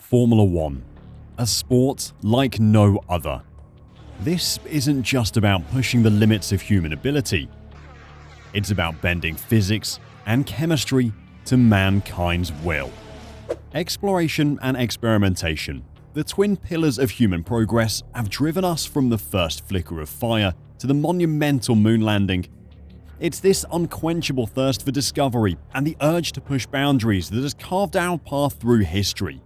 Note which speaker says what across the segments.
Speaker 1: Formula One, a sport like no other. This isn't just about pushing the limits of human ability. It's about bending physics and chemistry to mankind's will. Exploration and experimentation, the twin pillars of human progress, have driven us from the first flicker of fire to the monumental moon landing. It's this unquenchable thirst for discovery and the urge to push boundaries that has carved our path through history.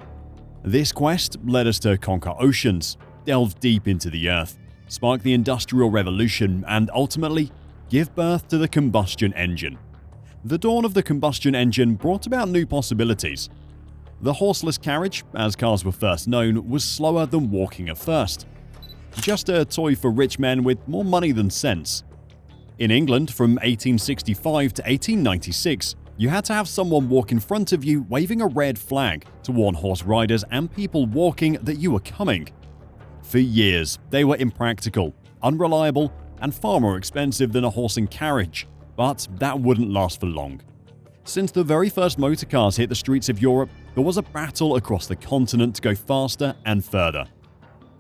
Speaker 1: This quest led us to conquer oceans, delve deep into the earth, spark the Industrial Revolution, and ultimately give birth to the combustion engine. The dawn of the combustion engine brought about new possibilities. The horseless carriage, as cars were first known, was slower than walking at first. Just a toy for rich men with more money than sense. In England, from 1865 to 1896, you had to have someone walk in front of you waving a red flag to warn horse riders and people walking that you were coming. For years, they were impractical, unreliable, and far more expensive than a horse and carriage, but that wouldn't last for long. Since the very first motor cars hit the streets of Europe, there was a battle across the continent to go faster and further.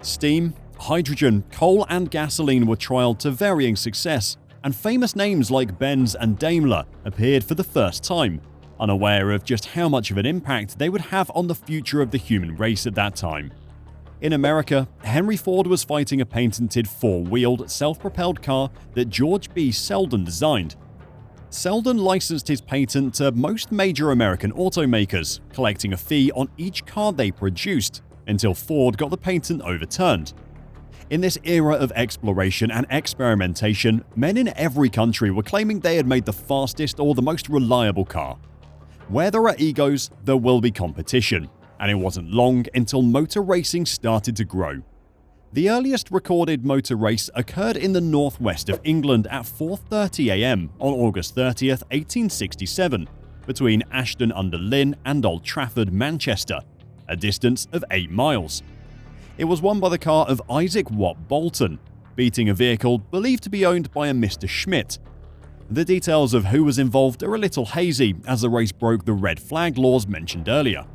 Speaker 1: Steam, hydrogen, coal, and gasoline were trialed to varying success, and famous names like Benz and Daimler appeared for the first time, unaware of just how much of an impact they would have on the future of the human race at that time. In America, Henry Ford was fighting a patented four-wheeled, self-propelled car that George B. Selden designed. Selden licensed his patent to most major American automakers, collecting a fee on each car they produced, until Ford got the patent overturned. In this era of exploration and experimentation, men in every country were claiming they had made the fastest or the most reliable car. Where there are egos, there will be competition, and it wasn't long until motor racing started to grow. The earliest recorded motor race occurred in the northwest of England at 4:30 a.m. on August 30th, 1867, between Ashton-under-Lyne and Old Trafford, Manchester, a distance of 8 miles. It was won by the car of Isaac Watt Bolton, beating a vehicle believed to be owned by a Mr. Schmidt. The details of who was involved are a little hazy, as the race broke the red flag laws mentioned earlier.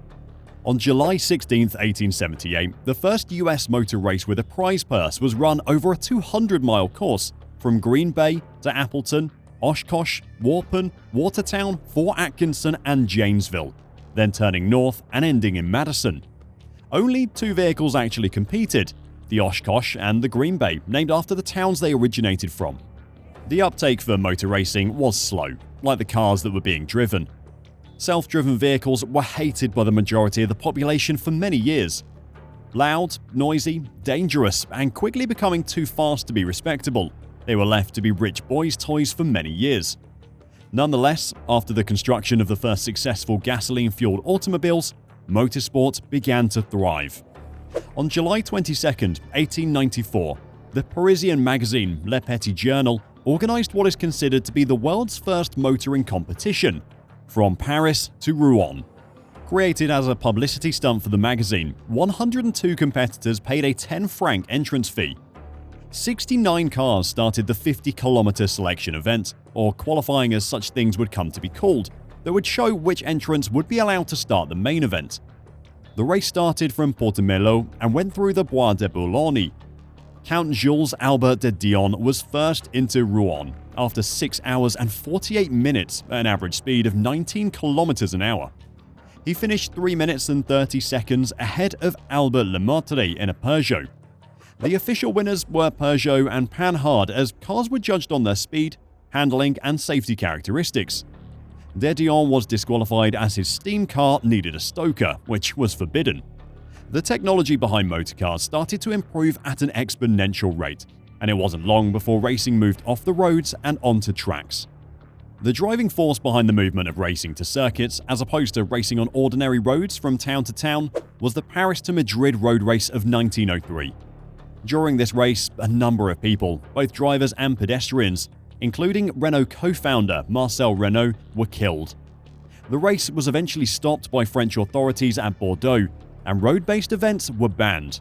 Speaker 1: On July 16, 1878, the first US motor race with a prize purse was run over a 200-mile course from Green Bay to Appleton, Oshkosh, Warpen, Watertown, Fort Atkinson, and Janesville, then turning north and ending in Madison. Only 2 vehicles actually competed, the Oshkosh and the Green Bay, named after the towns they originated from. The uptake for motor racing was slow, like the cars that were being driven. Self-driven vehicles were hated by the majority of the population for many years. Loud, noisy, dangerous, and quickly becoming too fast to be respectable, they were left to be rich boys' toys for many years. Nonetheless, after the construction of the first successful gasoline-fueled automobiles, motorsport began to thrive. On July 22, 1894, the Parisian magazine Le Petit Journal organized what is considered to be the world's first motoring competition, from Paris to Rouen. Created as a publicity stunt for the magazine, 102 competitors paid a 10 franc entrance fee. 69 cars started the 50-kilometer selection event, or qualifying as such things would come to be called, that would show which entrants would be allowed to start the main event. The race started from Portemelo and went through the Bois de Boulogne. Count Jules Albert de Dion was first into Rouen after 6 hours and 48 minutes at an average speed of 19 kilometers an hour. He finished 3 minutes and 30 seconds ahead of Albert Lemaitre in a Peugeot. The official winners were Peugeot and Panhard, as cars were judged on their speed, handling, and safety characteristics. De Dion was disqualified as his steam car needed a stoker, which was forbidden. The technology behind motorcars started to improve at an exponential rate, and it wasn't long before racing moved off the roads and onto tracks. The driving force behind the movement of racing to circuits, as opposed to racing on ordinary roads from town to town, was the Paris to Madrid road race of 1903. During this race, a number of people, both drivers and pedestrians, including Renault co-founder Marcel Renault, were killed. The race was eventually stopped by French authorities at Bordeaux, and road-based events were banned.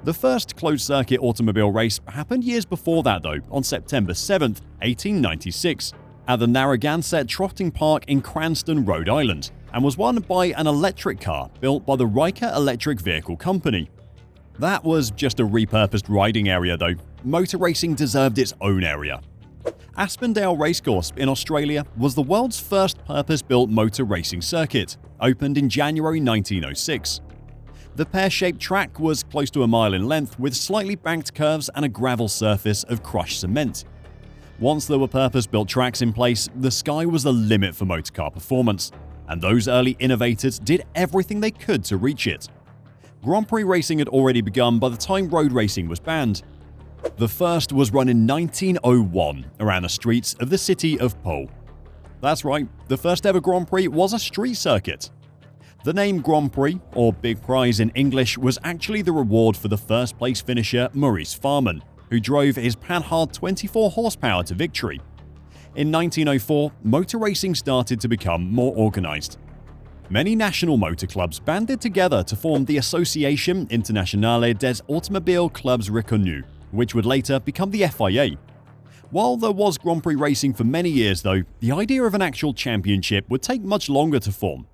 Speaker 1: The first closed-circuit automobile race happened years before that though, on September 7, 1896, at the Narragansett Trotting Park in Cranston, Rhode Island, and was won by an electric car built by the Riker Electric Vehicle Company. That was just a repurposed riding area though. Motor racing deserved its own area. Aspendale Racecourse in Australia was the world's first purpose-built motor racing circuit, opened in January 1906. The pear-shaped track was close to a mile in length with slightly banked curves and a gravel surface of crushed cement. Once there were purpose-built tracks in place, the sky was the limit for motorcar performance, and those early innovators did everything they could to reach it. Grand Prix racing had already begun by the time road racing was banned. The first was run in 1901 around the streets of the city of Pau. That's right, the first ever Grand Prix was a street circuit. The name Grand Prix, or Big Prize in English, was actually the reward for the first place finisher Maurice Farman, who drove his Panhard 24 horsepower to victory. In 1904, motor racing started to become more organized. Many national motor clubs banded together to form the Association Internationale des Automobiles Clubs Reconnus, which would later become the FIA. While there was Grand Prix racing for many years though, the idea of an actual championship would take much longer to form.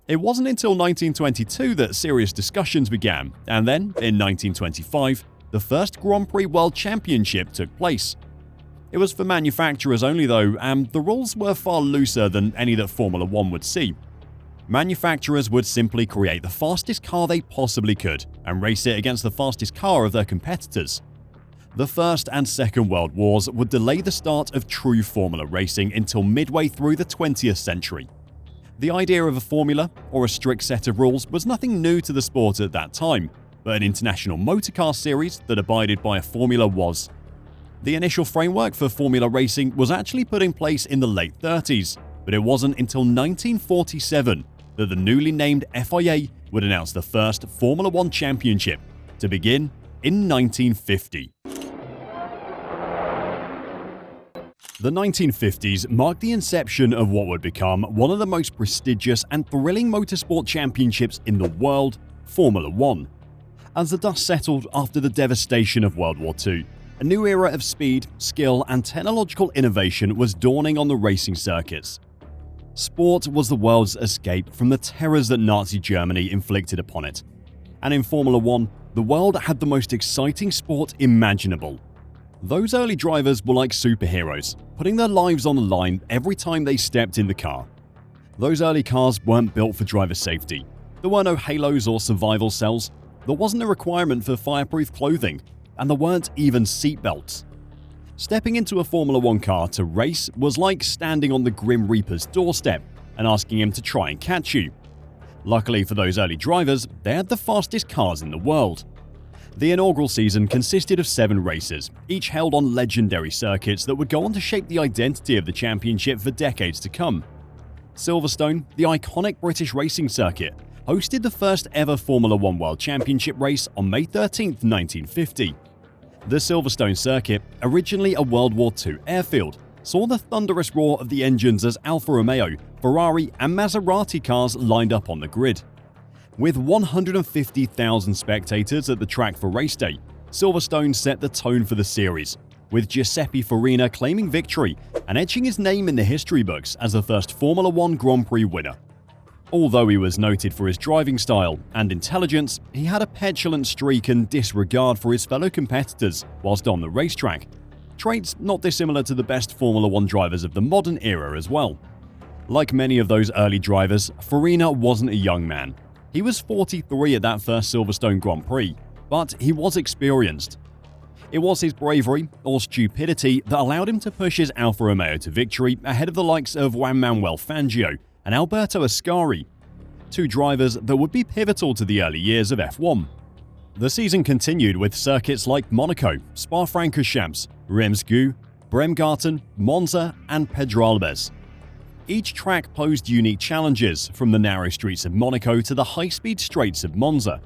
Speaker 1: It wasn't until 1922 that serious discussions began, and then, in 1925, the first Grand Prix World Championship took place. It was for manufacturers only though, and the rules were far looser than any that Formula One would see. Manufacturers would simply create the fastest car they possibly could and race it against the fastest car of their competitors. The First and Second World Wars would delay the start of true formula racing until midway through the 20th century. The idea of a formula, or a strict set of rules, was nothing new to the sport at that time, but an international motorcar series that abided by a formula was. The initial framework for formula racing was actually put in place in the late 30s, but it wasn't until 1947 that the newly named FIA would announce the first Formula One championship, to begin in 1950. The 1950s marked the inception of what would become one of the most prestigious and thrilling motorsport championships in the world, Formula One. As the dust settled after the devastation of World War II, a new era of speed, skill, and technological innovation was dawning on the racing circuits. Sport was the world's escape from the terrors that Nazi Germany inflicted upon it. And in Formula One, the world had the most exciting sport imaginable. Those early drivers were like superheroes, putting their lives on the line every time they stepped in the car. Those early cars weren't built for driver safety. There were no halos or survival cells, there wasn't a requirement for fireproof clothing, and there weren't even seatbelts. Stepping into a Formula One car to race was like standing on the Grim Reaper's doorstep and asking him to try and catch you. Luckily for those early drivers, they had the fastest cars in the world. The inaugural season consisted of 7 races, each held on legendary circuits that would go on to shape the identity of the championship for decades to come. Silverstone, the iconic British racing circuit, hosted the first ever Formula One World Championship race on May 13, 1950. The Silverstone circuit, originally a World War II airfield, saw the thunderous roar of the engines as Alfa Romeo, Ferrari, and Maserati cars lined up on the grid. With 150,000 spectators at the track for race day, Silverstone set the tone for the series, with Giuseppe Farina claiming victory and etching his name in the history books as the first Formula One Grand Prix winner. Although he was noted for his driving style and intelligence, he had a petulant streak and disregard for his fellow competitors whilst on the racetrack, traits not dissimilar to the best Formula One drivers of the modern era as well. Like many of those early drivers, Farina wasn't a young man. He was 43 at that first Silverstone Grand Prix, but he was experienced. It was his bravery, or stupidity, that allowed him to push his Alfa Romeo to victory ahead of the likes of Juan Manuel Fangio and Alberto Ascari, 2 drivers that would be pivotal to the early years of F1. The season continued with circuits like Monaco, Spa-Francorchamps, Reims-Gouges, Bremgarten, Monza, and Pedralbes. Each track posed unique challenges, from the narrow streets of Monaco to the high-speed straights of Monza.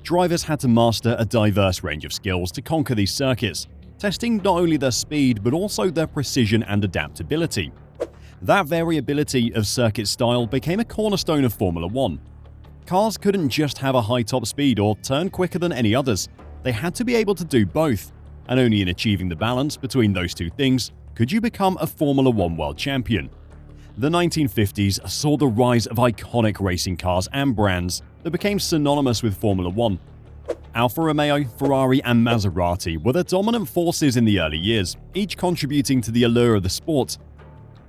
Speaker 1: Drivers had to master a diverse range of skills to conquer these circuits, testing not only their speed but also their precision and adaptability. That variability of circuit style became a cornerstone of Formula One. Cars couldn't just have a high top speed or turn quicker than any others, they had to be able to do both, and only in achieving the balance between those two things could you become a Formula One world champion. The 1950s saw the rise of iconic racing cars and brands that became synonymous with Formula One. Alfa Romeo, Ferrari, and Maserati were the dominant forces in the early years, each contributing to the allure of the sport.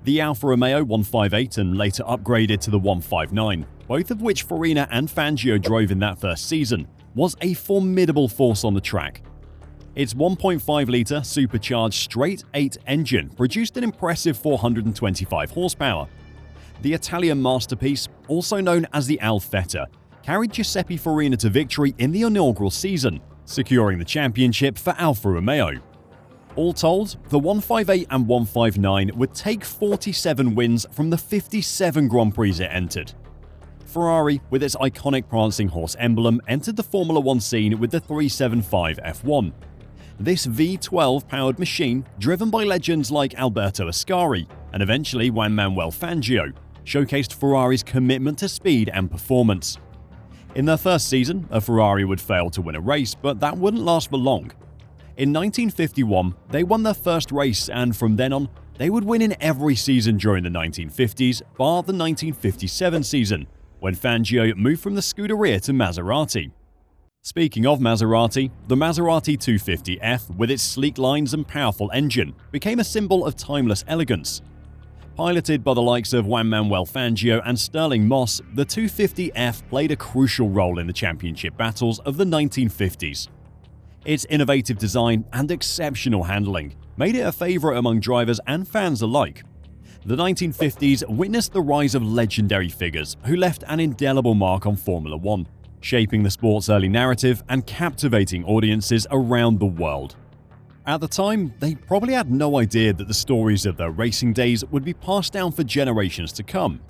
Speaker 1: The Alfa Romeo 158 and later upgraded to the 159, both of which Farina and Fangio drove in that first season, was a formidable force on the track. Its 1.5-litre supercharged straight-8 engine produced an impressive 425 horsepower. The Italian masterpiece, also known as the Alfetta, carried Giuseppe Farina to victory in the inaugural season, securing the championship for Alfa Romeo. All told, the 158 and 159 would take 47 wins from the 57 Grand Prix it entered. Ferrari, with its iconic prancing horse emblem, entered the Formula One scene with the 375 F1. This V12-powered machine, driven by legends like Alberto Ascari and eventually Juan Manuel Fangio, showcased Ferrari's commitment to speed and performance. In their first season, a Ferrari would fail to win a race, but that wouldn't last for long. In 1951, they won their first race, and from then on, they would win in every season during the 1950s, bar the 1957 season, when Fangio moved from the Scuderia to Maserati. Speaking of Maserati, the Maserati 250F, with its sleek lines and powerful engine, became a symbol of timeless elegance. Piloted by the likes of Juan Manuel Fangio and Stirling Moss, the 250F played a crucial role in the championship battles of the 1950s. Its innovative design and exceptional handling made it a favorite among drivers and fans alike. The 1950s witnessed the rise of legendary figures who left an indelible mark on Formula One, shaping the sport's early narrative and captivating audiences around the world. At the time, they probably had no idea that the stories of their racing days would be passed down for generations to come.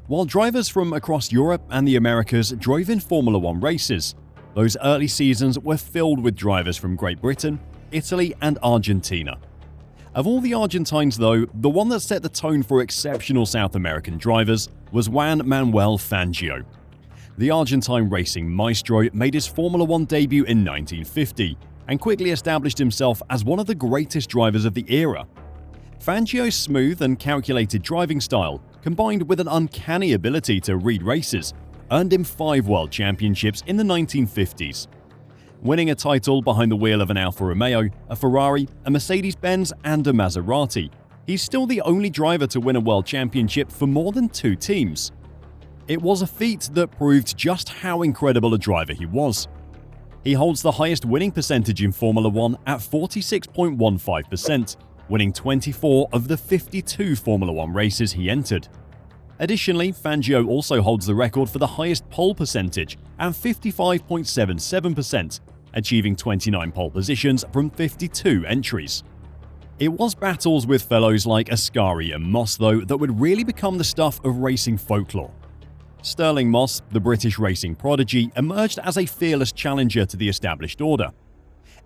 Speaker 1: While drivers from across Europe and the Americas drove in Formula One races, those early seasons were filled with drivers from Great Britain, Italy, and Argentina. Of all the Argentines, though, the one that set the tone for exceptional South American drivers was Juan Manuel Fangio. The Argentine racing maestro made his Formula One debut in 1950 and quickly established himself as one of the greatest drivers of the era. Fangio's smooth and calculated driving style, combined with an uncanny ability to read races, earned him 5 world championships in the 1950s. Winning a title behind the wheel of an Alfa Romeo, a Ferrari, a Mercedes-Benz, and a Maserati, he's still the only driver to win a world championship for more than 2 teams. It was a feat that proved just how incredible a driver he was. He holds the highest winning percentage in Formula One at 46.15%, winning 24 of the 52 Formula One races he entered. Additionally, Fangio also holds the record for the highest pole percentage at 55.77%, achieving 29 pole positions from 52 entries. It was battles with fellows like Ascari and Moss, though, that would really become the stuff of racing folklore. Stirling Moss, the British racing prodigy, emerged as a fearless challenger to the established order.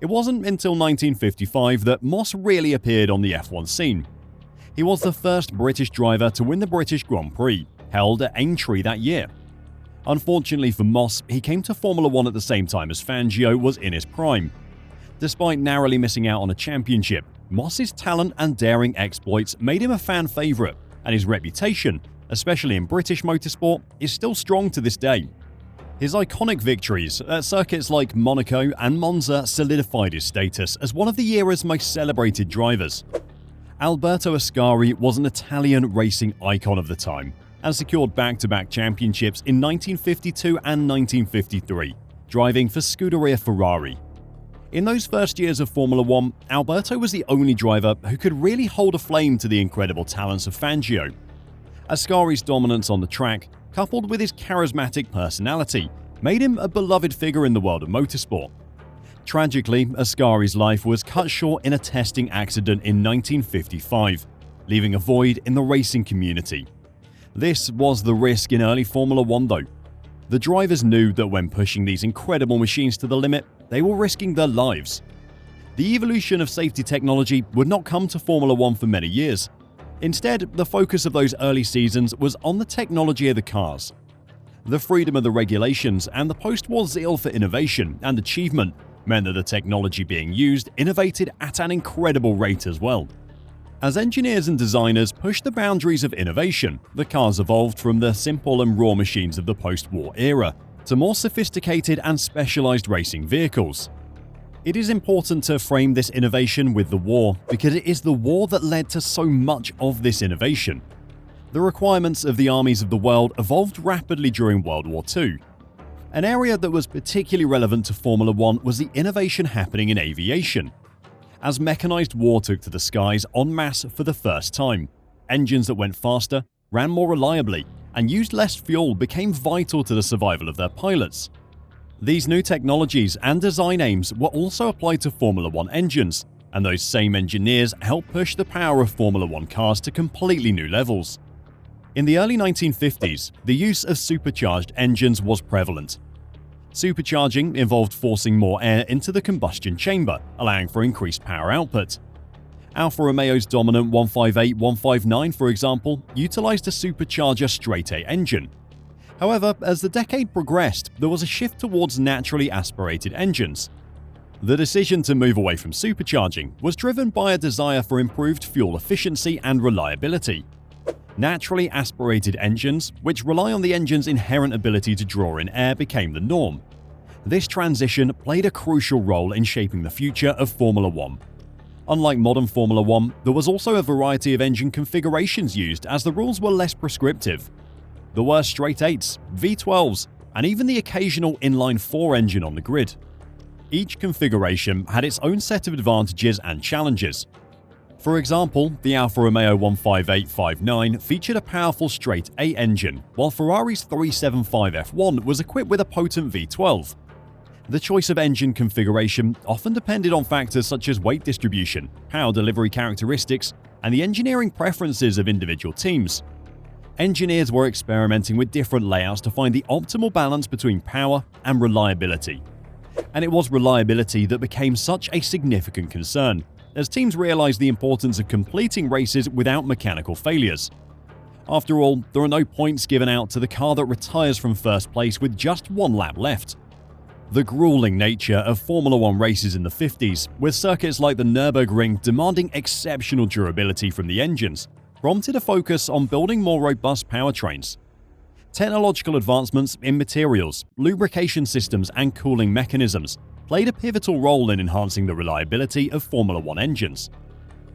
Speaker 1: It wasn't until 1955 that Moss really appeared on the F1 scene. He was the first British driver to win the British Grand Prix, held at Aintree that year. Unfortunately for Moss, he came to Formula One at the same time as Fangio was in his prime. Despite narrowly missing out on a championship, Moss's talent and daring exploits made him a fan favourite, and his reputation, especially in British motorsport, is still strong to this day. His iconic victories at circuits like Monaco and Monza solidified his status as one of the era's most celebrated drivers. Alberto Ascari was an Italian racing icon of the time and secured back-to-back championships in 1952 and 1953, driving for Scuderia Ferrari. In those first years of Formula One, Alberto was the only driver who could really hold a flame to the incredible talents of Fangio. Ascari's dominance on the track, coupled with his charismatic personality, made him a beloved figure in the world of motorsport. Tragically, Ascari's life was cut short in a testing accident in 1955, leaving a void in the racing community. This was the risk in early Formula One, though. The drivers knew that when pushing these incredible machines to the limit, they were risking their lives. The evolution of safety technology would not come to Formula One for many years. Instead, the focus of those early seasons was on the technology of the cars. The freedom of the regulations and the post-war zeal for innovation and achievement meant that the technology being used innovated at an incredible rate as well. As engineers and designers pushed the boundaries of innovation, the cars evolved from the simple and raw machines of the post-war era to more sophisticated and specialized racing vehicles. It is important to frame this innovation with the war because it is the war that led to so much of this innovation. The requirements of the armies of the world evolved rapidly during World War II. An area that was particularly relevant to Formula One was the innovation happening in aviation. As mechanized war took to the skies en masse for the first time, engines that went faster, ran more reliably, and used less fuel became vital to the survival of their pilots. These new technologies and design aims were also applied to Formula One engines, and those same engineers helped push the power of Formula One cars to completely new levels. In the early 1950s, the use of supercharged engines was prevalent. Supercharging involved forcing more air into the combustion chamber, allowing for increased power output. Alfa Romeo's dominant 158-159, for example, utilized a supercharger straight-A engine. However, as the decade progressed, there was a shift towards naturally aspirated engines. The decision to move away from supercharging was driven by a desire for improved fuel efficiency and reliability. Naturally aspirated engines, which rely on the engine's inherent ability to draw in air, became the norm. This transition played a crucial role in shaping the future of Formula One. Unlike modern Formula One, there was also a variety of engine configurations used as the rules were less prescriptive. There were straight-8s, V12s, and even the occasional inline-4 engine on the grid. Each configuration had its own set of advantages and challenges. For example, the Alfa Romeo 158-59 featured a powerful straight-A engine, while Ferrari's 375 F1 was equipped with a potent V12. The choice of engine configuration often depended on factors such as weight distribution, power delivery characteristics, and the engineering preferences of individual teams. Engineers were experimenting with different layouts to find the optimal balance between power and reliability. And it was reliability that became such a significant concern, as teams realized the importance of completing races without mechanical failures. After all, there are no points given out to the car that retires from first place with just one lap left. The grueling nature of Formula One races in the 50s, with circuits like the Nürburgring demanding exceptional durability from the engines, prompted a focus on building more robust powertrains. Technological advancements in materials, lubrication systems, and cooling mechanisms played a pivotal role in enhancing the reliability of Formula One engines.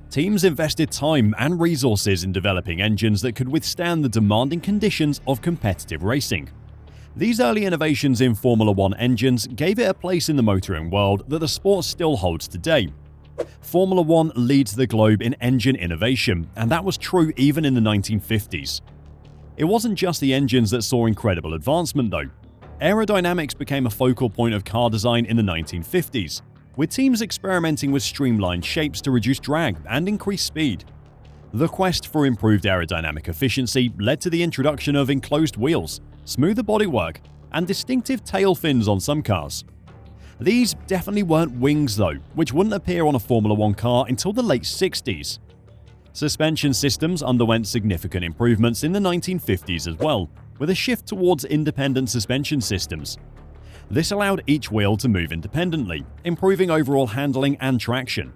Speaker 1: Teams invested time and resources in developing engines that could withstand the demanding conditions of competitive racing. These early innovations in Formula One engines gave it a place in the motoring world that the sport still holds today. Formula One leads the globe in engine innovation, and that was true even in the 1950s. It wasn't just the engines that saw incredible advancement, though. Aerodynamics became a focal point of car design in the 1950s, with teams experimenting with streamlined shapes to reduce drag and increase speed. The quest for improved aerodynamic efficiency led to the introduction of enclosed wheels, smoother bodywork, and distinctive tail fins on some cars. These definitely weren't wings though, which wouldn't appear on a Formula One car until the late 60s. Suspension systems underwent significant improvements in the 1950s as well, with a shift towards independent suspension systems. This allowed each wheel to move independently, improving overall handling and traction.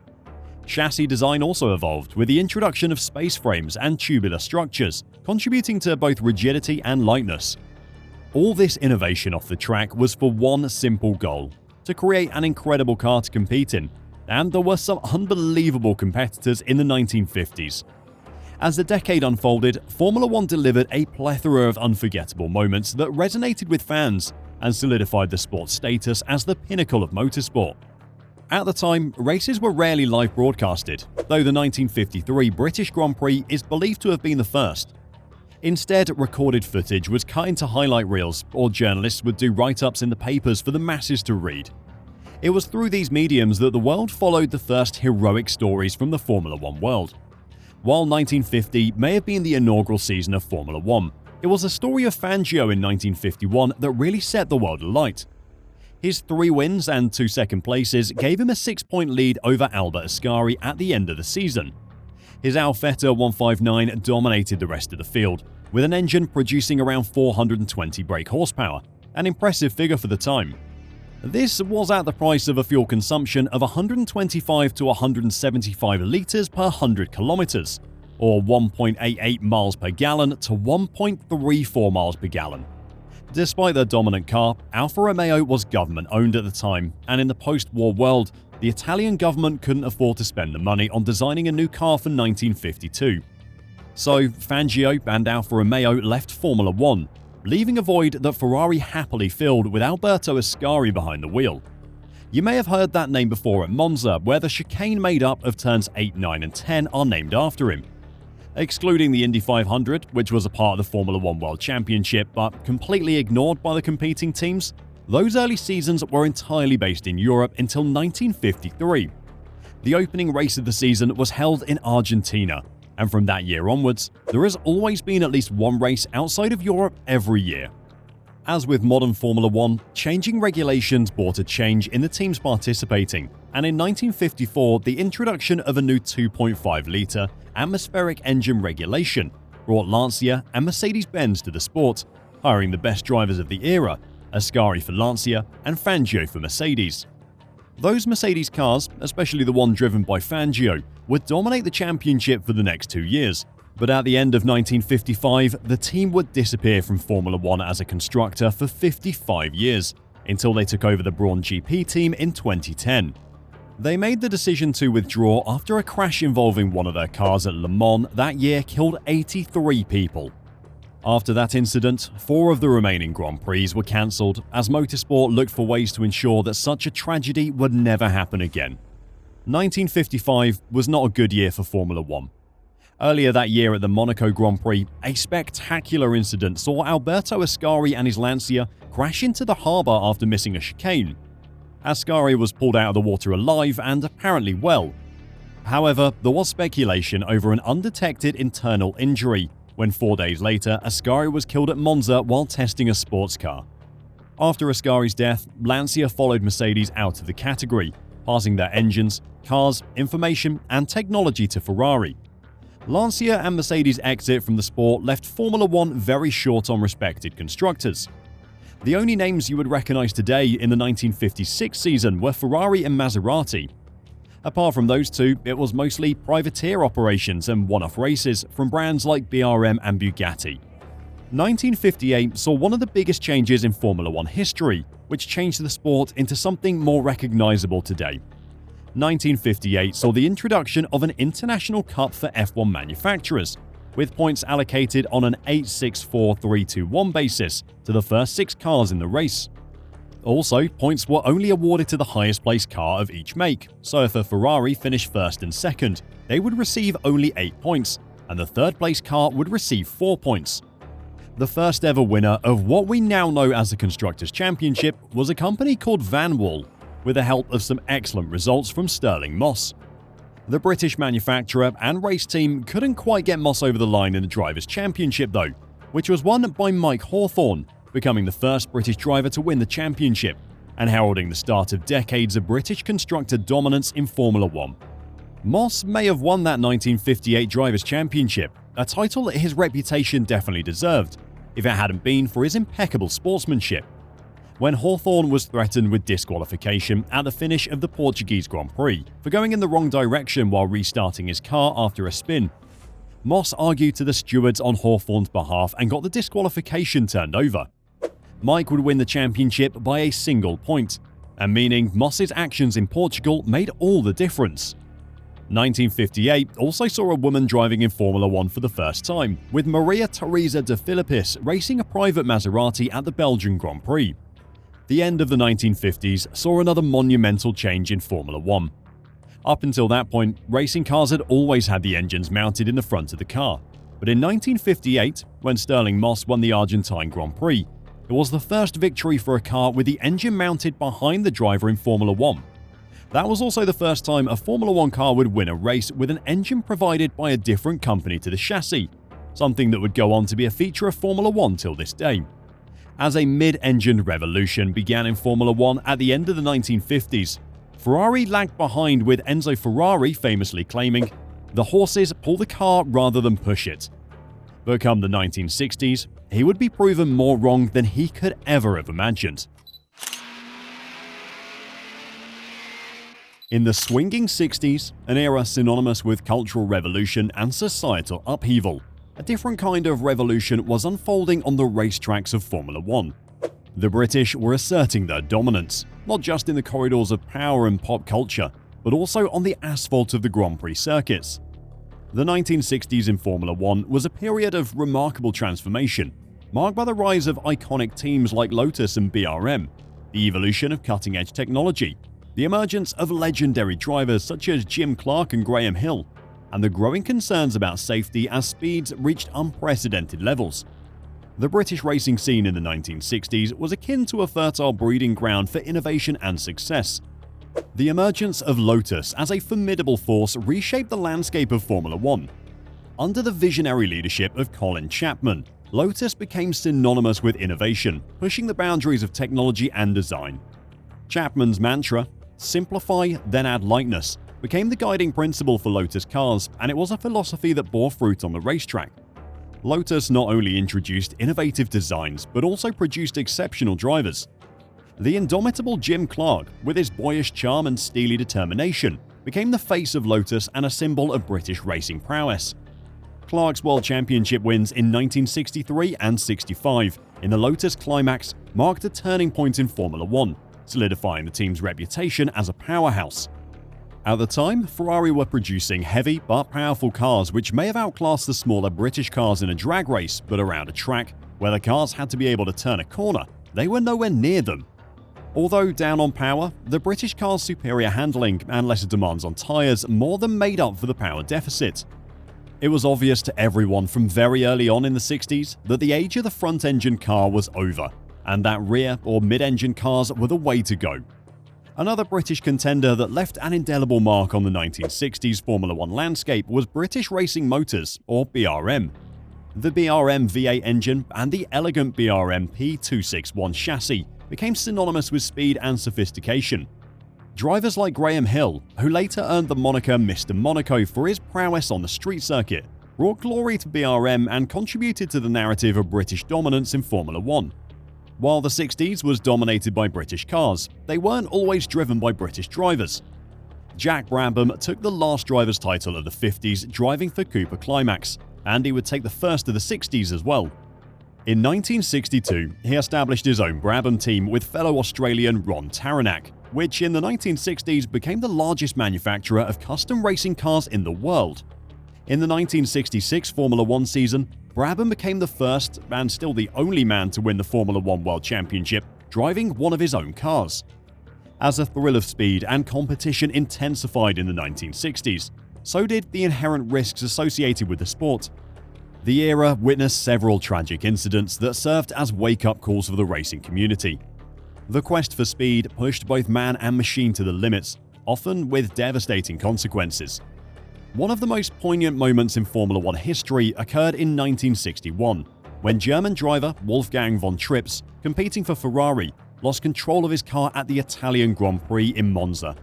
Speaker 1: Chassis design also evolved with the introduction of space frames and tubular structures, contributing to both rigidity and lightness. All this innovation off the track was for one simple goal: to create an incredible car to compete in, and there were some unbelievable competitors in the 1950s. As the decade unfolded, Formula One delivered a plethora of unforgettable moments that resonated with fans and solidified the sport's status as the pinnacle of motorsport. At the time, races were rarely live broadcasted, though the 1953 British Grand Prix is believed to have been the first. Instead, recorded footage was cut into highlight reels, or journalists would do write-ups in the papers for the masses to read. It was through these mediums that the world followed the first heroic stories from the Formula One world. While 1950 may have been the inaugural season of Formula One, it was the story of Fangio in 1951 that really set the world alight. His 3 wins and 2 second places gave him a 6-point lead over Albert Ascari at the end of the season. His Alfetta 159 dominated the rest of the field, with an engine producing around 420 brake horsepower, an impressive figure for the time. This was at the price of a fuel consumption of 125 to 175 litres per 100 kilometres, or 1.88 miles per gallon to 1.34 miles per gallon. Despite their dominant car, Alfa Romeo was government-owned at the time, and in the post-war world, the Italian government couldn't afford to spend the money on designing a new car for 1952. So Fangio and Alfa Romeo left Formula One, leaving a void that Ferrari happily filled with Alberto Ascari behind the wheel. You may have heard that name before at Monza, where the chicane made up of turns 8, 9 and 10 are named after him. Excluding the Indy 500, which was a part of the Formula One World Championship but completely ignored by the competing teams, those early seasons were entirely based in Europe until 1953. The opening race of the season was held in Argentina, and from that year onwards, there has always been at least one race outside of Europe every year. As with modern Formula One, changing regulations brought a change in the teams participating, and in 1954 the introduction of a new 2.5-litre atmospheric engine regulation brought Lancia and Mercedes-Benz to the sport, hiring the best drivers of the era, Ascari for Lancia and Fangio for Mercedes. Those Mercedes cars, especially the one driven by Fangio, would dominate the championship for the next 2 years, but at the end of 1955, the team would disappear from Formula One as a constructor for 55 years, until they took over the Brawn GP team in 2010. They made the decision to withdraw after a crash involving one of their cars at Le Mans that year killed 83 people. After that incident, 4 of the remaining Grand Prix were cancelled as motorsport looked for ways to ensure that such a tragedy would never happen again. 1955 was not a good year for Formula One. Earlier that year at the Monaco Grand Prix, a spectacular incident saw Alberto Ascari and his Lancia crash into the harbour after missing a chicane. Ascari was pulled out of the water alive and apparently well. However, there was speculation over an undetected internal injury when 4 days later Ascari was killed at Monza while testing a sports car. After Ascari's death, Lancia followed Mercedes out of the category, passing their engines, cars, information and technology to Ferrari. Lancia and Mercedes' exit from the sport left Formula One very short on respected constructors. The only names you would recognise today in the 1956 season were Ferrari and Maserati. Apart from those two, it was mostly privateer operations and one-off races from brands like BRM and Bugatti. 1958 saw one of the biggest changes in Formula One history, which changed the sport into something more recognisable today. 1958 saw the introduction of an international cup for F1 manufacturers, with points allocated on an 8-6-4-3-2-1 basis to the first 6 cars in the race. Also, points were only awarded to the highest placed car of each make, so if a Ferrari finished first and second, they would receive only 8 points, and the third place car would receive 4 points. The first ever winner of what we now know as the Constructors' Championship was a company called Van Wall, with the help of some excellent results from Stirling Moss. The British manufacturer and race team couldn't quite get Moss over the line in the Drivers' Championship though, which was won by Mike Hawthorne, becoming the first British driver to win the championship, and heralding the start of decades of British constructor dominance in Formula One. Moss may have won that 1958 Drivers' Championship, a title that his reputation definitely deserved, if it hadn't been for his impeccable sportsmanship. When Hawthorne was threatened with disqualification at the finish of the Portuguese Grand Prix for going in the wrong direction while restarting his car after a spin, Moss argued to the stewards on Hawthorne's behalf and got the disqualification turned over. Mike would win the championship by a single point, and meaning Moss's actions in Portugal made all the difference. 1958 also saw a woman driving in Formula One for the first time, with Maria Teresa de Filippis racing a private Maserati at the Belgian Grand Prix. The end of the 1950s saw another monumental change in Formula One. Up until that point, racing cars had always had the engines mounted in the front of the car, but in 1958, when Stirling Moss won the Argentine Grand Prix, it was the first victory for a car with the engine mounted behind the driver in Formula One. That was also the first time a Formula One car would win a race with an engine provided by a different company to the chassis, something that would go on to be a feature of Formula One till this day. As a mid-engine revolution began in Formula One at the end of the 1950s, Ferrari lagged behind, with Enzo Ferrari famously claiming, "The horses pull the car rather than push it." But come the 1960s, he would be proven more wrong than he could ever have imagined. In the swinging 60s, an era synonymous with cultural revolution and societal upheaval, a different kind of revolution was unfolding on the racetracks of Formula One. The British were asserting their dominance, not just in the corridors of power and pop culture, but also on the asphalt of the Grand Prix circuits. The 1960s in Formula One was a period of remarkable transformation, marked by the rise of iconic teams like Lotus and BRM, the evolution of cutting-edge technology, the emergence of legendary drivers such as Jim Clark and Graham Hill, and the growing concerns about safety as speeds reached unprecedented levels. The British racing scene in the 1960s was akin to a fertile breeding ground for innovation and success. The emergence of Lotus as a formidable force reshaped the landscape of Formula One. Under the visionary leadership of Colin Chapman, Lotus became synonymous with innovation, pushing the boundaries of technology and design. Chapman's mantra, "Simplify, then add lightness," became the guiding principle for Lotus cars, and it was a philosophy that bore fruit on the racetrack. Lotus not only introduced innovative designs, but also produced exceptional drivers. The indomitable Jim Clark, with his boyish charm and steely determination, became the face of Lotus and a symbol of British racing prowess. Clark's World Championship wins in 1963 and 65 in the Lotus Climax marked a turning point in Formula One, solidifying the team's reputation as a powerhouse. At the time, Ferrari were producing heavy but powerful cars which may have outclassed the smaller British cars in a drag race, but around a track where the cars had to be able to turn a corner, they were nowhere near them. Although down on power, the British car's superior handling and lesser demands on tyres more than made up for the power deficit. It was obvious to everyone from very early on in the 60s that the age of the front-engine car was over, and that rear or mid-engine cars were the way to go. Another British contender that left an indelible mark on the 1960s Formula One landscape was British Racing Motors, or BRM. The BRM V8 engine and the elegant BRM P261 chassis became synonymous with speed and sophistication. Drivers like Graham Hill, who later earned the moniker Mr. Monaco for his prowess on the street circuit, brought glory to BRM and contributed to the narrative of British dominance in Formula One. While the 60s was dominated by British cars, they weren't always driven by British drivers. Jack Brabham took the last driver's title of the 50s driving for Cooper Climax, and he would take the first of the 60s as well. In 1962, he established his own Brabham team with fellow Australian Ron Taranach, which in the 1960s became the largest manufacturer of custom racing cars in the world. In the 1966 Formula One season, Brabham became the first and still the only man to win the Formula One World Championship, driving one of his own cars. As the thrill of speed and competition intensified in the 1960s, so did the inherent risks associated with the sport. The era witnessed several tragic incidents that served as wake-up calls for the racing community. The quest for speed pushed both man and machine to the limits, often with devastating consequences. One of the most poignant moments in Formula One history occurred in 1961, when German driver Wolfgang von Trips, competing for Ferrari, lost control of his car at the Italian Grand Prix in Monza.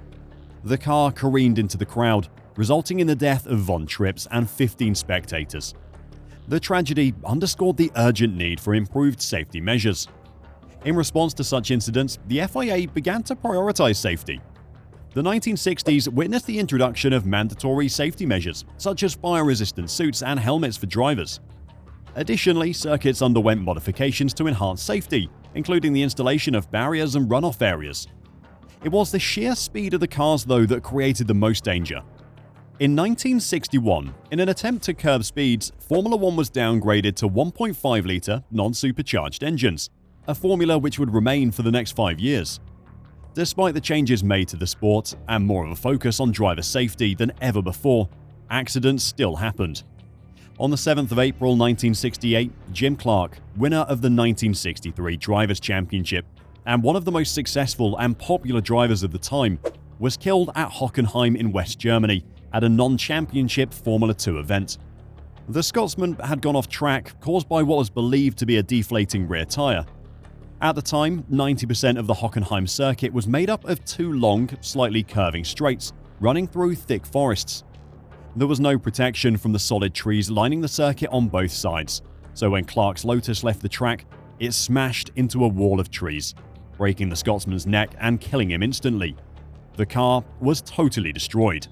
Speaker 1: The car careened into the crowd, resulting in the death of von Trips and 15 spectators. The tragedy underscored the urgent need for improved safety measures. In response to such incidents, the FIA began to prioritize safety. The 1960s witnessed the introduction of mandatory safety measures, such as fire-resistant suits and helmets for drivers. Additionally, circuits underwent modifications to enhance safety, including the installation of barriers and runoff areas. It was the sheer speed of the cars, though, that created the most danger. In 1961, in an attempt to curb speeds, Formula One was downgraded to 1.5-litre non-supercharged engines, a formula which would remain for the next 5 years. Despite the changes made to the sport and more of a focus on driver safety than ever before, accidents still happened. On the 7th of April 1968, Jim Clark, winner of the 1963 Drivers' Championship and one of the most successful and popular drivers of the time, was killed at Hockenheim in West Germany at a non-championship Formula 2 event. The Scotsman had gone off track, caused by what was believed to be a deflating rear tyre. At the time, 90% of the Hockenheim circuit was made up of two long, slightly curving straights, running through thick forests. There was no protection from the solid trees lining the circuit on both sides, so when Clark's Lotus left the track, it smashed into a wall of trees, breaking the Scotsman's neck and killing him instantly. the car was totally destroyed.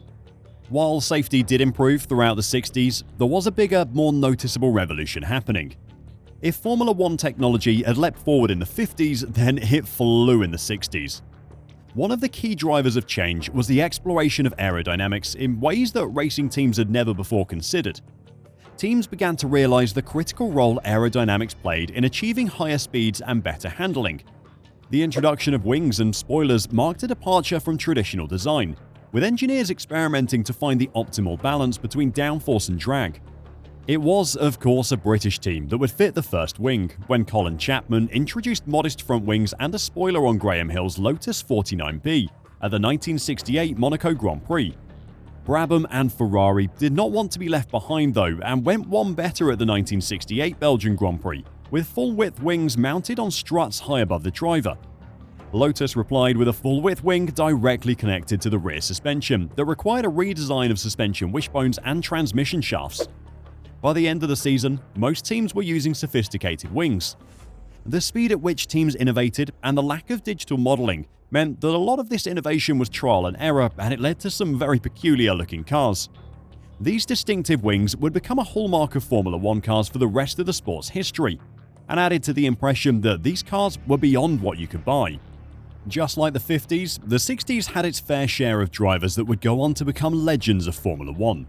Speaker 1: While safety did improve throughout the 60s, there was a bigger, more noticeable revolution happening. If Formula One technology had leapt forward in the 50s, then it flew in the 60s. One of the key drivers of change was the exploration of aerodynamics in ways that racing teams had never before considered. Teams began to realize the critical role aerodynamics played in achieving higher speeds and better handling. The introduction of wings and spoilers marked a departure from traditional design, with engineers experimenting to find the optimal balance between downforce and drag. It was, of course, a British team that would fit the first wing, when Colin Chapman introduced modest front wings and a spoiler on Graham Hill's Lotus 49B at the 1968 Monaco Grand Prix. Brabham and Ferrari did not want to be left behind though, and went one better at the 1968 Belgian Grand Prix, with full-width wings mounted on struts high above the driver. Lotus replied with a full-width wing directly connected to the rear suspension that required a redesign of suspension wishbones and transmission shafts. By the end of the season, most teams were using sophisticated wings. The speed at which teams innovated and the lack of digital modeling meant that a lot of this innovation was trial and error, and it led to some very peculiar-looking cars. These distinctive wings would become a hallmark of Formula One cars for the rest of the sport's history, and added to the impression that these cars were beyond what you could buy. Just like the 50s, the 60s had its fair share of drivers that would go on to become legends of Formula One.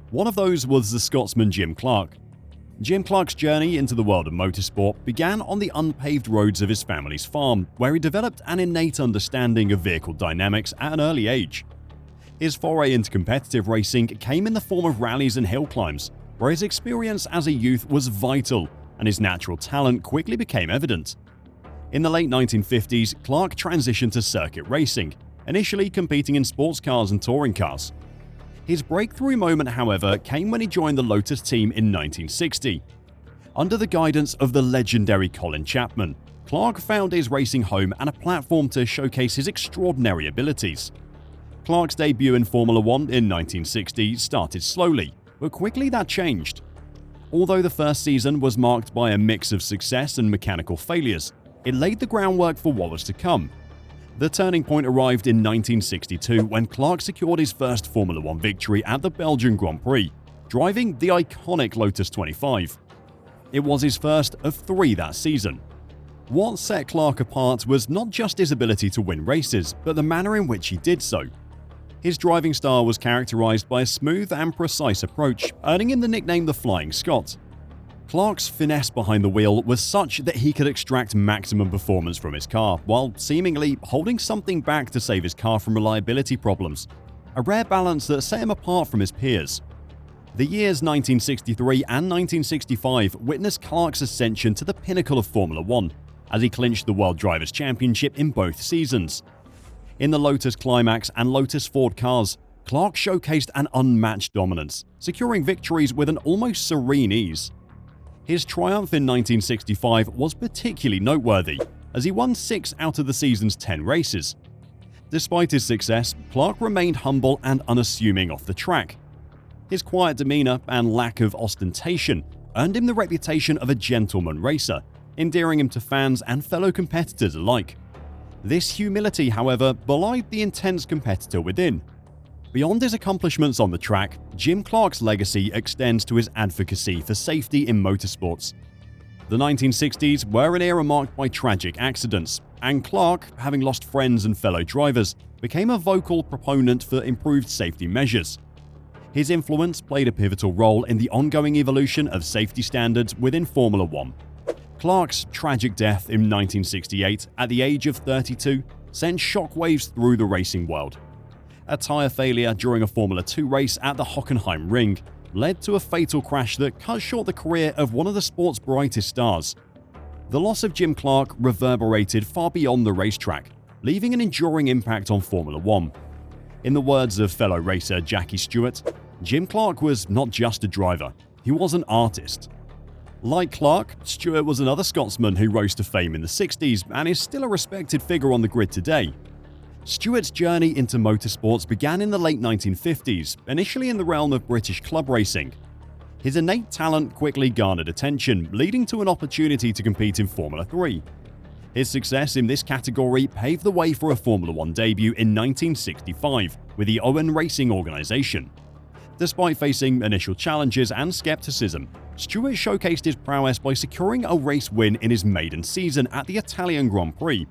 Speaker 1: One of those was the Scotsman Jim Clark. Jim Clark's journey into the world of motorsport began on the unpaved roads of his family's farm, where he developed an innate understanding of vehicle dynamics at an early age. His foray into competitive racing came in the form of rallies and hill climbs, where his experience as a youth was vital and his natural talent quickly became evident. In the late 1950s, Clark transitioned to circuit racing, initially competing in sports cars and touring cars. His breakthrough moment, however, came when he joined the Lotus team in 1960. Under the guidance of the legendary Colin Chapman, Clark found his racing home and a platform to showcase his extraordinary abilities. Clark's debut in Formula One in 1960 started slowly, but quickly that changed. Although the first season was marked by a mix of success and mechanical failures, it laid the groundwork for what was to come. The turning point arrived in 1962 when Clark secured his first Formula One victory at the Belgian Grand Prix, driving the iconic Lotus 25. It was his first of 3 that season. What set Clark apart was not just his ability to win races, but the manner in which he did so. His driving style was characterized by a smooth and precise approach, earning him the nickname the Flying Scot. Clark's finesse behind the wheel was such that he could extract maximum performance from his car, while seemingly holding something back to save his car from reliability problems, a rare balance that set him apart from his peers. The years 1963 and 1965 witnessed Clark's ascension to the pinnacle of Formula One, as he clinched the World Drivers' Championship in both seasons. In the Lotus Climax and Lotus Ford cars, Clark showcased an unmatched dominance, securing victories with an almost serene ease. His triumph in 1965 was particularly noteworthy, as he won 6 out of the season's 10 races. Despite his success, Clark remained humble and unassuming off the track. His quiet demeanor and lack of ostentation earned him the reputation of a gentleman racer, endearing him to fans and fellow competitors alike. This humility, however, belied the intense competitor within. Beyond his accomplishments on the track, Jim Clark's legacy extends to his advocacy for safety in motorsports. The 1960s were an era marked by tragic accidents, and Clark, having lost friends and fellow drivers, became a vocal proponent for improved safety measures. His influence played a pivotal role in the ongoing evolution of safety standards within Formula One. Clark's tragic death in 1968 at the age of 32 sent shockwaves through the racing world. A tyre failure during a Formula 2 race at the Hockenheim Ring led to a fatal crash that cut short the career of one of the sport's brightest stars. The loss of Jim Clark reverberated far beyond the racetrack, leaving an enduring impact on Formula One. In the words of fellow racer Jackie Stewart, Jim Clark was not just a driver, he was an artist. Like Clark, Stewart was another Scotsman who rose to fame in the 60s and is still a respected figure on the grid today. Stewart's journey into motorsports began in the late 1950s, initially in the realm of British club racing. His innate talent quickly garnered attention, leading to an opportunity to compete in Formula 3. His success in this category paved the way for a Formula One debut in 1965 with the Owen Racing organization. Despite facing initial challenges and skepticism, Stewart showcased his prowess by securing a race win in his maiden season at the Italian Grand Prix.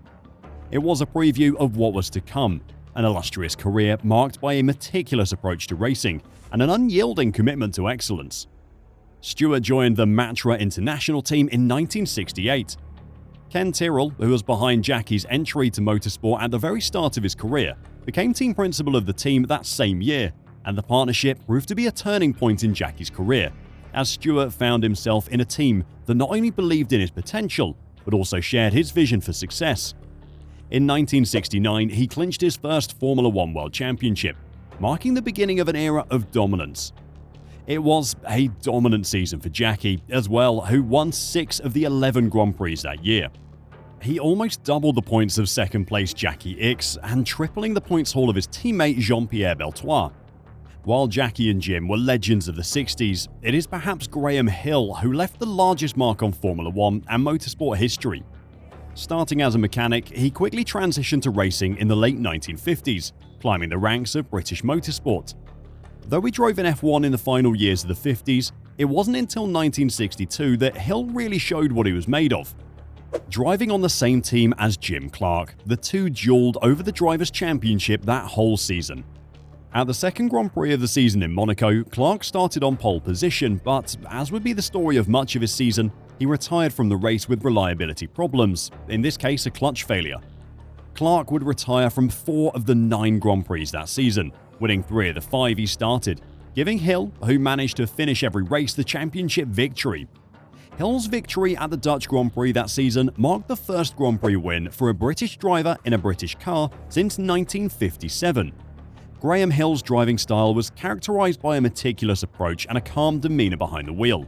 Speaker 1: It was a preview of what was to come, an illustrious career marked by a meticulous approach to racing and an unyielding commitment to excellence. Stewart joined the Matra International team in 1968. Ken Tyrrell, who was behind Jackie's entry to motorsport at the very start of his career, became team principal of the team that same year, and the partnership proved to be a turning point in Jackie's career, as Stewart found himself in a team that not only believed in his potential, but also shared his vision for success. In 1969, he clinched his first Formula One World Championship, marking the beginning of an era of dominance. It was a dominant season for Jackie as well, who won 6 of the 11 Grand Prix that year. He almost doubled the points of second-place Jackie Ickx and tripling the points haul of his teammate Jean-Pierre Beltois. While Jackie and Jim were legends of the 60s, it is perhaps Graham Hill who left the largest mark on Formula One and motorsport history. Starting as a mechanic, he quickly transitioned to racing in the late 1950s, climbing the ranks of British motorsport. Though he drove in F1 in the final years of the 50s, it wasn't until 1962 that Hill really showed what he was made of. Driving on the same team as Jim Clark, the two duelled over the Drivers' Championship that whole season. At the second Grand Prix of the season in Monaco, Clark started on pole position, but as would be the story of much of his season, he retired from the race with reliability problems, in this case a clutch failure. Clark would retire from 4 of the 9 Grand Prix that season, winning 3 of the 5 he started, giving Hill, who managed to finish every race, the championship victory. Hill's victory at the Dutch Grand Prix that season marked the first Grand Prix win for a British driver in a British car since 1957. Graham Hill's driving style was characterized by a meticulous approach and a calm demeanor behind the wheel.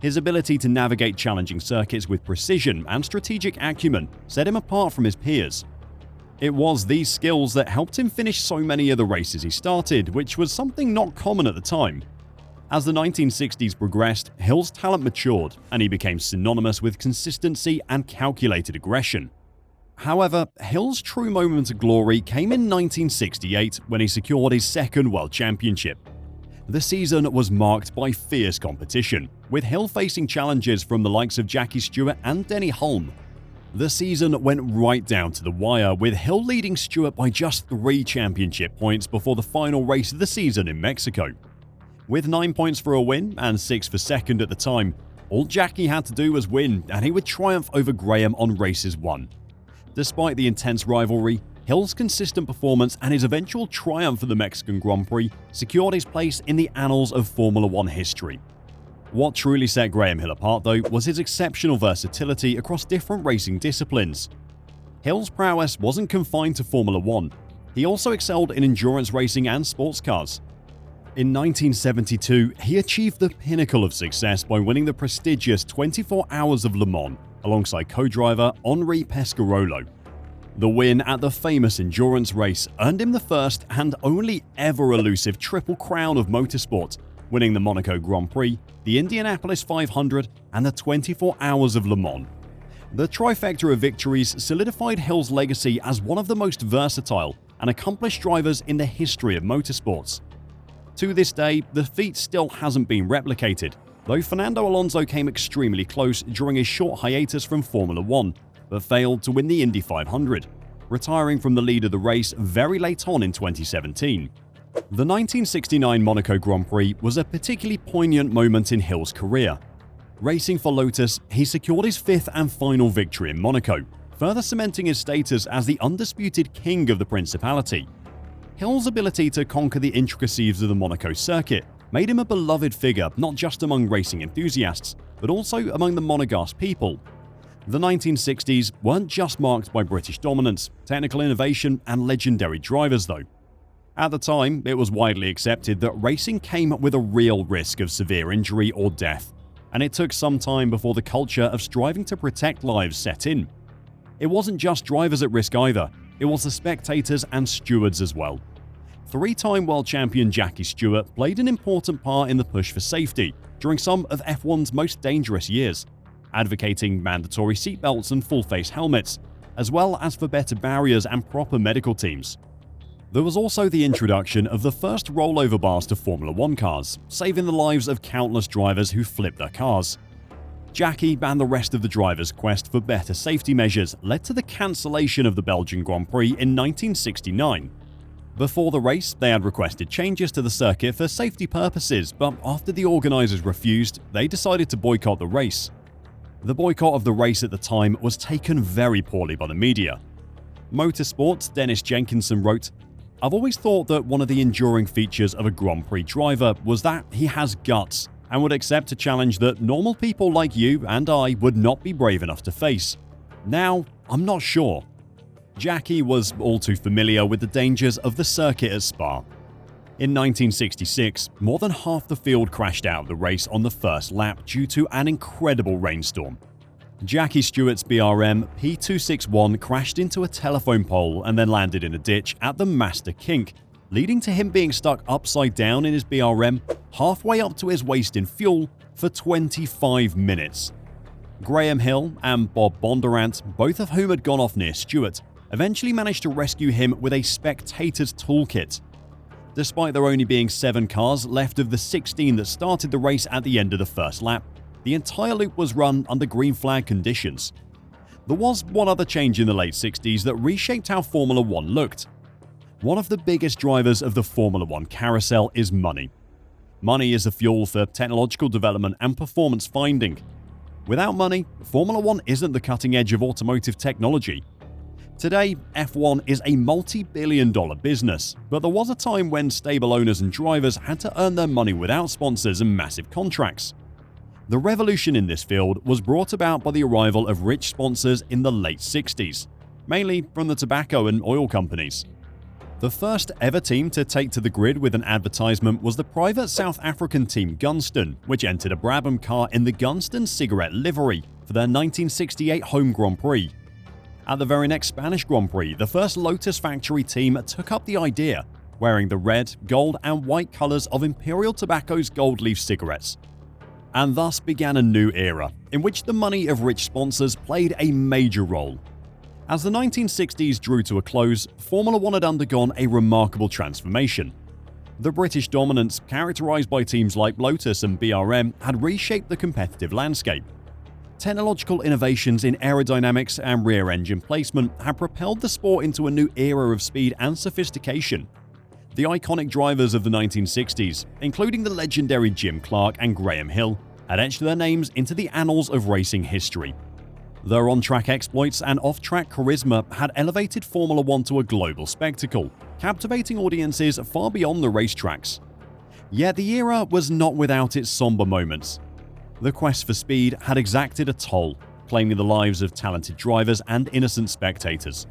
Speaker 1: His ability to navigate challenging circuits with precision and strategic acumen set him apart from his peers. It was these skills that helped him finish so many of the races he started, which was something not common at the time. As the 1960s progressed, Hill's talent matured, and he became synonymous with consistency and calculated aggression. However, Hill's true moment of glory came in 1968 when he secured his second World Championship. The season was marked by fierce competition, with Hill facing challenges from the likes of Jackie Stewart and Denny Hulme. The season went right down to the wire, with Hill leading Stewart by just 3 championship points before the final race of the season in Mexico. With 9 points for a win and 6 for second at the time, all Jackie had to do was win and he would triumph over Graham on races 1. Despite the intense rivalry, Hill's consistent performance and his eventual triumph at the Mexican Grand Prix secured his place in the annals of Formula One history. What truly set Graham Hill apart, though, was his exceptional versatility across different racing disciplines. Hill's prowess wasn't confined to Formula One. He also excelled in endurance racing and sports cars. In 1972, he achieved the pinnacle of success by winning the prestigious 24 Hours of Le Mans alongside co-driver Henri Pescarolo. The win at the famous endurance race earned him the first and only ever elusive Triple Crown of motorsport, winning the Monaco Grand Prix, the Indianapolis 500, and the 24 Hours of Le Mans. The trifecta of victories solidified Hill's legacy as one of the most versatile and accomplished drivers in the history of motorsports. To this day, the feat still hasn't been replicated, though Fernando Alonso came extremely close during a short hiatus from Formula One, but failed to win the Indy 500, retiring from the lead of the race very late on in 2017. The 1969 Monaco Grand Prix was a particularly poignant moment in Hill's career. Racing for Lotus, he secured his 5th and final victory in Monaco, further cementing his status as the undisputed king of the Principality. Hill's ability to conquer the intricacies of the Monaco circuit made him a beloved figure not just among racing enthusiasts, but also among the Monegasque people. The 1960s weren't just marked by British dominance, technical innovation, and legendary drivers, though. At the time, it was widely accepted that racing came with a real risk of severe injury or death, and it took some time before the culture of striving to protect lives set in. It wasn't just drivers at risk either, it was the spectators and stewards as well. 3-time world champion Jackie Stewart played an important part in the push for safety during some of F1's most dangerous years. advocating mandatory seatbelts and full-face helmets, as well as for better barriers and proper medical teams. There was also the introduction of the first rollover bars to Formula 1 cars, saving the lives of countless drivers who flipped their cars. Jackie and the rest of the drivers' quest for better safety measures led to the cancellation of the Belgian Grand Prix in 1969. Before the race, they had requested changes to the circuit for safety purposes, but after the organisers refused, they decided to boycott the race. The boycott of the race at the time was taken very poorly by the media. Motorsport's Dennis Jenkinson wrote, "I've always thought that one of the enduring features of a Grand Prix driver was that he has guts and would accept a challenge that normal people like you and I would not be brave enough to face. Now, I'm not sure." Jackie was all too familiar with the dangers of the circuit at Spa. In 1966, more than half the field crashed out of the race on the first lap due to an incredible rainstorm. Jackie Stewart's BRM P261 crashed into a telephone pole and then landed in a ditch at the Master Kink, leading to him being stuck upside down in his BRM halfway up to his waist in fuel for 25 minutes. Graham Hill and Bob Bondurant, both of whom had gone off near Stewart, eventually managed to rescue him with a spectator's toolkit. Despite there only being 7 cars left of the 16 that started the race at the end of the first lap, the entire loop was run under green flag conditions. There was one other change in the late 60s that reshaped how Formula 1 looked. One of the biggest drivers of the Formula 1 carousel is money. Money is the fuel for technological development and performance finding. Without money, Formula 1 isn't the cutting edge of automotive technology. Today, F1 is a multi-billion-dollar business, but there was a time when stable owners and drivers had to earn their money without sponsors and massive contracts. The revolution in this field was brought about by the arrival of rich sponsors in the late 60s, mainly from the tobacco and oil companies. The first ever team to take to the grid with an advertisement was the private South African team Gunston, which entered a Brabham car in the Gunston cigarette livery for their 1968 home Grand Prix. At the very next Spanish Grand Prix, the first Lotus factory team took up the idea, wearing the red, gold and white colours of Imperial Tobacco's gold leaf cigarettes. And thus began a new era, in which the money of rich sponsors played a major role. As the 1960s drew to a close, Formula 1 had undergone a remarkable transformation. The British dominance, characterised by teams like Lotus and BRM, had reshaped the competitive landscape. Technological innovations in aerodynamics and rear-engine placement had propelled the sport into a new era of speed and sophistication. The iconic drivers of the 1960s, including the legendary Jim Clark and Graham Hill, had etched their names into the annals of racing history. Their on-track exploits and off-track charisma had elevated Formula 1 to a global spectacle, captivating audiences far beyond the racetracks. Yet the era was not without its somber moments. The quest for speed had exacted a toll, claiming the lives of talented drivers and innocent spectators.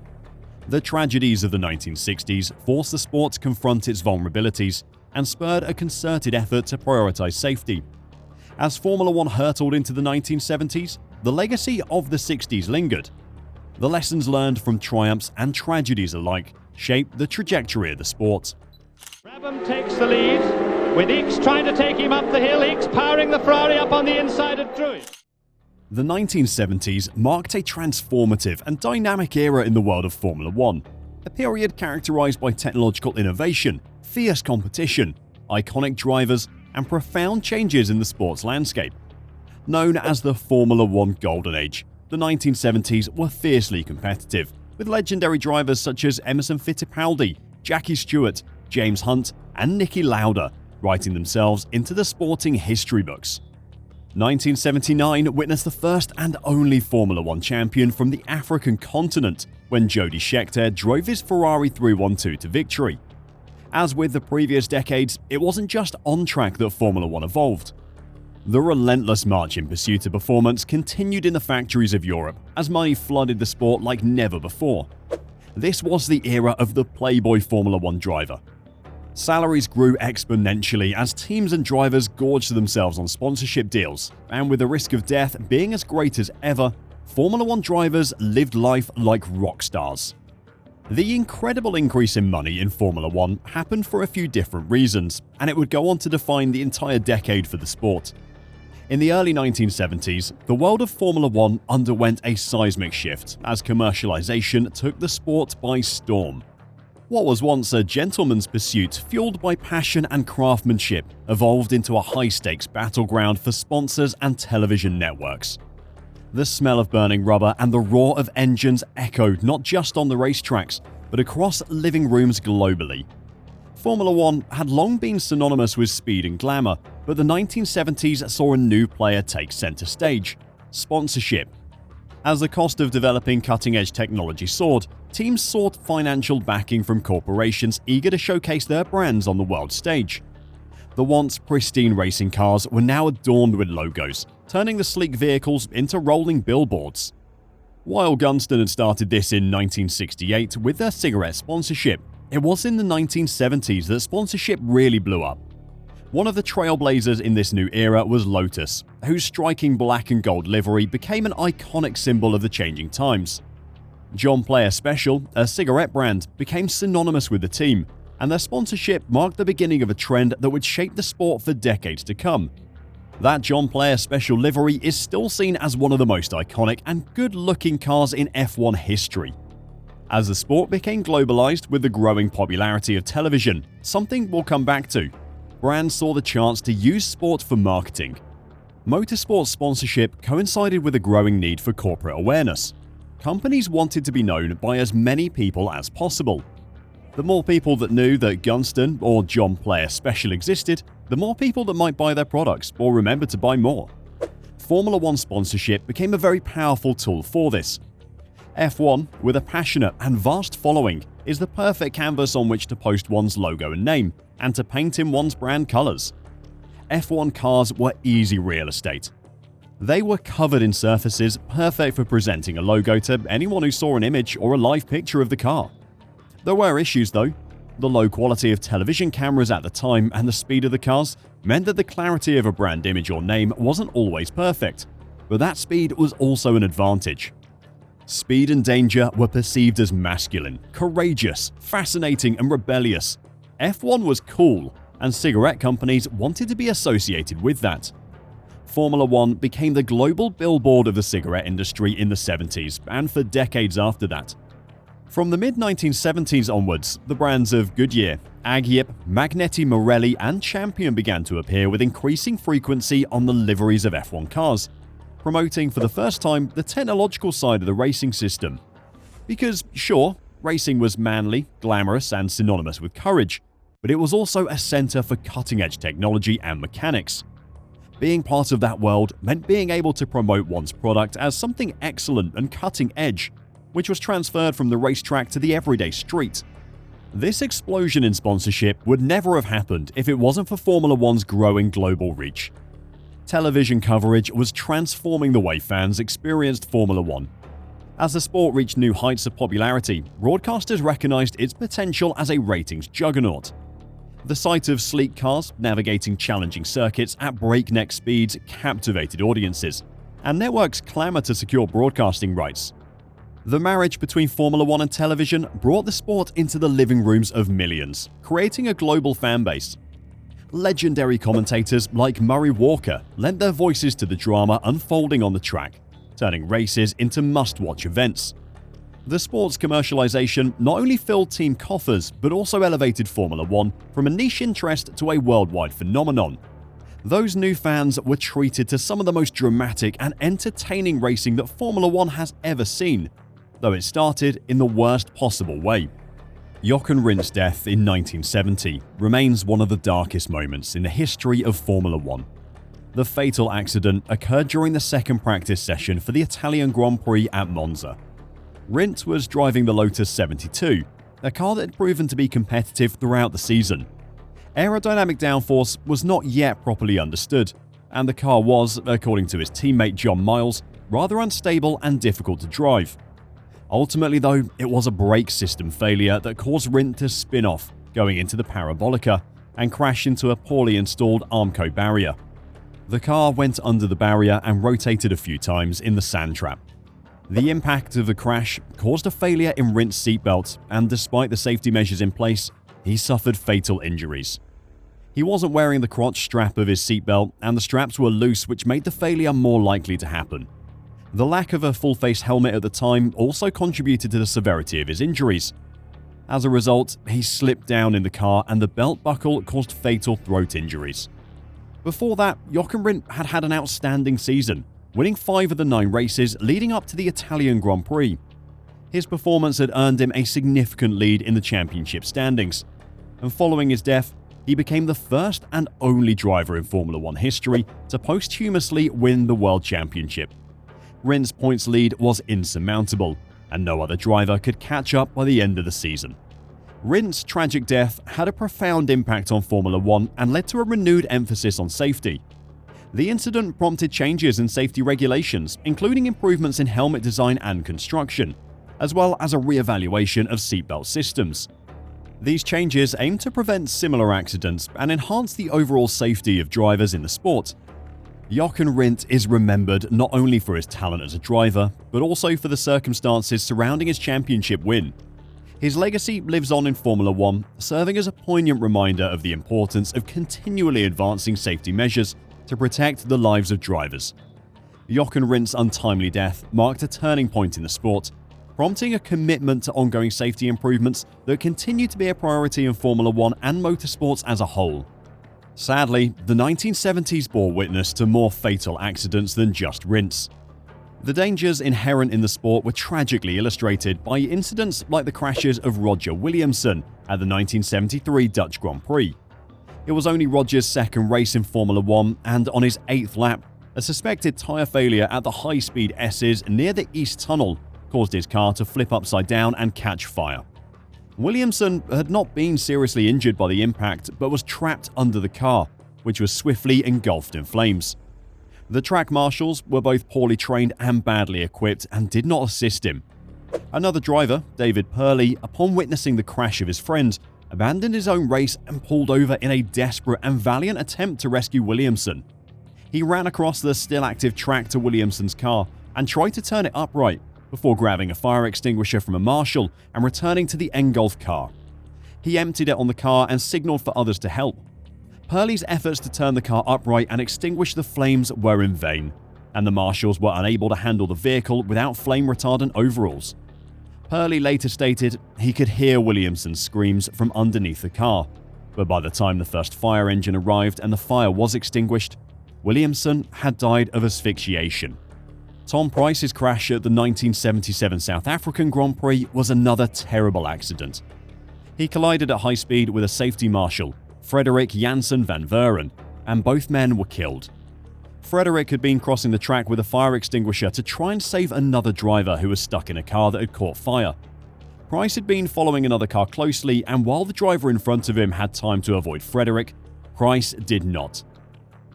Speaker 1: The tragedies of the 1960s forced the sport to confront its vulnerabilities and spurred a concerted effort to prioritize safety. As Formula 1 hurtled into the 1970s, the legacy of the 60s lingered. The lessons learned from triumphs and tragedies alike shaped the trajectory of the sport.
Speaker 2: Brabham takes the lead, with Ickx trying to take him up the hill, Ickx powering the Ferrari up on the inside of Druid.
Speaker 1: The 1970s marked a transformative and dynamic era in the world of Formula 1, a period characterized by technological innovation, fierce competition, iconic drivers, and profound changes in the sport's landscape. Known as the Formula 1 Golden Age, the 1970s were fiercely competitive, with legendary drivers such as Emerson Fittipaldi, Jackie Stewart, James Hunt, and Niki Lauda writing themselves into the sporting history books. 1979 witnessed the first and only Formula 1 champion from the African continent when Jody Scheckter drove his Ferrari 312 to victory. As with the previous decades, it wasn't just on track that Formula 1 evolved. The relentless march in pursuit of performance continued in the factories of Europe as money flooded the sport like never before. This was the era of the Playboy Formula 1 driver. Salaries grew exponentially as teams and drivers gorged themselves on sponsorship deals, and with the risk of death being as great as ever, Formula 1 drivers lived life like rock stars. The incredible increase in money in Formula 1 happened for a few different reasons, and it would go on to define the entire decade for the sport. In the early 1970s, the world of Formula One underwent a seismic shift as commercialization took the sport by storm. What was once a gentleman's pursuit fueled by passion and craftsmanship evolved into a high-stakes battleground for sponsors and television networks. The smell of burning rubber and the roar of engines echoed not just on the racetracks, but across living rooms globally. Formula One had long been synonymous with speed and glamour, but the 1970s saw a new player take center stage: sponsorship. As the cost of developing cutting-edge technology soared, teams sought financial backing from corporations eager to showcase their brands on the world stage. The once pristine racing cars were now adorned with logos, turning the sleek vehicles into rolling billboards. While Gunston had started this in 1968 with their cigarette sponsorship, it was in the 1970s that sponsorship really blew up. One of the trailblazers in this new era was Lotus, whose striking black and gold livery became an iconic symbol of the changing times. John Player Special, a cigarette brand, became synonymous with the team, and their sponsorship marked the beginning of a trend that would shape the sport for decades to come. That John Player Special livery is still seen as one of the most iconic and good-looking cars in F1 history. As the sport became globalized with the growing popularity of television, something we'll come back to, brands saw the chance to use sport for marketing. Motorsport sponsorship coincided with a growing need for corporate awareness. Companies wanted to be known by as many people as possible. The more people that knew that Gunston or John Player Special existed, the more people that might buy their products or remember to buy more. Formula One sponsorship became a very powerful tool for this. F1, with a passionate and vast following, is the perfect canvas on which to post one's logo and name, and to paint in one's brand colors. F1 cars were easy real estate. They were covered in surfaces perfect for presenting a logo to anyone who saw an image or a live picture of the car. There were issues though. The low quality of television cameras at the time and the speed of the cars meant that the clarity of a brand image or name wasn't always perfect, but that speed was also an advantage. Speed and danger were perceived as masculine, courageous, fascinating and rebellious. F1 was cool, and cigarette companies wanted to be associated with that. Formula One became the global billboard of the cigarette industry in the 70s and for decades after that. From the mid-1970s onwards, the brands of Goodyear, Agyip, Magneti Marelli and Champion began to appear with increasing frequency on the liveries of F1 cars, promoting for the first time the technological side of the racing system. Because, sure, racing was manly, glamorous and synonymous with courage, but it was also a center for cutting-edge technology and mechanics. Being part of that world meant being able to promote one's product as something excellent and cutting-edge, which was transferred from the racetrack to the everyday street. This explosion in sponsorship would never have happened if it wasn't for Formula One's growing global reach. Television coverage was transforming the way fans experienced Formula One. As the sport reached new heights of popularity, broadcasters recognized its potential as a ratings juggernaut. The sight of sleek cars navigating challenging circuits at breakneck speeds captivated audiences, and networks clamored to secure broadcasting rights. The marriage between Formula One and television brought the sport into the living rooms of millions, creating a global fan base. Legendary commentators like Murray Walker lent their voices to the drama unfolding on the track, turning races into must-watch events. The sport's commercialization not only filled team coffers but also elevated Formula One from a niche interest to a worldwide phenomenon. Those new fans were treated to some of the most dramatic and entertaining racing that Formula One has ever seen, though it started in the worst possible way. Jochen Rindt's death in 1970 remains one of the darkest moments in the history of Formula One. The fatal accident occurred during the second practice session for the Italian Grand Prix at Monza. Rindt was driving the Lotus 72, a car that had proven to be competitive throughout the season. Aerodynamic downforce was not yet properly understood, and the car was, according to his teammate John Miles, rather unstable and difficult to drive. Ultimately though, it was a brake system failure that caused Rindt to spin off, going into the parabolica, and crash into a poorly installed Armco barrier. The car went under the barrier and rotated a few times in the sand trap. The impact of the crash caused a failure in Rindt's seatbelt, and despite the safety measures in place, he suffered fatal injuries. He wasn't wearing the crotch strap of his seatbelt, and the straps were loose, which made the failure more likely to happen. The lack of a full-face helmet at the time also contributed to the severity of his injuries. As a result, he slipped down in the car and the belt buckle caused fatal throat injuries. Before that, Jochen Rindt had had an outstanding season, winning 5 of the 9 races leading up to the Italian Grand Prix. His performance had earned him a significant lead in the championship standings, and following his death, he became the first and only driver in Formula 1 history to posthumously win the World Championship. Rindt's points lead was insurmountable, and no other driver could catch up by the end of the season. Rindt's tragic death had a profound impact on Formula 1 and led to a renewed emphasis on safety. The incident prompted changes in safety regulations, including improvements in helmet design and construction, as well as a re-evaluation of seatbelt systems. These changes aim to prevent similar accidents and enhance the overall safety of drivers in the sport. Jochen Rindt is remembered not only for his talent as a driver, but also for the circumstances surrounding his championship win. His legacy lives on in Formula 1, serving as a poignant reminder of the importance of continually advancing safety measures to protect the lives of drivers. Jochen Rindt's untimely death marked a turning point in the sport, prompting a commitment to ongoing safety improvements that continue to be a priority in Formula 1 and motorsports as a whole. Sadly, the 1970s bore witness to more fatal accidents than just Rindt's. The dangers inherent in the sport were tragically illustrated by incidents like the crashes of Roger Williamson at the 1973 Dutch Grand Prix. It was only Roger's second race in Formula 1, and on his 8th lap, a suspected tyre failure at the high-speed S's near the East Tunnel caused his car to flip upside down and catch fire. Williamson had not been seriously injured by the impact, but was trapped under the car, which was swiftly engulfed in flames. The track marshals were both poorly trained and badly equipped and did not assist him. Another driver, David Purley, upon witnessing the crash of his friend, abandoned his own race and pulled over in a desperate and valiant attempt to rescue Williamson. He ran across the still active track to Williamson's car and tried to turn it upright, before grabbing a fire extinguisher from a marshal and returning to the engulfed car. He emptied it on the car and signaled for others to help. Purley's efforts to turn the car upright and extinguish the flames were in vain, and the marshals were unable to handle the vehicle without flame-retardant overalls. Purley later stated he could hear Williamson's screams from underneath the car, but by the time the first fire engine arrived and the fire was extinguished, Williamson had died of asphyxiation. Tom Pryce's crash at the 1977 South African Grand Prix was another terrible accident. He collided at high speed with a safety marshal, Frederik Jansen van Vuren, and both men were killed. Frederik had been crossing the track with a fire extinguisher to try and save another driver who was stuck in a car that had caught fire. Pryce had been following another car closely, and while the driver in front of him had time to avoid Frederik, Pryce did not.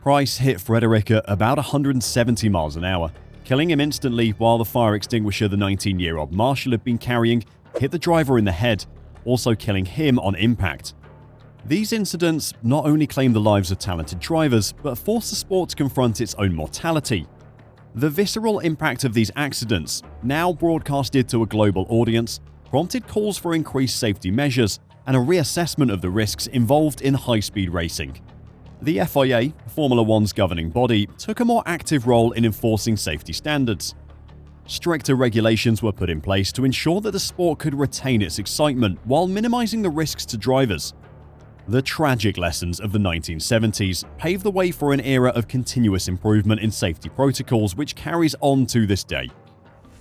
Speaker 1: Pryce hit Frederik at about 170 miles an hour, killing him instantly, while the fire extinguisher the 19-year-old marshal had been carrying hit the driver in the head, also killing him on impact. These incidents not only claimed the lives of talented drivers, but forced the sport to confront its own mortality. The visceral impact of these accidents, now broadcasted to a global audience, prompted calls for increased safety measures and a reassessment of the risks involved in high-speed racing. The FIA, Formula 1's governing body, took a more active role in enforcing safety standards. Stricter regulations were put in place to ensure that the sport could retain its excitement while minimizing the risks to drivers. The tragic lessons of the 1970s paved the way for an era of continuous improvement in safety protocols which carries on to this day.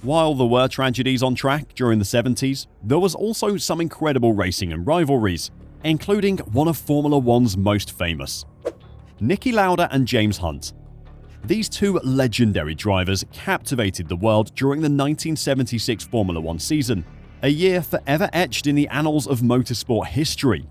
Speaker 1: While there were tragedies on track during the 70s, there was also some incredible racing and rivalries, including one of Formula 1's most famous. Niki Lauda and James Hunt. These two legendary drivers captivated the world during the 1976 Formula 1 season, a year forever etched in the annals of motorsport history.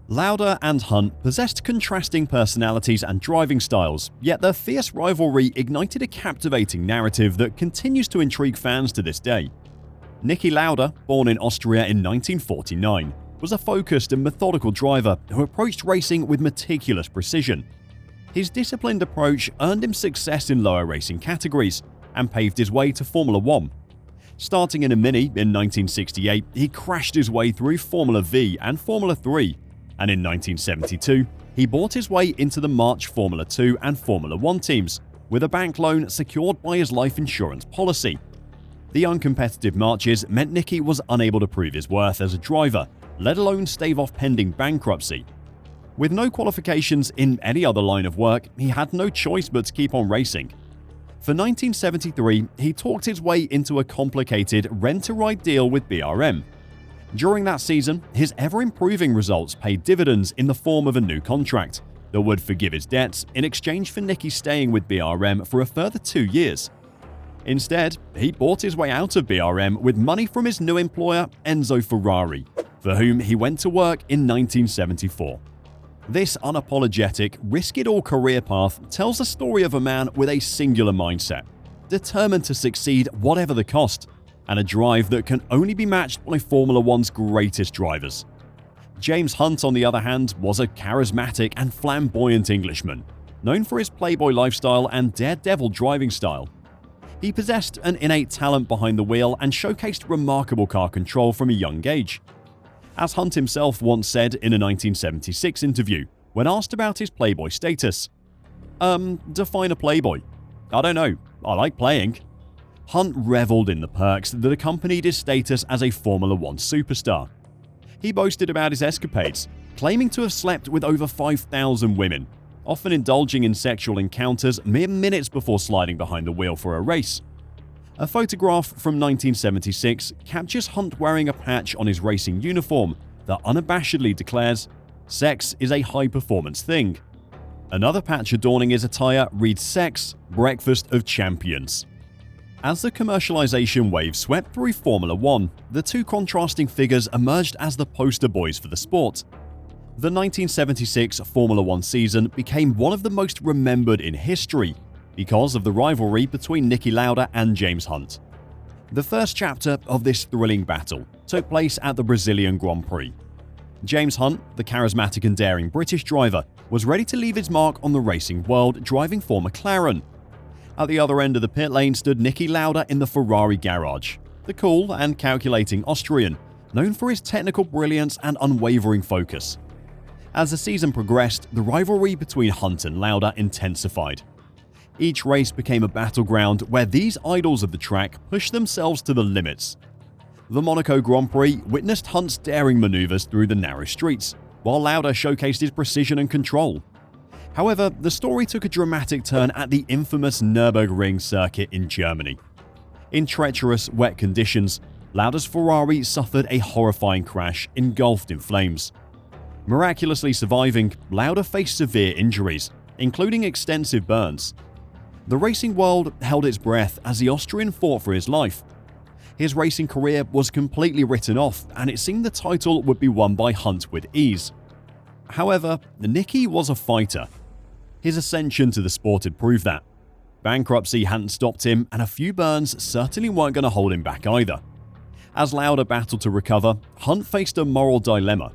Speaker 1: Lauda and Hunt possessed contrasting personalities and driving styles, yet their fierce rivalry ignited a captivating narrative that continues to intrigue fans to this day. Niki Lauda, born in Austria in 1949, was a focused and methodical driver who approached racing with meticulous precision. His disciplined approach earned him success in lower racing categories and paved his way to Formula 1. Starting in a Mini in 1968, he crashed his way through Formula V and Formula 3, and in 1972, he bought his way into the March Formula 2 and Formula 1 teams, with a bank loan secured by his life insurance policy. The uncompetitive Marches meant Nicky was unable to prove his worth as a driver, let alone stave off pending bankruptcy. With no qualifications in any other line of work, he had no choice but to keep on racing. For 1973, he talked his way into a complicated rent-to-ride deal with BRM. During that season, his ever-improving results paid dividends in the form of a new contract that would forgive his debts in exchange for Nicky staying with BRM for a further 2 years. Instead, he bought his way out of BRM with money from his new employer, Enzo Ferrari, for whom he went to work in 1974. This unapologetic, risk-it-all career path tells the story of a man with a singular mindset, determined to succeed whatever the cost, and a drive that can only be matched by Formula One's greatest drivers. James Hunt, on the other hand, was a charismatic and flamboyant Englishman, known for his playboy lifestyle and daredevil driving style. He possessed an innate talent behind the wheel and showcased remarkable car control from a young age. As Hunt himself once said in a 1976 interview, when asked about his playboy status, define a playboy. I don't know, I like playing. Hunt reveled in the perks that accompanied his status as a Formula 1 superstar. He boasted about his escapades, claiming to have slept with over 5,000 women, often indulging in sexual encounters mere minutes before sliding behind the wheel for a race. A photograph from 1976 captures Hunt wearing a patch on his racing uniform that unabashedly declares, "Sex is a high-performance thing." Another patch adorning his attire reads, "Sex, breakfast of champions." As the commercialization wave swept through Formula 1, the two contrasting figures emerged as the poster boys for the sport. The 1976 Formula 1 season became one of the most remembered in history because of the rivalry between Niki Lauda and James Hunt. The first chapter of this thrilling battle took place at the Brazilian Grand Prix. James Hunt, the charismatic and daring British driver, was ready to leave his mark on the racing world driving for McLaren. At the other end of the pit lane stood Niki Lauda in the Ferrari garage, the cool and calculating Austrian, known for his technical brilliance and unwavering focus. As the season progressed, the rivalry between Hunt and Lauda intensified. Each race became a battleground where these idols of the track pushed themselves to the limits. The Monaco Grand Prix witnessed Hunt's daring maneuvers through the narrow streets, while Lauda showcased his precision and control. However, the story took a dramatic turn at the infamous Nürburgring circuit in Germany. In treacherous, wet conditions, Lauda's Ferrari suffered a horrifying crash engulfed in flames. Miraculously surviving, Lauda faced severe injuries, including extensive burns. The racing world held its breath as the Austrian fought for his life. His racing career was completely written off, and it seemed the title would be won by Hunt with ease. However, Niki was a fighter. His ascension to the sport had proved that. Bankruptcy hadn't stopped him, and a few burns certainly weren't going to hold him back either. As Lauda battled to recover, Hunt faced a moral dilemma.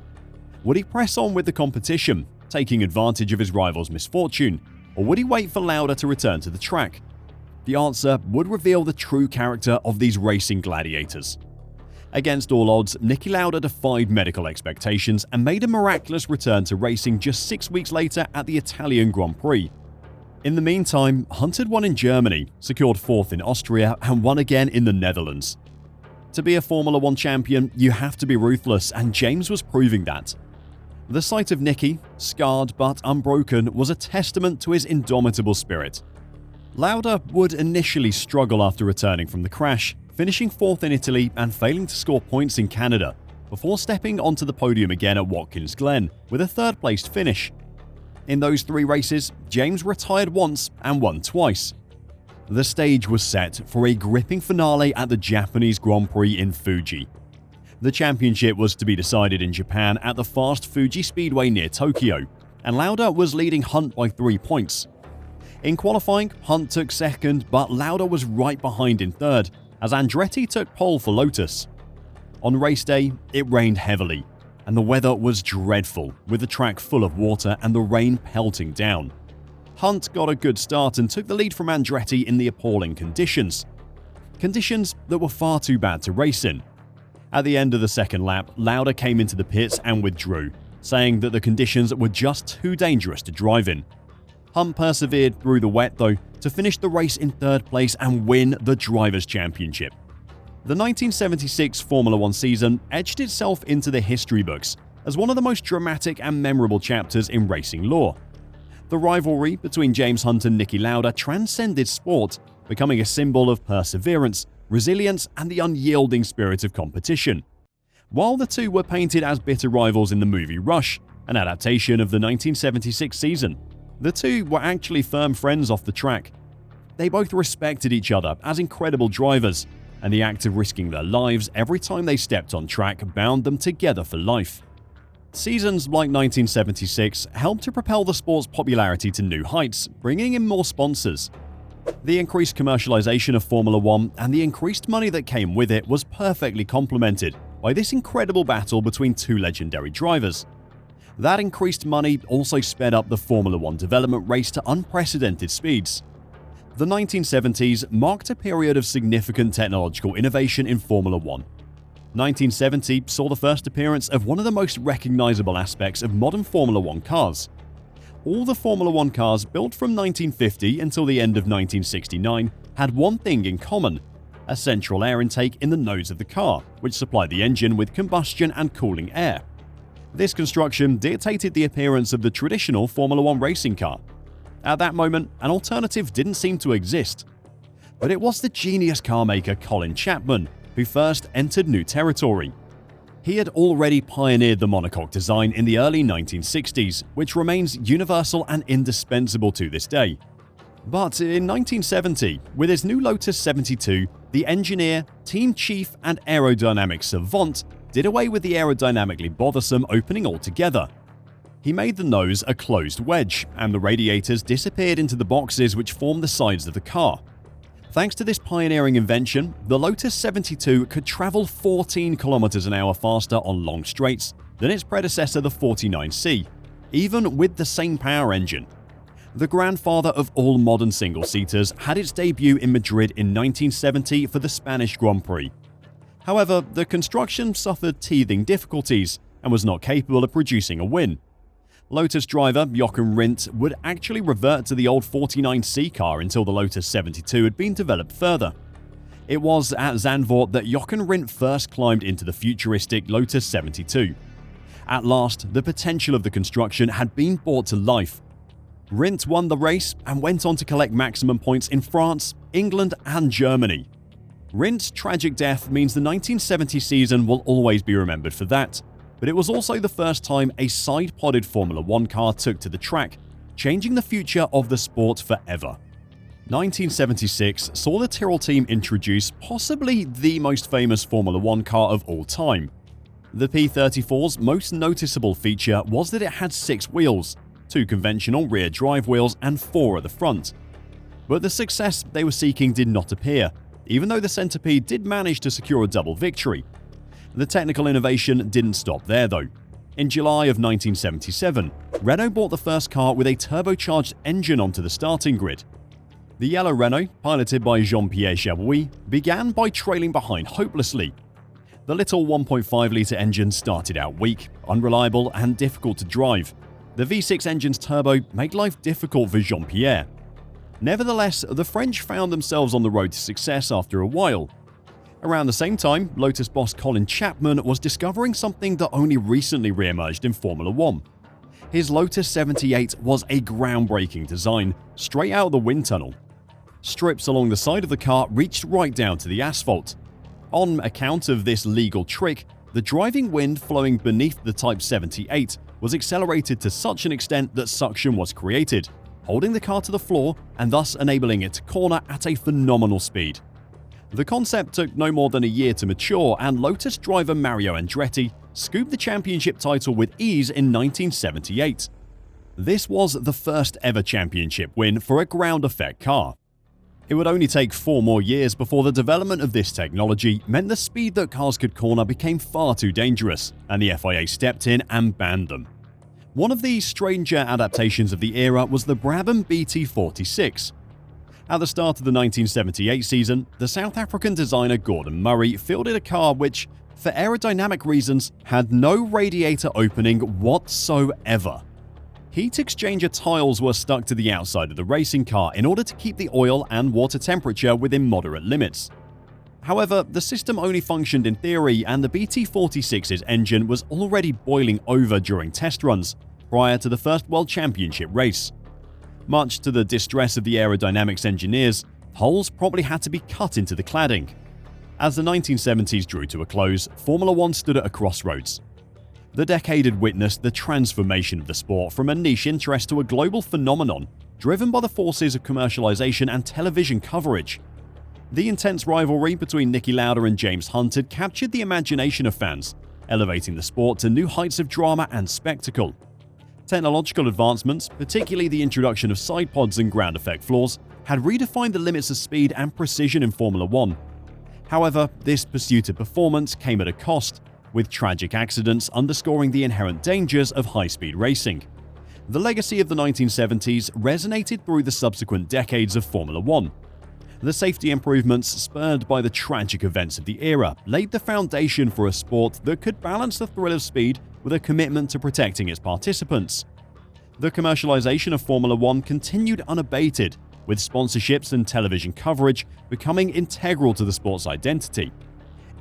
Speaker 1: Would he press on with the competition, taking advantage of his rival's misfortune, or would he wait for Lauda to return to the track? The answer would reveal the true character of these racing gladiators. Against all odds, Niki Lauda defied medical expectations and made a miraculous return to racing just 6 weeks later at the Italian Grand Prix. In the meantime, Hunt had won in Germany, secured fourth in Austria, and won again in the Netherlands. To be a Formula 1 champion, you have to be ruthless, and James was proving that. The sight of Niki, scarred but unbroken, was a testament to his indomitable spirit. Lauda would initially struggle after returning from the crash, finishing fourth in Italy and failing to score points in Canada, before stepping onto the podium again at Watkins Glen with a third-placed finish. In those 3 races, James retired once and won twice. The stage was set for a gripping finale at the Japanese Grand Prix in Fuji. The championship was to be decided in Japan at the Fast Fuji Speedway near Tokyo, and Lauda was leading Hunt by 3 points. In qualifying, Hunt took second, but Lauda was right behind in third, as Andretti took pole for Lotus. On race day, it rained heavily, and the weather was dreadful, with the track full of water and the rain pelting down. Hunt got a good start and took the lead from Andretti in the appalling conditions. Conditions that were far too bad to race in. At the end of the second lap, Lauda came into the pits and withdrew, saying that the conditions were just too dangerous to drive in. Hunt persevered through the wet though to finish the race in third place and win the Drivers' Championship. The 1976 Formula One season etched itself into the history books as one of the most dramatic and memorable chapters in racing lore. The rivalry between James Hunt and Niki Lauda transcended sport, becoming a symbol of perseverance, resilience, and the unyielding spirit of competition. While the two were painted as bitter rivals in the movie Rush, an adaptation of the 1976 season, the two were actually firm friends off the track. They both respected each other as incredible drivers, and the act of risking their lives every time they stepped on track bound them together for life. Seasons like 1976 helped to propel the sport's popularity to new heights, bringing in more sponsors. The increased commercialization of Formula One and the increased money that came with it was perfectly complemented by this incredible battle between two legendary drivers. That increased money also sped up the Formula One development race to unprecedented speeds. The 1970s marked a period of significant technological innovation in Formula One. 1970 saw the first appearance of one of the most recognizable aspects of modern Formula One cars. All the Formula One cars built from 1950 until the end of 1969 had one thing in common: a central air intake in the nose of the car, which supplied the engine with combustion and cooling air. This construction dictated the appearance of the traditional Formula One racing car. At that moment, an alternative didn't seem to exist. But it was the genius car maker Colin Chapman who first entered new territory. He had already pioneered the monocoque design in the early 1960s, which remains universal and indispensable to this day. But in 1970, with his new Lotus 72, the engineer, team chief, and aerodynamic savant did away with the aerodynamically bothersome opening altogether. He made the nose a closed wedge, and the radiators disappeared into the boxes which formed the sides of the car. Thanks to this pioneering invention, the Lotus 72 could travel 14 km an hour faster on long straights than its predecessor, the 49C, even with the same power engine. The grandfather of all modern single-seaters had its debut in Madrid in 1970 for the Spanish Grand Prix. However, the construction suffered teething difficulties and was not capable of producing a win. Lotus driver Jochen Rindt would actually revert to the old 49C car until the Lotus 72 had been developed further. It was at Zandvoort that Jochen Rindt first climbed into the futuristic Lotus 72. At last, the potential of the construction had been brought to life. Rindt won the race and went on to collect maximum points in France, England, and Germany. Rindt's tragic death means the 1970 season will always be remembered for that, but it was also the first time a side-podded Formula One car took to the track, changing the future of the sport forever. 1976 saw the Tyrrell team introduce possibly the most famous Formula One car of all time. The P34's most noticeable feature was that it had 6 wheels, 2 conventional rear drive wheels and 4 at the front. But the success they were seeking did not appear, even though the Centipede did manage to secure a double victory. The technical innovation didn't stop there though. In July of 1977, Renault brought the first car with a turbocharged engine onto the starting grid. The yellow Renault, piloted by Jean-Pierre Jabouille, began by trailing behind hopelessly. The little 1.5-litre engine started out weak, unreliable, and difficult to drive. The V6 engine's turbo made life difficult for Jean-Pierre. Nevertheless, the French found themselves on the road to success after a while. Around the same time, Lotus boss Colin Chapman was discovering something that only recently re-emerged in Formula One. His Lotus 78 was a groundbreaking design, straight out of the wind tunnel. Strips along the side of the car reached right down to the asphalt. On account of this legal trick, the driving wind flowing beneath the Type 78 was accelerated to such an extent that suction was created, holding the car to the floor and thus enabling it to corner at a phenomenal speed. The concept took no more than a year to mature, and Lotus driver Mario Andretti scooped the championship title with ease in 1978. This was the first ever championship win for a ground effect car. It would only take 4 more years before the development of this technology meant the speed that cars could corner became far too dangerous, and the FIA stepped in and banned them. One of the stranger adaptations of the era was the Brabham BT46. At the start of the 1978 season, the South African designer Gordon Murray fielded a car which for aerodynamic reasons, had no radiator opening whatsoever. Heat exchanger tiles were stuck to the outside of the racing car in order to keep the oil and water temperature within moderate limits. However, the system only functioned in theory, and the BT46's engine was already boiling over during test runs prior to the first World Championship race. Much to the distress of the aerodynamics engineers, holes promptly had to be cut into the cladding. As the 1970s drew to a close, Formula One stood at a crossroads. The decade had witnessed the transformation of the sport from a niche interest to a global phenomenon, driven by the forces of commercialization and television coverage. The intense rivalry between Niki Lauda and James Hunt had captured the imagination of fans, elevating the sport to new heights of drama and spectacle. Technological advancements, particularly the introduction of side pods and ground effect floors, had redefined the limits of speed and precision in Formula One. However, this pursuit of performance came at a cost, with tragic accidents underscoring the inherent dangers of high-speed racing. The legacy of the 1970s resonated through the subsequent decades of Formula One. The safety improvements spurred by the tragic events of the era laid the foundation for a sport that could balance the thrill of speed with a commitment to protecting its participants. The commercialization of Formula One continued unabated, with sponsorships and television coverage becoming integral to the sport's identity.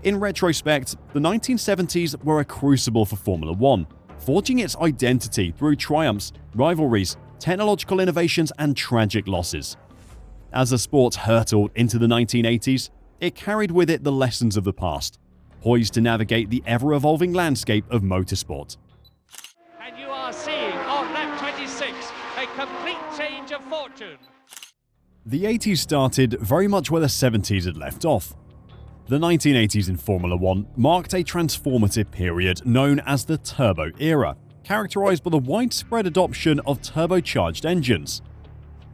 Speaker 1: In retrospect, the 1970s were a crucible for Formula One, forging its identity through triumphs, rivalries, technological innovations, and tragic losses. As the sport hurtled into the 1980s, it carried with it the lessons of the past, poised to navigate the ever-evolving landscape of motorsport.
Speaker 2: And you are seeing on lap 26 a complete change of fortune.
Speaker 1: The 80s started very much where the 70s had left off. The 1980s in Formula One marked a transformative period known as the Turbo Era, characterized by the widespread adoption of turbocharged engines.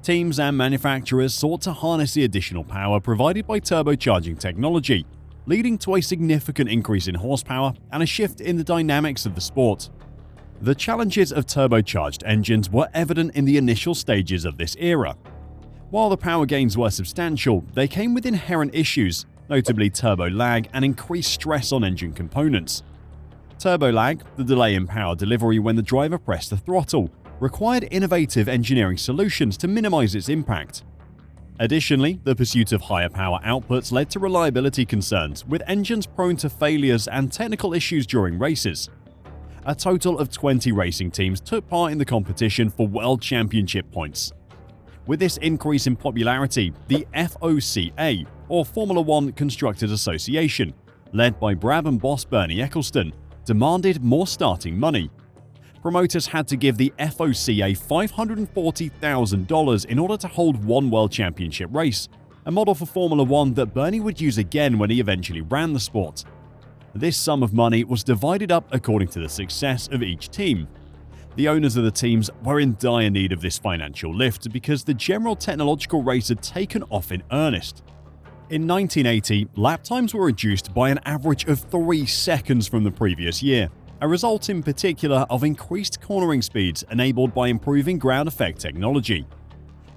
Speaker 1: Teams and manufacturers sought to harness the additional power provided by turbocharging technology, leading to a significant increase in horsepower and a shift in the dynamics of the sport. The challenges of turbocharged engines were evident in the initial stages of this era. While the power gains were substantial, they came with inherent issues, notably turbo lag and increased stress on engine components. Turbo lag, the delay in power delivery when the driver pressed the throttle, required innovative engineering solutions to minimize its impact. Additionally, the pursuit of higher power outputs led to reliability concerns, with engines prone to failures and technical issues during races. A total of 20 racing teams took part in the competition for World Championship points. With this increase in popularity, the FOCA, or Formula One Constructors Association, led by Brabham boss Bernie Ecclestone, demanded more starting money. Promoters had to give the FOCA $540,000 in order to hold one World Championship race, a model for Formula One that Bernie would use again when he eventually ran the sport. This sum of money was divided up according to the success of each team. The owners of the teams were in dire need of this financial lift because the general technological race had taken off in earnest. In 1980, lap times were reduced by an average of 3 seconds from the previous year, a result in particular of increased cornering speeds enabled by improving ground effect technology.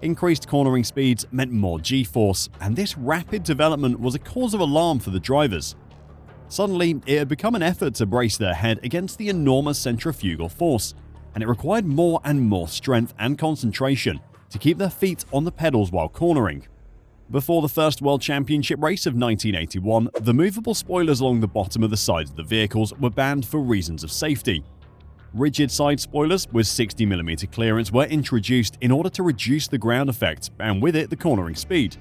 Speaker 1: Increased cornering speeds meant more G-force, and this rapid development was a cause of alarm for the drivers. Suddenly, it had become an effort to brace their head against the enormous centrifugal force, and it required more and more strength and concentration to keep their feet on the pedals while cornering. Before the first World Championship race of 1981, the movable spoilers along the bottom of the sides of the vehicles were banned for reasons of safety. Rigid side spoilers with 60mm clearance were introduced in order to reduce the ground effect and with it the cornering speed.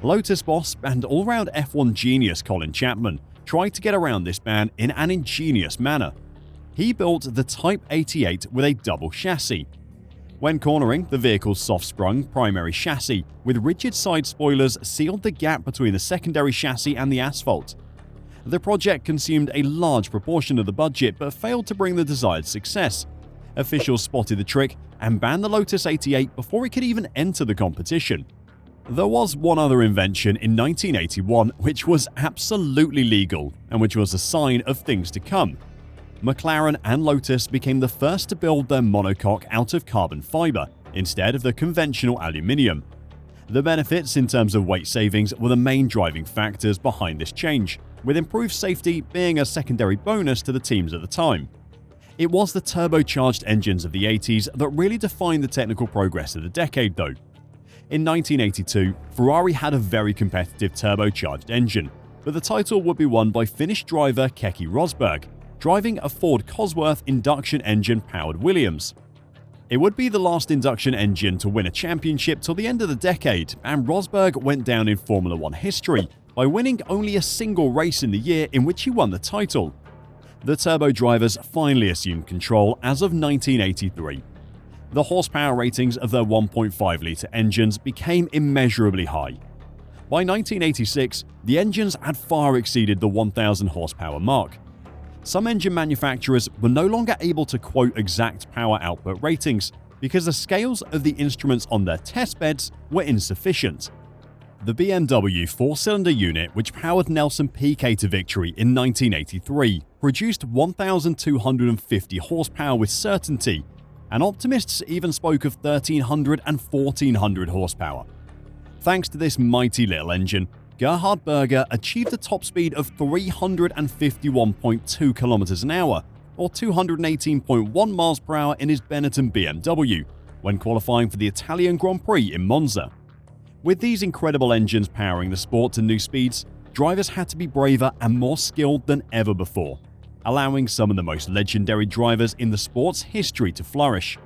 Speaker 1: Lotus boss and all-round F1 genius Colin Chapman tried to get around this ban in an ingenious manner. He built the Type 88 with a double chassis. When cornering, the vehicle's soft-sprung primary chassis with rigid side spoilers sealed the gap between the secondary chassis and the asphalt. The project consumed a large proportion of the budget but failed to bring the desired success. Officials spotted the trick and banned the Lotus 88 before it could even enter the competition. There was one other invention in 1981 which was absolutely legal and which was a sign of things to come. McLaren and Lotus became the first to build their monocoque out of carbon fiber instead of the conventional aluminium. The benefits in terms of weight savings were the main driving factors behind this change, with improved safety being a secondary bonus to the teams at the time. It was the turbocharged engines of the 80s that really defined the technical progress of the decade though. In 1982, Ferrari had a very competitive turbocharged engine, but the title would be won by Finnish driver Keke Rosberg, driving a Ford Cosworth induction engine-powered Williams. It would be the last induction engine to win a championship till the end of the decade, and Rosberg went down in Formula One history by winning only a single race in the year in which he won the title. The turbo drivers finally assumed control as of 1983. The horsepower ratings of their 1.5-litre engines became immeasurably high. By 1986, the engines had far exceeded the 1,000 horsepower mark. Some engine manufacturers were no longer able to quote exact power output ratings because the scales of the instruments on their test beds were insufficient. The BMW 4-cylinder unit, which powered Nelson Piquet to victory in 1983, produced 1,250 horsepower with certainty, and optimists even spoke of 1,300 and 1,400 horsepower. Thanks to this mighty little engine, Gerhard Berger achieved a top speed of 351.2 km an hour, or 218.1 miles per hour in his Benetton BMW, when qualifying for the Italian Grand Prix in Monza. With these incredible engines powering the sport to new speeds, drivers had to be braver and more skilled than ever before, allowing some of the most legendary drivers in the sport's history to flourish.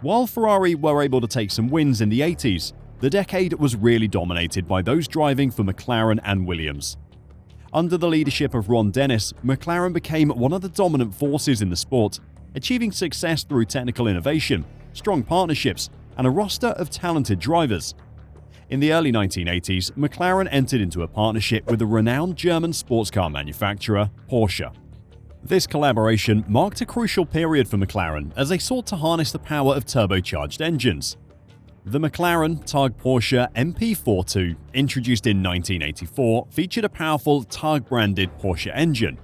Speaker 1: While Ferrari were able to take some wins in the 80s, the decade was really dominated by those driving for McLaren and Williams. Under the leadership of Ron Dennis, McLaren became one of the dominant forces in the sport, achieving success through technical innovation, strong partnerships, and a roster of talented drivers. In the early 1980s, McLaren entered into a partnership with the renowned German sports car manufacturer Porsche. This collaboration marked a crucial period for McLaren as they sought to harness the power of turbocharged engines. The McLaren Tag Porsche MP42, introduced in 1984, featured a powerful Tag-branded Porsche engine.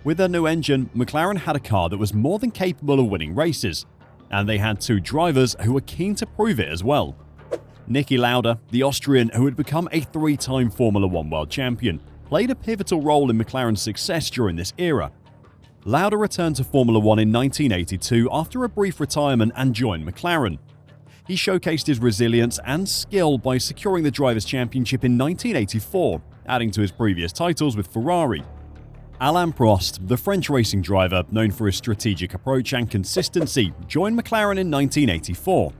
Speaker 1: With their new engine, McLaren had a car that was more than capable of winning races, and they had two drivers who were keen to prove it as well. Niki Lauda, the Austrian who had become a three-time Formula One world champion, played a pivotal role in McLaren's success during this era. Lauda returned to Formula One in 1982 after a brief retirement and joined McLaren. He showcased his resilience and skill by securing the Drivers' Championship in 1984, adding to his previous titles with Ferrari. Alain Prost, the French racing driver known for his strategic approach and consistency, joined McLaren in 1984.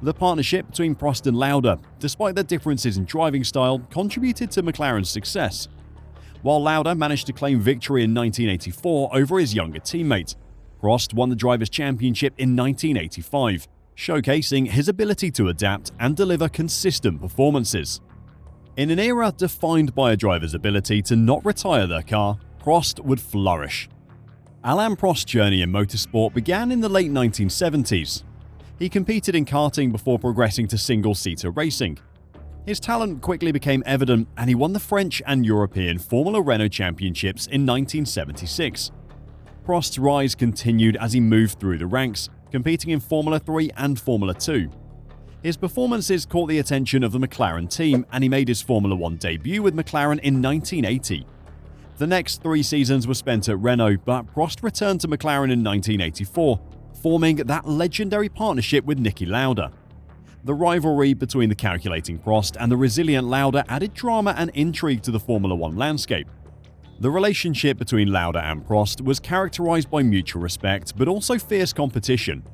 Speaker 1: The partnership between Prost and Lauda, despite their differences in driving style, contributed to McLaren's success. While Lauda managed to claim victory in 1984 over his younger teammate, Prost won the Drivers' Championship in 1985. Showcasing his ability to adapt and deliver consistent performances. In an era defined by a driver's ability to not retire their car, Prost would flourish. Alain Prost's journey in motorsport began in the late 1970s. He competed in karting before progressing to single-seater racing. His talent quickly became evident and he won the French and European Formula Renault Championships in 1976. Prost's rise continued as he moved through the ranks, competing in Formula 3 and Formula 2. His performances caught the attention of the McLaren team and he made his Formula 1 debut with McLaren in 1980. The next 3 seasons were spent at Renault, but Prost returned to McLaren in 1984, forming that legendary partnership with Niki Lauda. The rivalry between the calculating Prost and the resilient Lauda added drama and intrigue to the Formula 1 landscape. The relationship between Lauda and Prost was characterized by mutual respect but also fierce competition.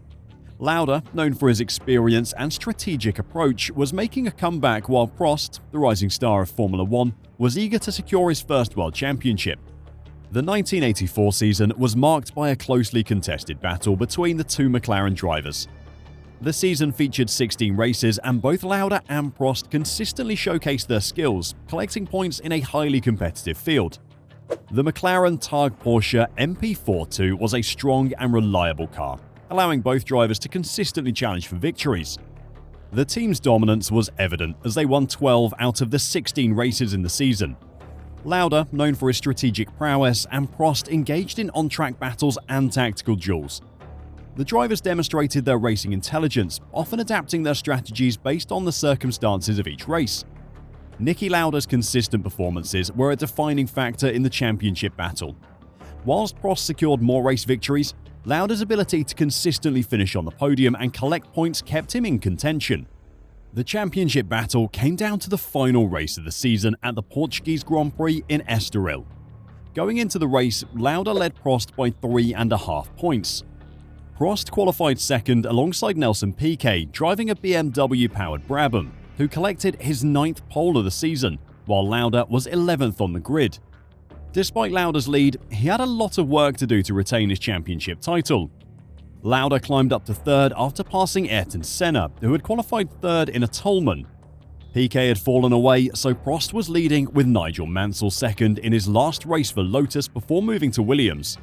Speaker 1: Lauda, known for his experience and strategic approach, was making a comeback while Prost, the rising star of Formula 1, was eager to secure his first world championship. The 1984 season was marked by a closely contested battle between the two McLaren drivers. The season featured 16 races and both Lauda and Prost consistently showcased their skills, collecting points in a highly competitive field. The McLaren Tag Porsche MP42 was a strong and reliable car, allowing both drivers to consistently challenge for victories. The team's dominance was evident as they won 12 out of the 16 races in the season. Lauda, known for his strategic prowess, and Prost engaged in on-track battles and tactical duels. The drivers demonstrated their racing intelligence, often adapting their strategies based on the circumstances of each race. Niki Lauda's consistent performances were a defining factor in the championship battle. Whilst Prost secured more race victories, Lauda's ability to consistently finish on the podium and collect points kept him in contention. The championship battle came down to the final race of the season at the Portuguese Grand Prix in Estoril. Going into the race, Lauda led Prost by 3.5 points. Prost qualified second alongside Nelson Piquet, driving a BMW-powered Brabham, who collected his 9th pole of the season, while Lauda was 11th on the grid. Despite Lauda's lead, he had a lot of work to do to retain his championship title. Lauda climbed up to third after passing Ayrton Senna, who had qualified third in a Toleman. Piquet had fallen away, so Prost was leading with Nigel Mansell second in his last race for Lotus before moving to Williams.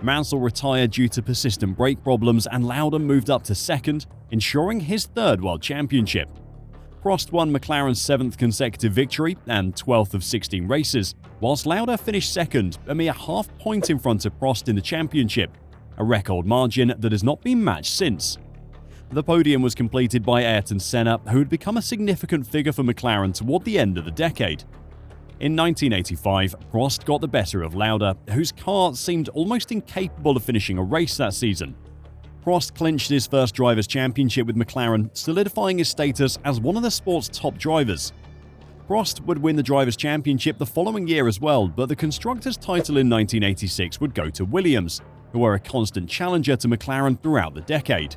Speaker 1: Mansell retired due to persistent brake problems and Lauda moved up to second, ensuring his third World Championship. Prost won McLaren's 7th consecutive victory and 12th of 16 races, whilst Lauda finished second, a mere half point in front of Prost in the championship, a record margin that has not been matched since. The podium was completed by Ayrton Senna, who had become a significant figure for McLaren toward the end of the decade. In 1985, Prost got the better of Lauda, whose car seemed almost incapable of finishing a race that season. Prost clinched his first Drivers' Championship with McLaren, solidifying his status as one of the sport's top drivers. Prost would win the Drivers' Championship the following year as well, but the Constructors' title in 1986 would go to Williams, who were a constant challenger to McLaren throughout the decade.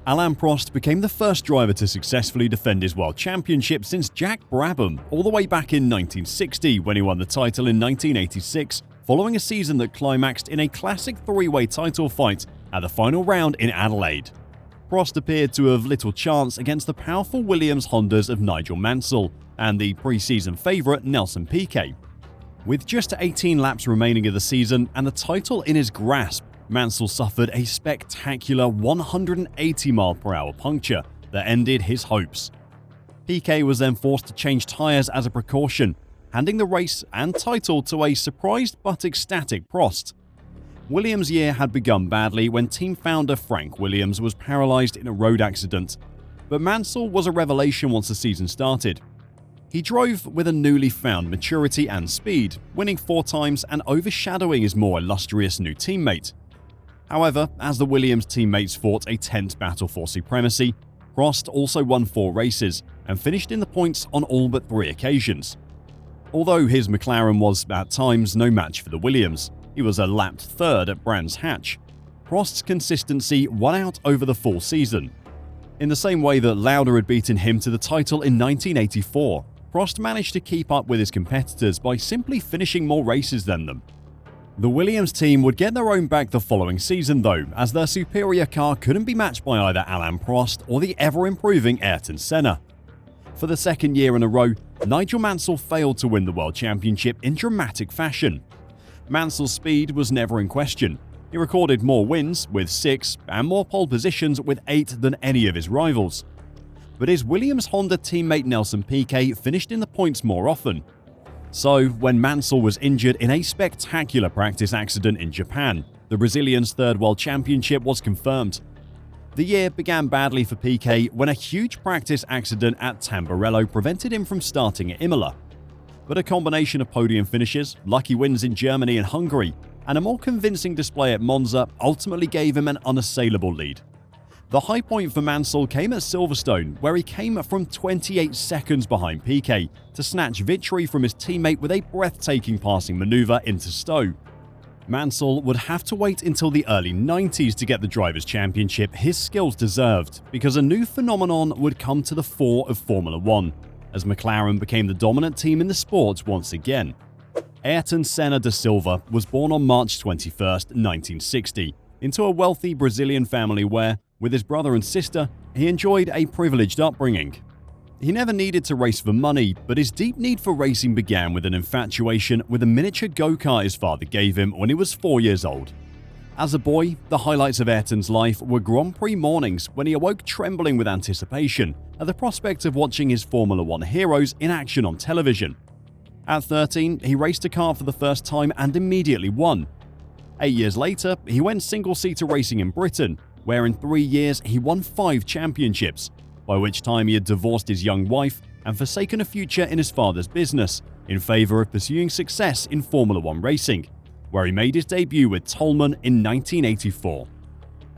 Speaker 1: Alain Prost became the first driver to successfully defend his World Championship since Jack Brabham, all the way back in 1960 when he won the title in 1986, following a season that climaxed in a classic three-way title fight at the final round in Adelaide. Prost appeared to have little chance against the powerful Williams Hondas of Nigel Mansell and the pre-season favourite Nelson Piquet. With just 18 laps remaining of the season and the title in his grasp, Mansell suffered a spectacular 180-mile-per-hour puncture that ended his hopes. Piquet was then forced to change tyres as a precaution, handing the race and title to a surprised but ecstatic Prost. Williams' year had begun badly when team founder Frank Williams was paralysed in a road accident, but Mansell was a revelation once the season started. He drove with a newly found maturity and speed, winning 4 times and overshadowing his more illustrious new teammate. However, as the Williams teammates fought a tense battle for supremacy, Prost also won 4 races and finished in the points on all but 3 occasions. Although his McLaren was, at times, no match for the Williams, he was a lapped third at Brands Hatch. Prost's consistency won out over the full season. In the same way that Lauda had beaten him to the title in 1984, Prost managed to keep up with his competitors by simply finishing more races than them. The Williams team would get their own back the following season though, as their superior car couldn't be matched by either Alain Prost or the ever-improving Ayrton Senna. For the second year in a row, Nigel Mansell failed to win the World Championship in dramatic fashion. Mansell's speed was never in question. He recorded more wins, with 6, and more pole positions, with 8, than any of his rivals. But his Williams Honda teammate Nelson Piquet finished in the points more often. So, when Mansell was injured in a spectacular practice accident in Japan, the Brazilian's third World Championship was confirmed. The year began badly for Piquet when a huge practice accident at Tamburello prevented him from starting at Imola. But a combination of podium finishes, lucky wins in Germany and Hungary, and a more convincing display at Monza ultimately gave him an unassailable lead. The high point for Mansell came at Silverstone, where he came from 28 seconds behind Piquet to snatch victory from his teammate with a breathtaking passing manoeuvre into Stowe. Mansell would have to wait until the early 90s to get the Drivers' Championship his skills deserved, because a new phenomenon would come to the fore of Formula One, as McLaren became the dominant team in the sport once again. Ayrton Senna da Silva was born on March 21, 1960, into a wealthy Brazilian family where, with his brother and sister, he enjoyed a privileged upbringing. He never needed to race for money, but his deep need for racing began with an infatuation with a miniature go-kart his father gave him when he was 4 years old. As a boy, the highlights of Ayrton's life were Grand Prix mornings when he awoke trembling with anticipation at the prospect of watching his Formula One heroes in action on television. At 13, he raced a car for the first time and immediately won. 8 years later, he went single-seater racing in Britain, where in 3 years he won 5 championships, by which time he had divorced his young wife and forsaken a future in his father's business in favour of pursuing success in Formula One racing, where he made his debut with Toleman in 1984.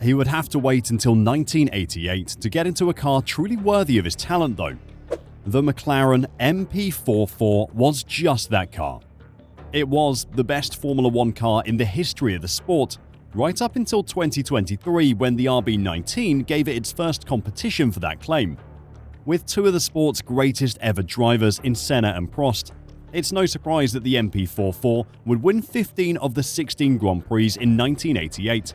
Speaker 1: He would have to wait until 1988 to get into a car truly worthy of his talent though. The McLaren MP44 was just that car. It was the best Formula One car in the history of the sport, right up until 2023 when the RB19 gave it its first competition for that claim. With 2 of the sport's greatest ever drivers in Senna and Prost, it's no surprise that the MP44 would win 15 of the 16 Grand Prix in 1988.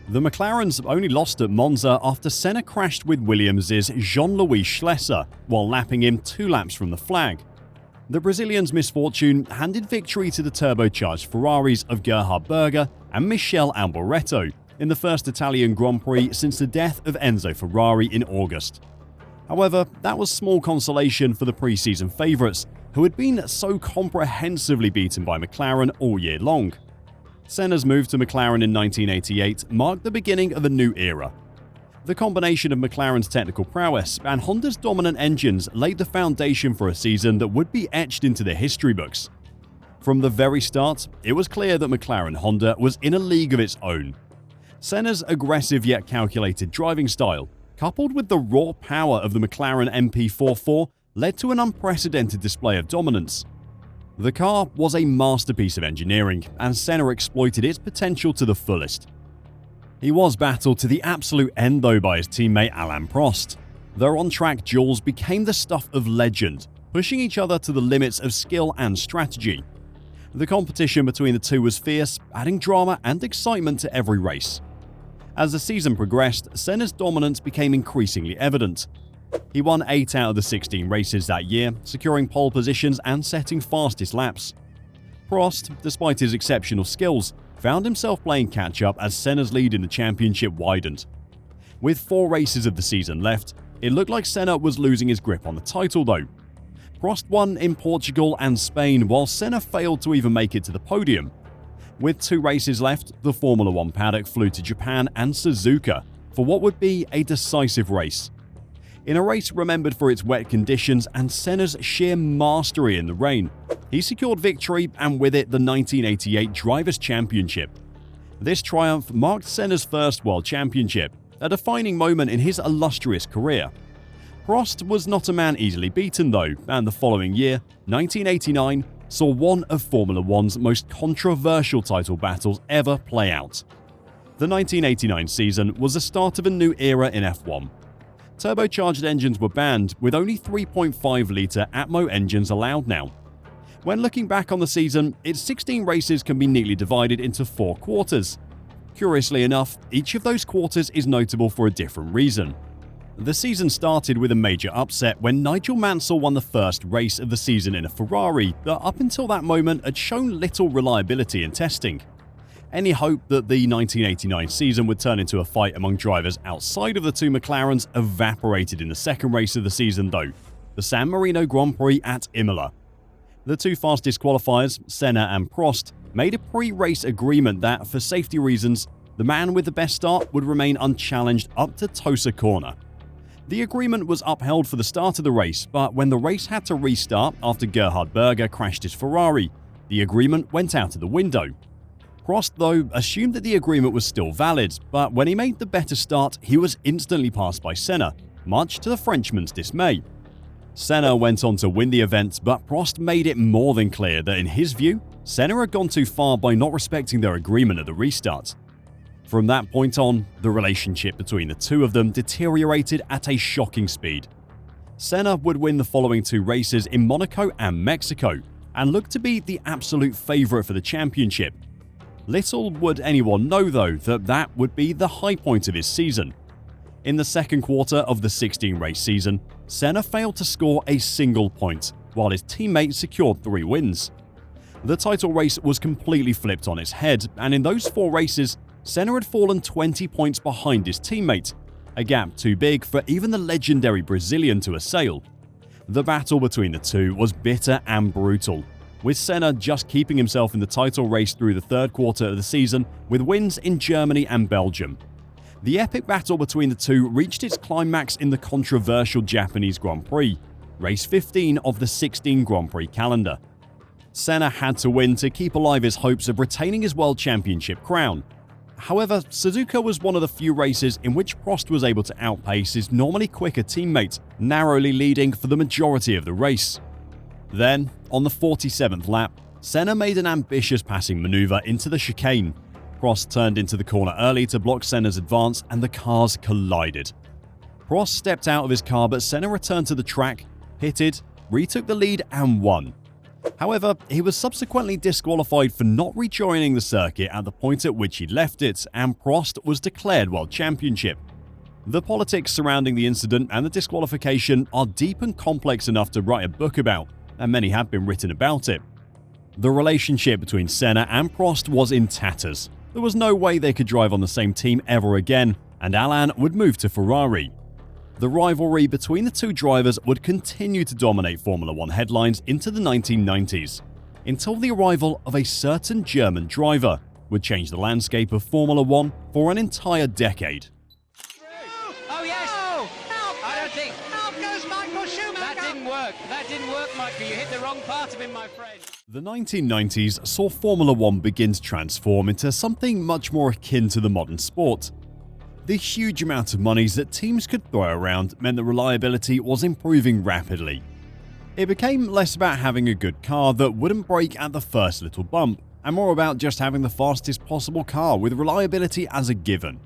Speaker 1: The McLarens only lost at Monza after Senna crashed with Williams' Jean-Louis Schlesser while lapping him 2 laps from the flag. The Brazilian's misfortune handed victory to the turbocharged Ferraris of Gerhard Berger and Michele Alboreto in the first Italian Grand Prix since the death of Enzo Ferrari in August. However, that was small consolation for the pre-season favourites, who had been so comprehensively beaten by McLaren all year long. Senna's move to McLaren in 1988 marked the beginning of a new era. The combination of McLaren's technical prowess and Honda's dominant engines laid the foundation for a season that would be etched into the history books. From the very start, it was clear that McLaren Honda was in a league of its own. Senna's aggressive yet calculated driving style, coupled with the raw power of the McLaren MP44, led to an unprecedented display of dominance. The car was a masterpiece of engineering, and Senna exploited its potential to the fullest. He was battled to the absolute end though by his teammate Alain Prost. Their on-track duels became the stuff of legend, pushing each other to the limits of skill and strategy. The competition between the two was fierce, adding drama and excitement to every race. As the season progressed, Senna's dominance became increasingly evident. He won 8 out of the 16 races that year, securing pole positions and setting fastest laps. Prost, despite his exceptional skills, found himself playing catch-up as Senna's lead in the championship widened. With 4 races of the season left, it looked like Senna was losing his grip on the title though. Prost won in Portugal and Spain, while Senna failed to even make it to the podium. With 2 races left, the Formula One paddock flew to Japan and Suzuka for what would be a decisive race. In a race remembered for its wet conditions and Senna's sheer mastery in the rain, he secured victory and with it the 1988 Drivers' Championship. This triumph marked Senna's first World Championship, a defining moment in his illustrious career. Prost was not a man easily beaten though, and the following year, 1989, saw one of Formula One's most controversial title battles ever play out. The 1989 season was the start of a new era in F1. Turbocharged engines were banned, with only 3.5-litre Atmo engines allowed now. When looking back on the season, its 16 races can be neatly divided into 4 quarters. Curiously enough, each of those quarters is notable for a different reason. The season started with a major upset when Nigel Mansell won the first race of the season in a Ferrari that up until that moment had shown little reliability in testing. Any hope that the 1989 season would turn into a fight among drivers outside of the 2 McLarens evaporated in the second race of the season though, the San Marino Grand Prix at Imola. The 2 fastest qualifiers, Senna and Prost, made a pre-race agreement that, for safety reasons, the man with the best start would remain unchallenged up to Tosa Corner. The agreement was upheld for the start of the race, but when the race had to restart after Gerhard Berger crashed his Ferrari, the agreement went out of the window. Prost, though, assumed that the agreement was still valid, but when he made the better start, he was instantly passed by Senna, much to the Frenchman's dismay. Senna went on to win the event, but Prost made it more than clear that in his view, Senna had gone too far by not respecting their agreement at the restart. From that point on, the relationship between the two of them deteriorated at a shocking speed. Senna would win the following 2 races in Monaco and Mexico, and looked to be the absolute favourite for the championship. Little would anyone know though that that would be the high point of his season. In the second quarter of the 16-race season, Senna failed to score a single point, while his teammate secured 3 wins. The title race was completely flipped on its head, and in those 4 races, Senna had fallen 20 points behind his teammate, a gap too big for even the legendary Brazilian to assail. The battle between the two was bitter and brutal. with Senna just keeping himself in the title race through the third quarter of the season with wins in Germany and Belgium. The epic battle between the two reached its climax in the controversial Japanese Grand Prix, race 15 of the 16 Grand Prix calendar. Senna had to win to keep alive his hopes of retaining his World Championship crown. However, Suzuka was one of the few races in which Prost was able to outpace his normally quicker teammate, narrowly leading for the majority of the race. Then, on the 47th lap, Senna made an ambitious passing maneuver into the chicane. Prost turned into the corner early to block Senna's advance and the cars collided. Prost stepped out of his car, but Senna returned to the track, pitted, retook the lead and won. However, he was subsequently disqualified for not rejoining the circuit at the point at which he left it, and Prost was declared World Championship. The politics surrounding the incident and the disqualification are deep and complex enough to write a book about, and many have been written about it. The relationship between Senna and Prost was in tatters. There was no way they could drive on the same team ever again, and Alain would move to Ferrari. The rivalry between the two drivers would continue to dominate Formula One headlines into the 1990s, until the arrival of a certain German driver would change the landscape of Formula One for an entire decade.
Speaker 3: Oh yes! No! I don't think...
Speaker 4: Out goes Michael Schumacher!
Speaker 3: That didn't work, Michael. You hit the wrong part of him, my friend.
Speaker 1: The 1990s saw Formula One begin to transform into something much more akin to the modern sport. The huge amount of monies that teams could throw around meant that reliability was improving rapidly. It became less about having a good car that wouldn't break at the first little bump, and more about just having the fastest possible car with reliability as a given.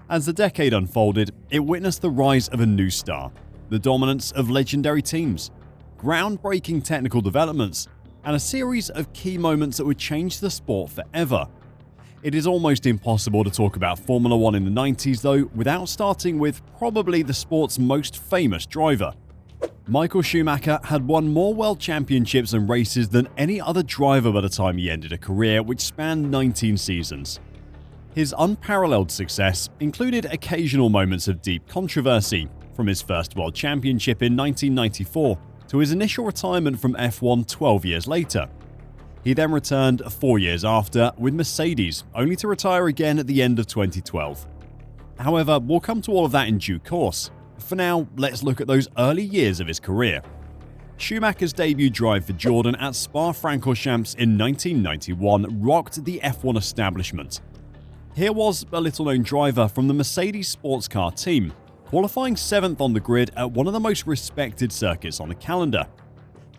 Speaker 1: As the decade unfolded, it witnessed the rise of a new star, the dominance of legendary teams, groundbreaking technical developments, and a series of key moments that would change the sport forever. It is almost impossible to talk about Formula One in the 90s though without starting with probably the sport's most famous driver. Michael Schumacher had won more world championships and races than any other driver by the time he ended a career which spanned 19 seasons. His unparalleled success included occasional moments of deep controversy, from his first world championship in 1994 to his initial retirement from F1 12 years later. He then returned 4 years after with Mercedes, only to retire again at the end of 2012. However, we'll come to all of that in due course. For now, let's look at those early years of his career. Schumacher's debut drive for Jordan at Spa-Francorchamps in 1991 rocked the F1 establishment. Here was a little-known driver from the Mercedes sports car team, qualifying 7th on the grid at one of the most respected circuits on the calendar.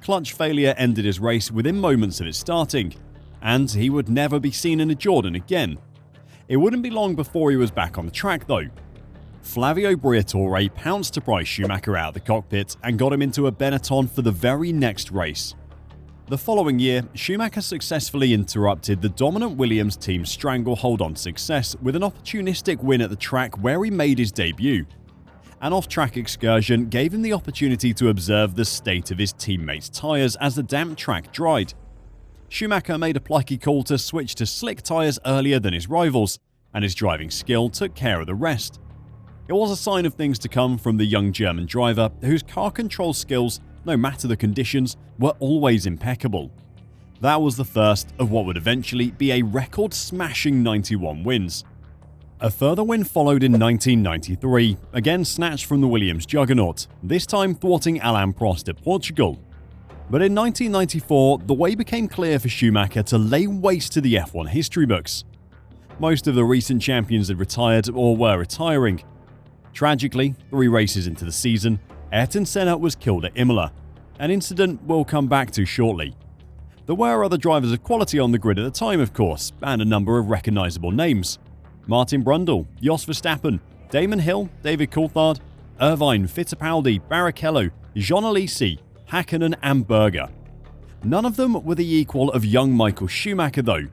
Speaker 1: Clutch failure ended his race within moments of it starting, and he would never be seen in a Jordan again. It wouldn't be long before he was back on the track though. Flavio Briatore pounced to price Schumacher out of the cockpit and got him into a Benetton for the very next race. The following year, Schumacher successfully interrupted the dominant Williams team's stranglehold on success with an opportunistic win at the track where he made his debut. An off-track excursion gave him the opportunity to observe the state of his teammates' tyres as the damp track dried. Schumacher made a plucky call to switch to slick tyres earlier than his rivals, and his driving skill took care of the rest. It was a sign of things to come from the young German driver whose car control skills, no matter the conditions, were always impeccable. That was the first of what would eventually be a record-smashing 91 wins. A further win followed in 1993, again snatched from the Williams juggernaut, this time thwarting Alain Prost at Portugal. But in 1994, the way became clear for Schumacher to lay waste to the F1 history books. Most of the recent champions had retired or were retiring. Tragically, 3 races into the season, Ayrton Senna was killed at Imola, an incident we'll come back to shortly. There were other drivers of quality on the grid at the time, of course, and a number of recognisable names. Martin Brundle, Jos Verstappen, Damon Hill, David Coulthard, Irvine, Fittipaldi, Barrichello, Jean Alesi, Hakkinen and Berger. None of them were the equal of young Michael Schumacher though.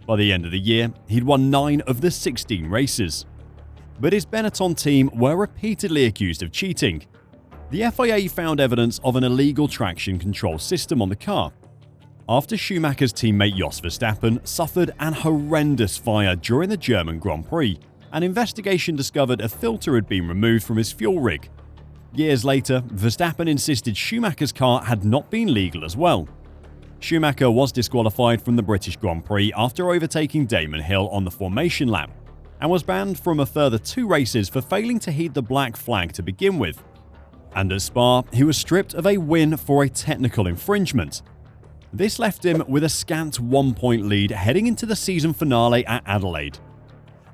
Speaker 1: By the end of the year, he'd won 9 of the 16 races. But his Benetton team were repeatedly accused of cheating. The FIA found evidence of an illegal traction control system on the car. After Schumacher's teammate Jos Verstappen suffered an horrendous fire during the German Grand Prix, an investigation discovered a filter had been removed from his fuel rig. Years later, Verstappen insisted Schumacher's car had not been legal as well. Schumacher was disqualified from the British Grand Prix after overtaking Damon Hill on the formation lap, and was banned from a further 2 races for failing to heed the black flag to begin with. And at Spa, he was stripped of a win for a technical infringement. This left him with a scant 1-point lead heading into the season finale at Adelaide.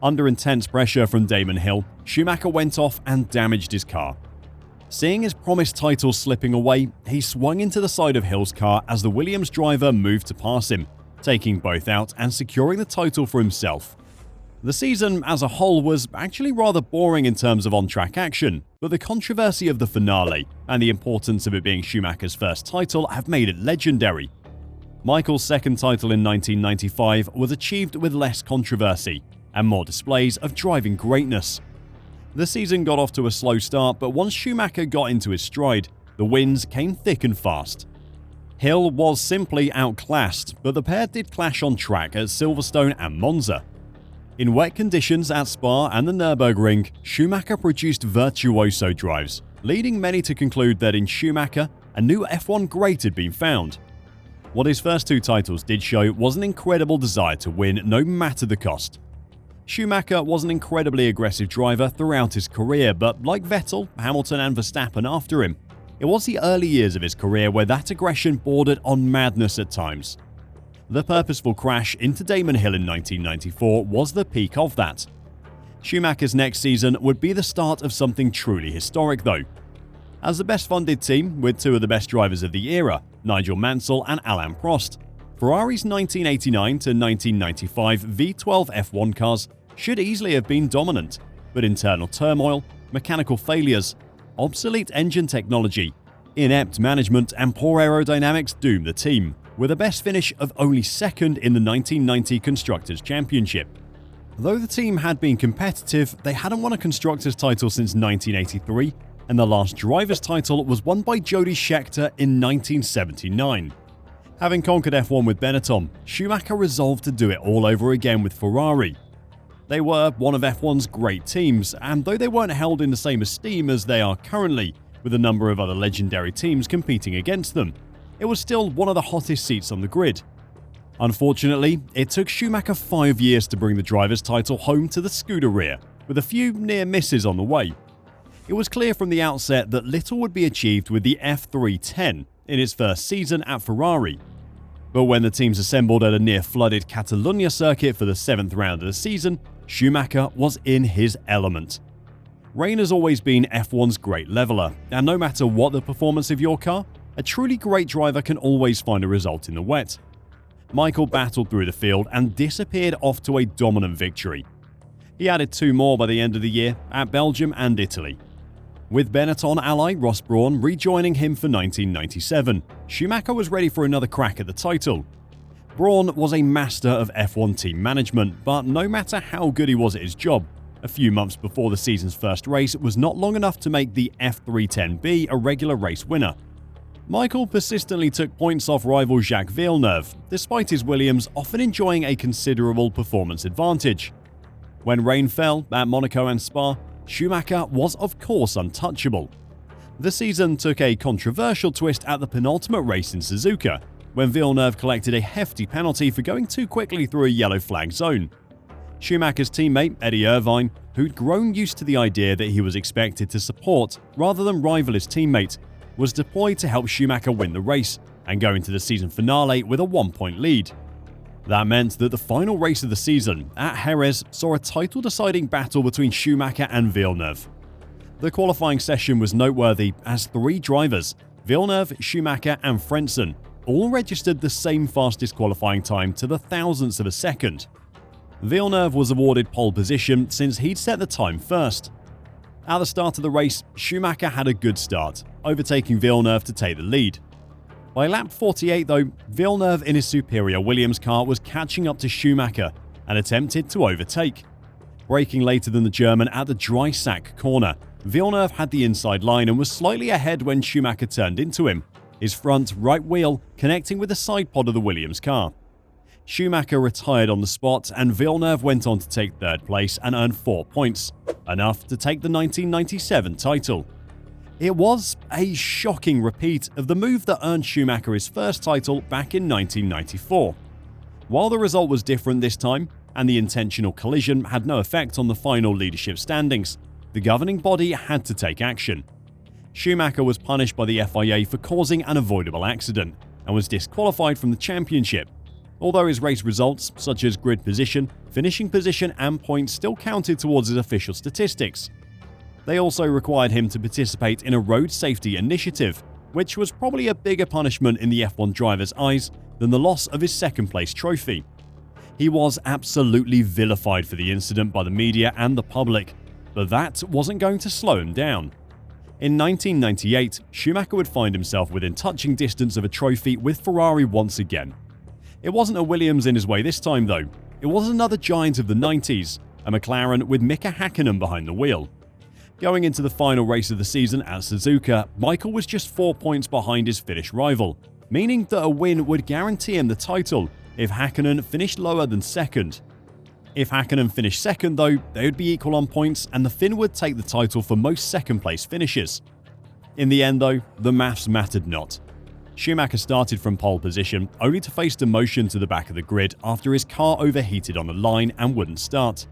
Speaker 1: Under intense pressure from Damon Hill, Schumacher went off and damaged his car. Seeing his promised title slipping away, he swung into the side of Hill's car as the Williams driver moved to pass him, taking both out and securing the title for himself. The season as a whole was actually rather boring in terms of on-track action, but the controversy of the finale and the importance of it being Schumacher's first title have made it legendary. Michael's second title in 1995 was achieved with less controversy and more displays of driving greatness. The season got off to a slow start, but once Schumacher got into his stride, the wins came thick and fast. Hill was simply outclassed, but the pair did clash on track at Silverstone and Monza. In wet conditions at Spa and the Nürburgring, Schumacher produced virtuoso drives, leading many to conclude that in Schumacher, a new F1 great had been found. What his first 2 titles did show was an incredible desire to win no matter the cost. Schumacher was an incredibly aggressive driver throughout his career, but like Vettel, Hamilton and Verstappen after him, it was the early years of his career where that aggression bordered on madness at times. The purposeful crash into Damon Hill in 1994 was the peak of that. Schumacher's next season would be the start of something truly historic though. As the best funded team, with 2 of the best drivers of the era, Nigel Mansell and Alain Prost, Ferrari's 1989 to 1995 V12 F1 cars should easily have been dominant, but internal turmoil, mechanical failures, obsolete engine technology, inept management and poor aerodynamics doomed the team, with a best finish of only second in the 1990 Constructors' Championship. Though the team had been competitive, they hadn't won a Constructors' title since 1983, and the last Drivers' title was won by Jody Scheckter in 1979. Having conquered F1 with Benetton, Schumacher resolved to do it all over again with Ferrari. They were one of F1's great teams, and though they weren't held in the same esteem as they are currently, with a number of other legendary teams competing against them, it was still one of the hottest seats on the grid. Unfortunately, it took Schumacher 5 years to bring the driver's title home to the Scuderia, with a few near misses on the way. It was clear from the outset that little would be achieved with the F310 in its first season at Ferrari. But when the teams assembled at a near-flooded Catalunya circuit for the 7th round of the season, Schumacher was in his element. Rain has always been F1's great leveler, and no matter what the performance of your car, a truly great driver can always find a result in the wet. Michael battled through the field and disappeared off to a dominant victory. He added 2 more by the end of the year at Belgium and Italy. With Benetton ally Ross Brawn rejoining him for 1997, Schumacher was ready for another crack at the title. Brawn was a master of F1 team management, but no matter how good he was at his job, a few months before the season's first race was not long enough to make the F310B a regular race winner. Michael persistently took points off rival Jacques Villeneuve, despite his Williams often enjoying a considerable performance advantage. When rain fell at Monaco and Spa, Schumacher was of course untouchable. The season took a controversial twist at the penultimate race in Suzuka, when Villeneuve collected a hefty penalty for going too quickly through a yellow flag zone. Schumacher's teammate Eddie Irvine, who'd grown used to the idea that he was expected to support rather than rival his teammate, was deployed to help Schumacher win the race and go into the season finale with a 1-point lead. That meant that the final race of the season at Jerez saw a title-deciding battle between Schumacher and Villeneuve. The qualifying session was noteworthy as 3 drivers, Villeneuve, Schumacher and Frentzen, all registered the same fastest qualifying time to the thousandths of a second. Villeneuve was awarded pole position since he'd set the time first. At the start of the race, Schumacher had a good start, overtaking Villeneuve to take the lead. By lap 48 though, Villeneuve in his superior Williams car was catching up to Schumacher and attempted to overtake. Braking later than the German at the dry sack corner, Villeneuve had the inside line and was slightly ahead when Schumacher turned into him, his front right wheel connecting with the side pod of the Williams car. Schumacher retired on the spot and Villeneuve went on to take 3rd place and earn 4 points, enough to take the 1997 title. It was a shocking repeat of the move that earned Schumacher his first title back in 1994. While the result was different this time, and the intentional collision had no effect on the final leadership standings, the governing body had to take action. Schumacher was punished by the FIA for causing an avoidable accident and was disqualified from the championship, although his race results, such as grid position, finishing position and points, still counted towards his official statistics. They also required him to participate in a road safety initiative, which was probably a bigger punishment in the F1 driver's eyes than the loss of his second-place trophy. He was absolutely vilified for the incident by the media and the public, but that wasn't going to slow him down. In 1998, Schumacher would find himself within touching distance of a trophy with Ferrari once again. It wasn't a Williams in his way this time though. It was another giant of the 90s, a McLaren with Mika Häkkinen behind the wheel. Going into the final race of the season at Suzuka, Michael was just 4 points behind his Finnish rival, meaning that a win would guarantee him the title if Häkkinen finished lower than second. If Häkkinen finished second though, they would be equal on points and the Finn would take the title for most second-place finishes. In the end though, the maths mattered not. Schumacher started from pole position, only to face demotion to the back of the grid after his car overheated on the line and wouldn't start.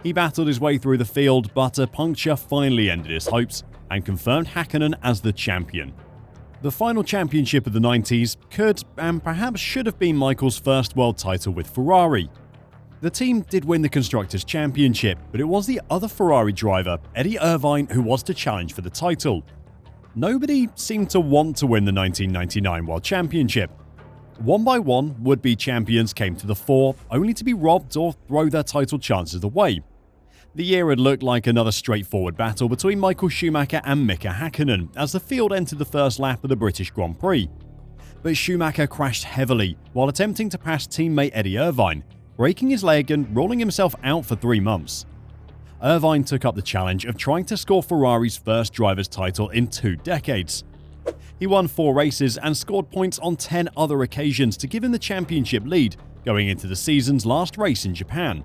Speaker 1: He battled his way through the field, but a puncture finally ended his hopes and confirmed Häkkinen as the champion. The final championship of the 90s could and perhaps should have been Michael's first world title with Ferrari. The team did win the Constructors' Championship, but it was the other Ferrari driver, Eddie Irvine, who was to challenge for the title. Nobody seemed to want to win the 1999 World Championship. One by one, would-be champions came to the fore, only to be robbed or throw their title chances away. The year had looked like another straightforward battle between Michael Schumacher and Mika Häkkinen as the field entered the first lap of the British Grand Prix. But Schumacher crashed heavily while attempting to pass teammate Eddie Irvine, breaking his leg and ruling himself out for 3 months. Irvine took up the challenge of trying to score Ferrari's first driver's title in 2 decades. He won 4 races and scored points on 10 other occasions to give him the championship lead going into the season's last race in Japan.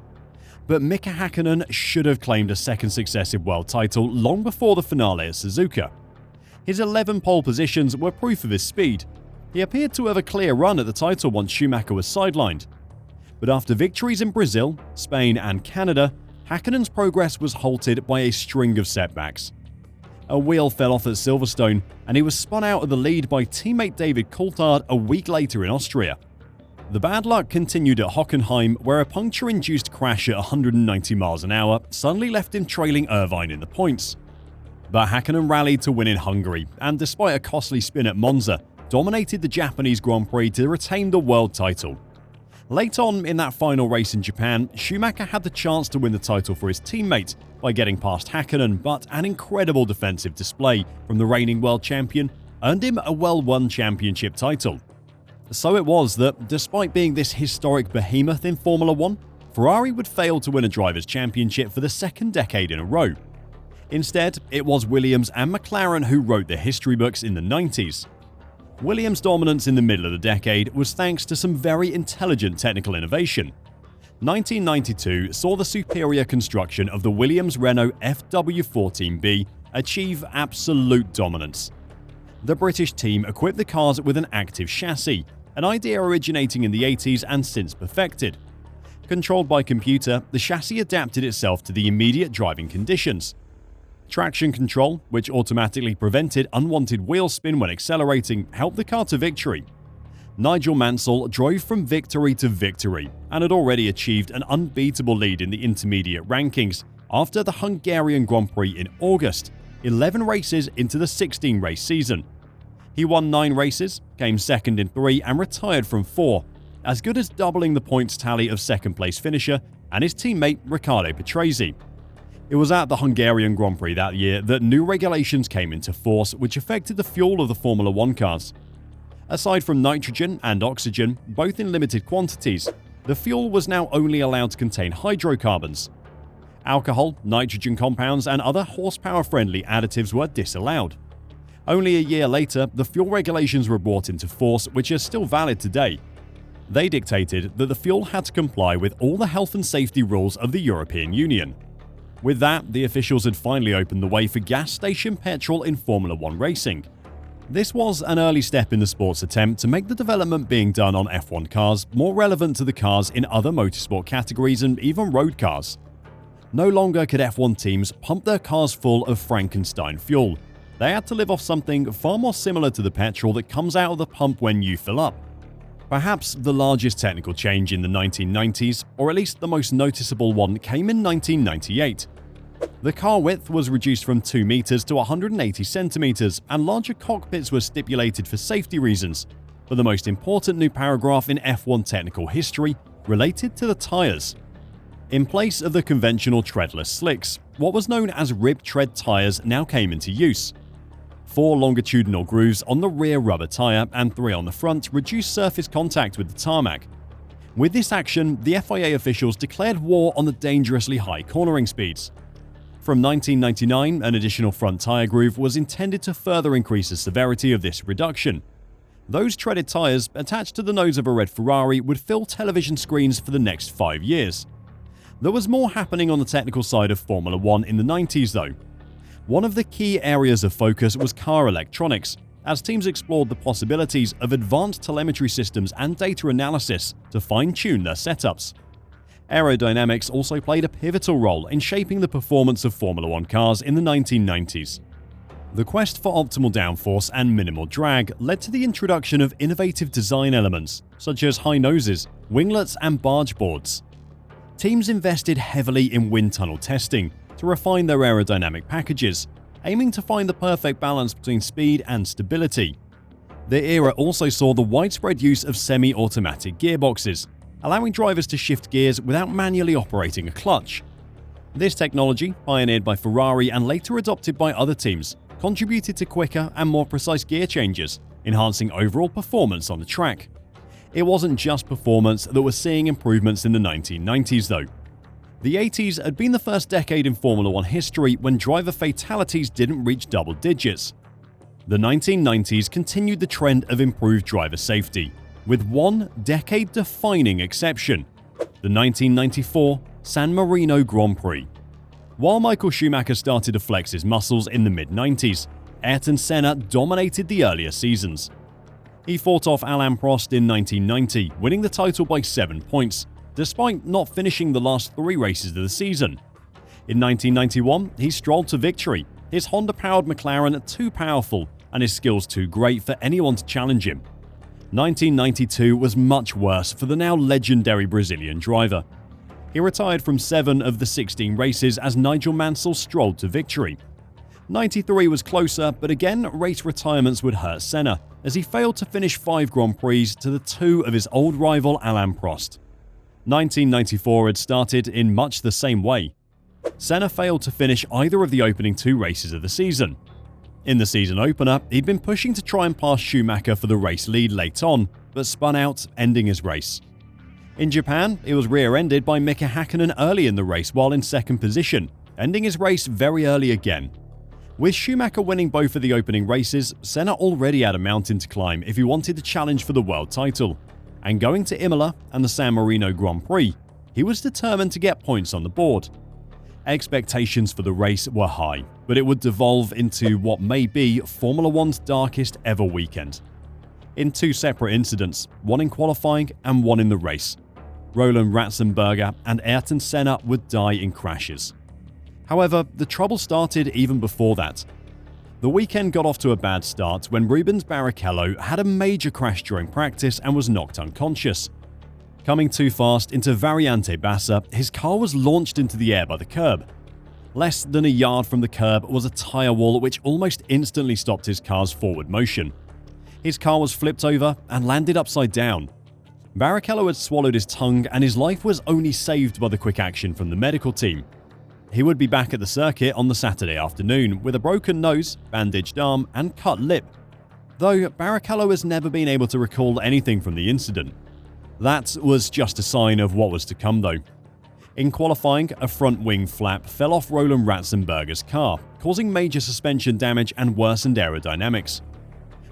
Speaker 1: But Mika Häkkinen should have claimed a second successive world title long before the finale at Suzuka. His 11 pole positions were proof of his speed. He appeared to have a clear run at the title once Schumacher was sidelined. But after victories in Brazil, Spain and Canada, Häkkinen's progress was halted by a string of setbacks. A wheel fell off at Silverstone and he was spun out of the lead by teammate David Coulthard a week later in Austria. The bad luck continued at Hockenheim, where a puncture-induced crash at 190 miles an hour suddenly left him trailing Irvine in the points. But Häkkinen rallied to win in Hungary and, despite a costly spin at Monza, dominated the Japanese Grand Prix to retain the world title. Late on in that final race in Japan, Schumacher had the chance to win the title for his teammate by getting past Häkkinen, but an incredible defensive display from the reigning world champion earned him a well-won championship title. So it was that, despite being this historic behemoth in Formula 1, Ferrari would fail to win a Drivers' Championship for the second decade in a row. Instead, it was Williams and McLaren who wrote the history books in the 90s. Williams' dominance in the middle of the decade was thanks to some very intelligent technical innovation. 1992 saw the superior construction of the Williams-Renault FW14B achieve absolute dominance. The British team equipped the cars with an active chassis, an idea originating in the 80s and since perfected. Controlled by computer, the chassis adapted itself to the immediate driving conditions. Traction control, which automatically prevented unwanted wheel spin when accelerating, helped the car to victory. Nigel Mansell drove from victory to victory and had already achieved an unbeatable lead in the intermediate rankings after the Hungarian Grand Prix in August, 11 races into the 16-race season. He won 9 races, came second in 3 and retired from 4, as good as doubling the points tally of second-place finisher and his teammate Riccardo Patrese. It was at the Hungarian Grand Prix that year that new regulations came into force which affected the fuel of the Formula 1 cars. Aside from nitrogen and oxygen, both in limited quantities, the fuel was now only allowed to contain hydrocarbons. Alcohol, nitrogen compounds and other horsepower-friendly additives were disallowed. Only a year later, the fuel regulations were brought into force, which are still valid today. They dictated that the fuel had to comply with all the health and safety rules of the European Union. With that, the officials had finally opened the way for gas station petrol in Formula 1 racing. This was an early step in the sport's attempt to make the development being done on F1 cars more relevant to the cars in other motorsport categories and even road cars. No longer could F1 teams pump their cars full of Frankenstein fuel. They had to live off something far more similar to the petrol that comes out of the pump when you fill up. Perhaps the largest technical change in the 1990s, or at least the most noticeable one, came in 1998. The car width was reduced from 2 meters to 180 centimeters, and larger cockpits were stipulated for safety reasons. But the most important new paragraph in F1 technical history related to the tires. In place of the conventional treadless slicks, what was known as rib tread tires now came into use. 4 longitudinal grooves on the rear rubber tire and 3 on the front reduced surface contact with the tarmac. With this action, the FIA officials declared war on the dangerously high cornering speeds. From 1999, an additional front tire groove was intended to further increase the severity of this reduction. Those treaded tires attached to the nose of a red Ferrari would fill television screens for the next 5 years. There was more happening on the technical side of Formula 1 in the 90s though. One of the key areas of focus was car electronics, as teams explored the possibilities of advanced telemetry systems and data analysis to fine-tune their setups. Aerodynamics also played a pivotal role in shaping the performance of Formula 1 cars in the 1990s. The quest for optimal downforce and minimal drag led to the introduction of innovative design elements, such as high noses, winglets, and barge boards. Teams invested heavily in wind tunnel testing to refine their aerodynamic packages, aiming to find the perfect balance between speed and stability. The era also saw the widespread use of semi-automatic gearboxes, allowing drivers to shift gears without manually operating a clutch. This technology, pioneered by Ferrari and later adopted by other teams, contributed to quicker and more precise gear changes, enhancing overall performance on the track. It wasn't just performance that was seeing improvements in the 1990s though. The 80s had been the first decade in Formula 1 history when driver fatalities didn't reach double digits. The 1990s continued the trend of improved driver safety, with one decade-defining exception: the 1994 San Marino Grand Prix. While Michael Schumacher started to flex his muscles in the mid-90s, Ayrton Senna dominated the earlier seasons. He fought off Alain Prost in 1990, winning the title by 7 points, despite not finishing the last 3 races of the season. In 1991, he strolled to victory, his Honda-powered McLaren too powerful and his skills too great for anyone to challenge him. 1992 was much worse for the now legendary Brazilian driver. He retired from 7 of the 16 races as Nigel Mansell strolled to victory. 93 was closer, but again, race retirements would hurt Senna, as he failed to finish 5 Grand Prix to the 2 of his old rival Alain Prost. 1994 had started in much the same way. Senna failed to finish either of the opening 2 races of the season. In the season opener, he'd been pushing to try and pass Schumacher for the race lead late on, but spun out, ending his race. In Japan, he was rear-ended by Mika Hakkinen early in the race while in second position, ending his race very early again. With Schumacher winning both of the opening races, Senna already had a mountain to climb if he wanted to challenge for the world title. And going to Imola and the San Marino Grand Prix, he was determined to get points on the board. Expectations for the race were high, but it would devolve into what may be Formula 1's darkest ever weekend. In 2 separate incidents, one in qualifying and one in the race, Roland Ratzenberger and Ayrton Senna would die in crashes. However, the trouble started even before that. The weekend got off to a bad start when Rubens Barrichello had a major crash during practice and was knocked unconscious. Coming too fast into Variante Bassa, his car was launched into the air by the curb. Less than a yard from the curb was a tyre wall which almost instantly stopped his car's forward motion. His car was flipped over and landed upside down. Barrichello had swallowed his tongue and his life was only saved by the quick action from the medical team. He would be back at the circuit on the Saturday afternoon with a broken nose, bandaged arm, and cut lip. Though Barrichello has never been able to recall anything from the incident. That was just a sign of what was to come though. In qualifying, a front wing flap fell off Roland Ratzenberger's car, causing major suspension damage and worsened aerodynamics.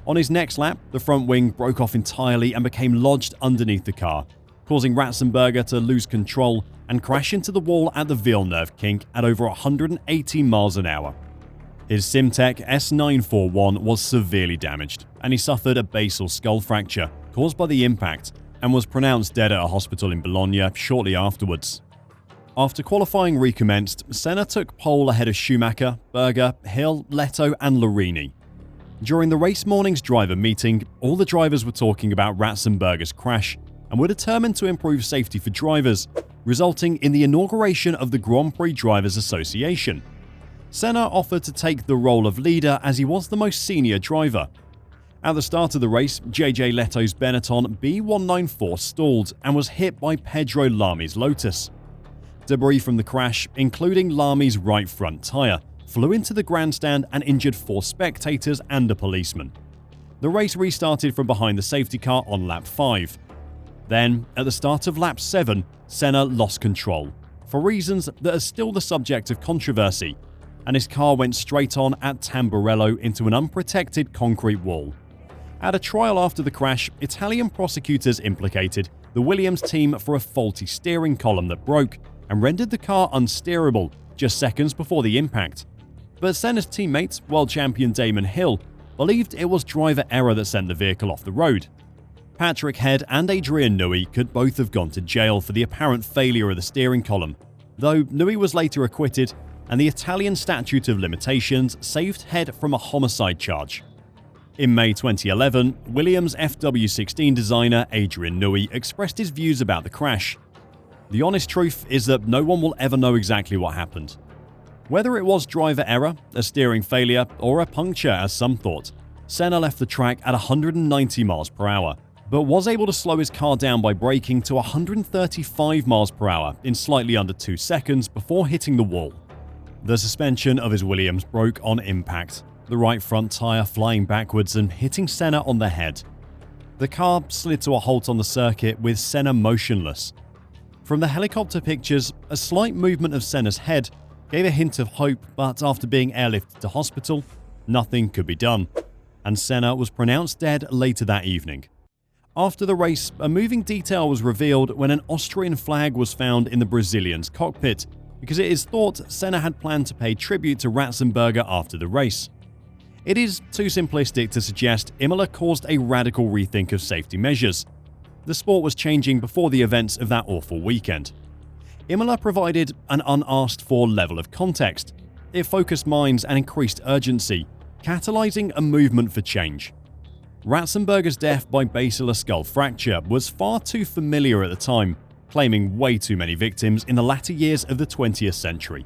Speaker 1: On his next lap, the front wing broke off entirely and became lodged underneath the car. causing Ratzenberger to lose control and crash into the wall at the Villeneuve kink at over 180 miles an hour. His Simtek S941 was severely damaged, and he suffered a basal skull fracture caused by the impact and was pronounced dead at a hospital in Bologna shortly afterwards. After qualifying recommenced, Senna took pole ahead of Schumacher, Berger, Hill, Leto and Larini. During the race morning's driver meeting, all the drivers were talking about Ratzenberger's crash and were determined to improve safety for drivers, resulting in the inauguration of the Grand Prix Drivers Association. Senna offered to take the role of leader as he was the most senior driver. At the start of the race, JJ Leto's Benetton B194 stalled and was hit by Pedro Lami's Lotus. Debris from the crash, including Lami's right front tyre, flew into the grandstand and injured 4 spectators and a policeman. The race restarted from behind the safety car on lap 5. Then, at the start of lap 7, Senna lost control, for reasons that are still the subject of controversy, and his car went straight on at Tamburello into an unprotected concrete wall. At a trial after the crash, Italian prosecutors implicated the Williams team for a faulty steering column that broke and rendered the car unsteerable just seconds before the impact. But Senna's teammate, world champion Damon Hill, believed it was driver error that sent the vehicle off the road. Patrick Head and Adrian Newey could both have gone to jail for the apparent failure of the steering column, though Newey was later acquitted and the Italian statute of limitations saved Head from a homicide charge. In May 2011, Williams FW16 designer Adrian Newey expressed his views about the crash. The honest truth is that no one will ever know exactly what happened. Whether it was driver error, a steering failure, or a puncture as some thought, Senna left the track at 190 miles per hour, but was able to slow his car down by braking to 135 miles per hour in slightly under 2 seconds before hitting the wall. The suspension of his Williams broke on impact, the right front tyre flying backwards and hitting Senna on the head. The car slid to a halt on the circuit with Senna motionless. From the helicopter pictures, a slight movement of Senna's head gave a hint of hope, but after being airlifted to hospital, nothing could be done, and Senna was pronounced dead later that evening. After the race, a moving detail was revealed when an Austrian flag was found in the Brazilian's cockpit, because it is thought Senna had planned to pay tribute to Ratzenberger after the race. It is too simplistic to suggest Imola caused a radical rethink of safety measures. The sport was changing before the events of that awful weekend. Imola provided an unasked-for level of context. It focused minds and increased urgency, catalyzing a movement for change. Ratzenberger's death by basilar skull fracture was far too familiar at the time, claiming way too many victims in the latter years of the 20th century.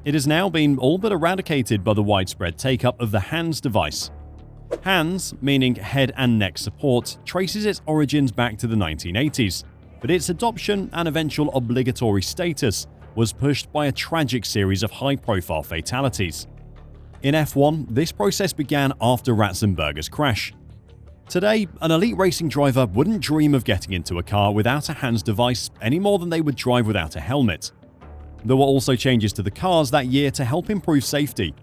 Speaker 1: It has now been all but eradicated by the widespread take-up of the HANS device. HANS, meaning head and neck support, traces its origins back to the 1980s, but its adoption and eventual obligatory status was pushed by a tragic series of high-profile fatalities. In F1, this process began after Ratzenberger's crash. Today, an elite racing driver wouldn't dream of getting into a car without a HANS device any more than they would drive without a helmet. There were also changes to the cars that year to help improve safety.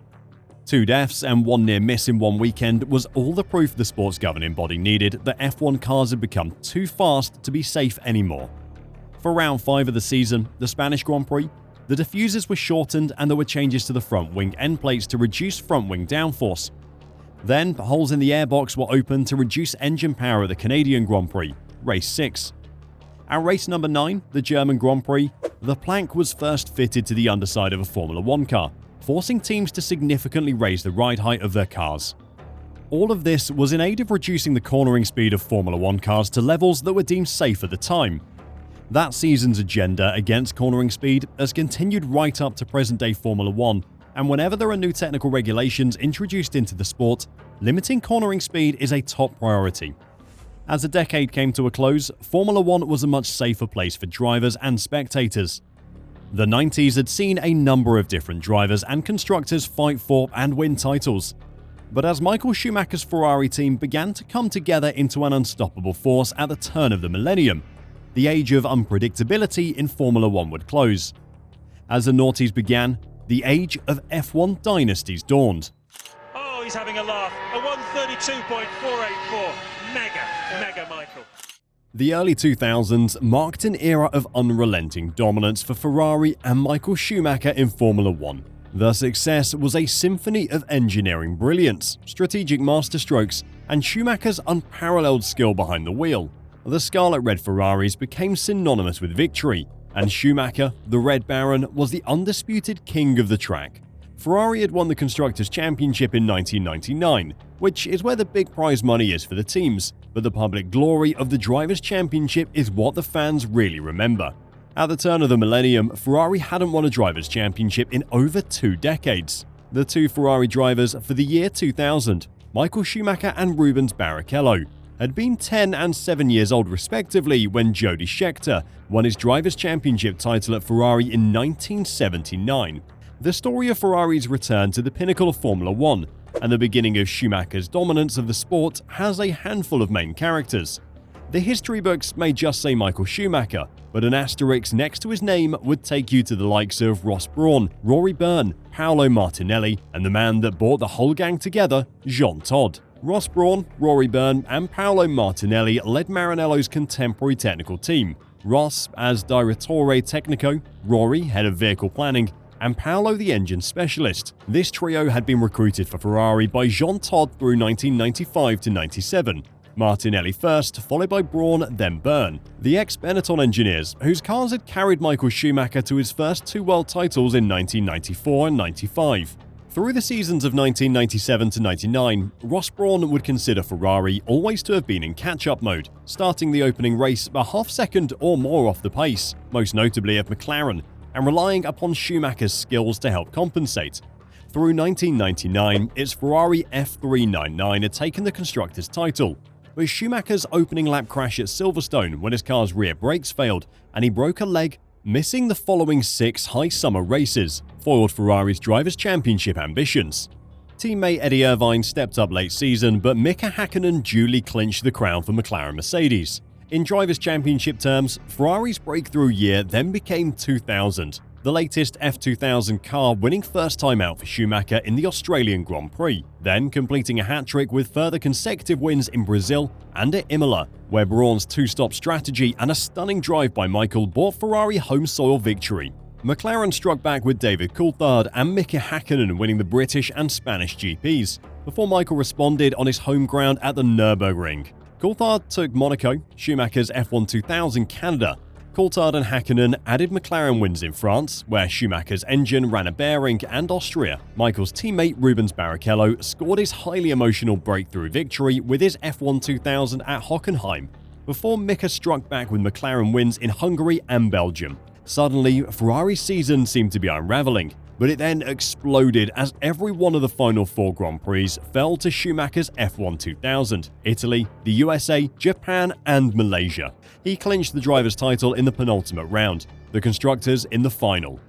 Speaker 1: 2 deaths and 1 near miss in one weekend was all the proof the sport's governing body needed that F1 cars had become too fast to be safe anymore. For round 5 of the season, the Spanish Grand Prix, the diffusers were shortened and there were changes to the front wing end plates to reduce front wing downforce. Then, holes in the airbox were opened to reduce engine power at the Canadian Grand Prix, race 6. At race number 9, the German Grand Prix, the plank was first fitted to the underside of a Formula 1 car, forcing teams to significantly raise the ride height of their cars. All of this was in aid of reducing the cornering speed of Formula 1 cars to levels that were deemed safe at the time. That season's agenda against cornering speed has continued right up to present-day Formula 1, and whenever there are new technical regulations introduced into the sport, limiting cornering speed is a top priority. As the decade came to a close, Formula 1 was a much safer place for drivers and spectators. The 90s had seen a number of different drivers and constructors fight for and win titles. But as Michael Schumacher's Ferrari team began to come together into an unstoppable force at the turn of the millennium, the age of unpredictability in Formula 1 would close. As the noughties began, the age of F1 dynasties dawned.
Speaker 5: Oh, he's having a laugh. A 132.484. Mega Michael.
Speaker 1: The early 2000s marked an era of unrelenting dominance for Ferrari and Michael Schumacher in Formula One. The success was a symphony of engineering brilliance, strategic masterstrokes, and Schumacher's unparalleled skill behind the wheel. The Scarlet Red Ferraris became synonymous with victory, and Schumacher, the Red Baron, was the undisputed king of the track. Ferrari had won the Constructors' Championship in 1999, which is where the big prize money is for the teams, but the public glory of the Drivers' Championship is what the fans really remember. At the turn of the millennium, Ferrari hadn't won a Drivers' Championship in over 2 decades. The two Ferrari drivers for the year 2000, Michael Schumacher and Rubens Barrichello, had been 10 and 7 years old respectively when Jody Scheckter won his Drivers' Championship title at Ferrari in 1979. The story of Ferrari's return to the pinnacle of Formula One and the beginning of Schumacher's dominance of the sport has a handful of main characters. The history books may just say Michael Schumacher, but an asterisk next to his name would take you to the likes of Ross Brawn, Rory Byrne, Paolo Martinelli, and the man that brought the whole gang together, Jean Todt. Ross Brawn, Rory Byrne, and Paolo Martinelli led Maranello's contemporary technical team. Ross as Direttore Tecnico, Rory head of vehicle planning, and Paolo the engine specialist. This trio had been recruited for Ferrari by Jean Todt through 1995 to 97. Martinelli first, followed by Brawn, then Byrne. The ex-Benetton engineers, whose cars had carried Michael Schumacher to his first 2 world titles in 1994 and 95. Through the seasons of 1997 to 99, Ross Brawn would consider Ferrari always to have been in catch-up mode, starting the opening race a half second or more off the pace, most notably of McLaren, and relying upon Schumacher's skills to help compensate. Through 1999, its Ferrari F399 had taken the Constructors' title, with Schumacher's opening lap crash at Silverstone when his car's rear brakes failed and he broke a leg, missing the following 6 high summer races, foiled Ferrari's Drivers' Championship ambitions. Teammate Eddie Irvine stepped up late season, but Mika Hakkinen duly clinched the crown for McLaren Mercedes. In Drivers' Championship terms, Ferrari's breakthrough year then became 2000, the latest F2000 car winning first time out for Schumacher in the Australian Grand Prix, then completing a hat-trick with further consecutive wins in Brazil and at Imola, where Brawn's 2-stop strategy and a stunning drive by Michael brought Ferrari home soil victory. McLaren struck back with David Coulthard and Mika Hakkinen winning the British and Spanish GPs, before Michael responded on his home ground at the Nürburgring. Coulthard took Monaco, Schumacher's F1 2000 Canada. Coulthard and Hakkinen added McLaren wins in France, where Schumacher's engine ran a bearing, and Austria. Michael's teammate Rubens Barrichello scored his highly emotional breakthrough victory with his F1 2000 at Hockenheim, before Mika struck back with McLaren wins in Hungary and Belgium. Suddenly, Ferrari's season seemed to be unraveling, but it then exploded as every one of the final 4 Grand Prix fell to Schumacher's F1 2000, Italy, the USA, Japan, and Malaysia. He clinched the driver's title in the penultimate round, the constructors in the final.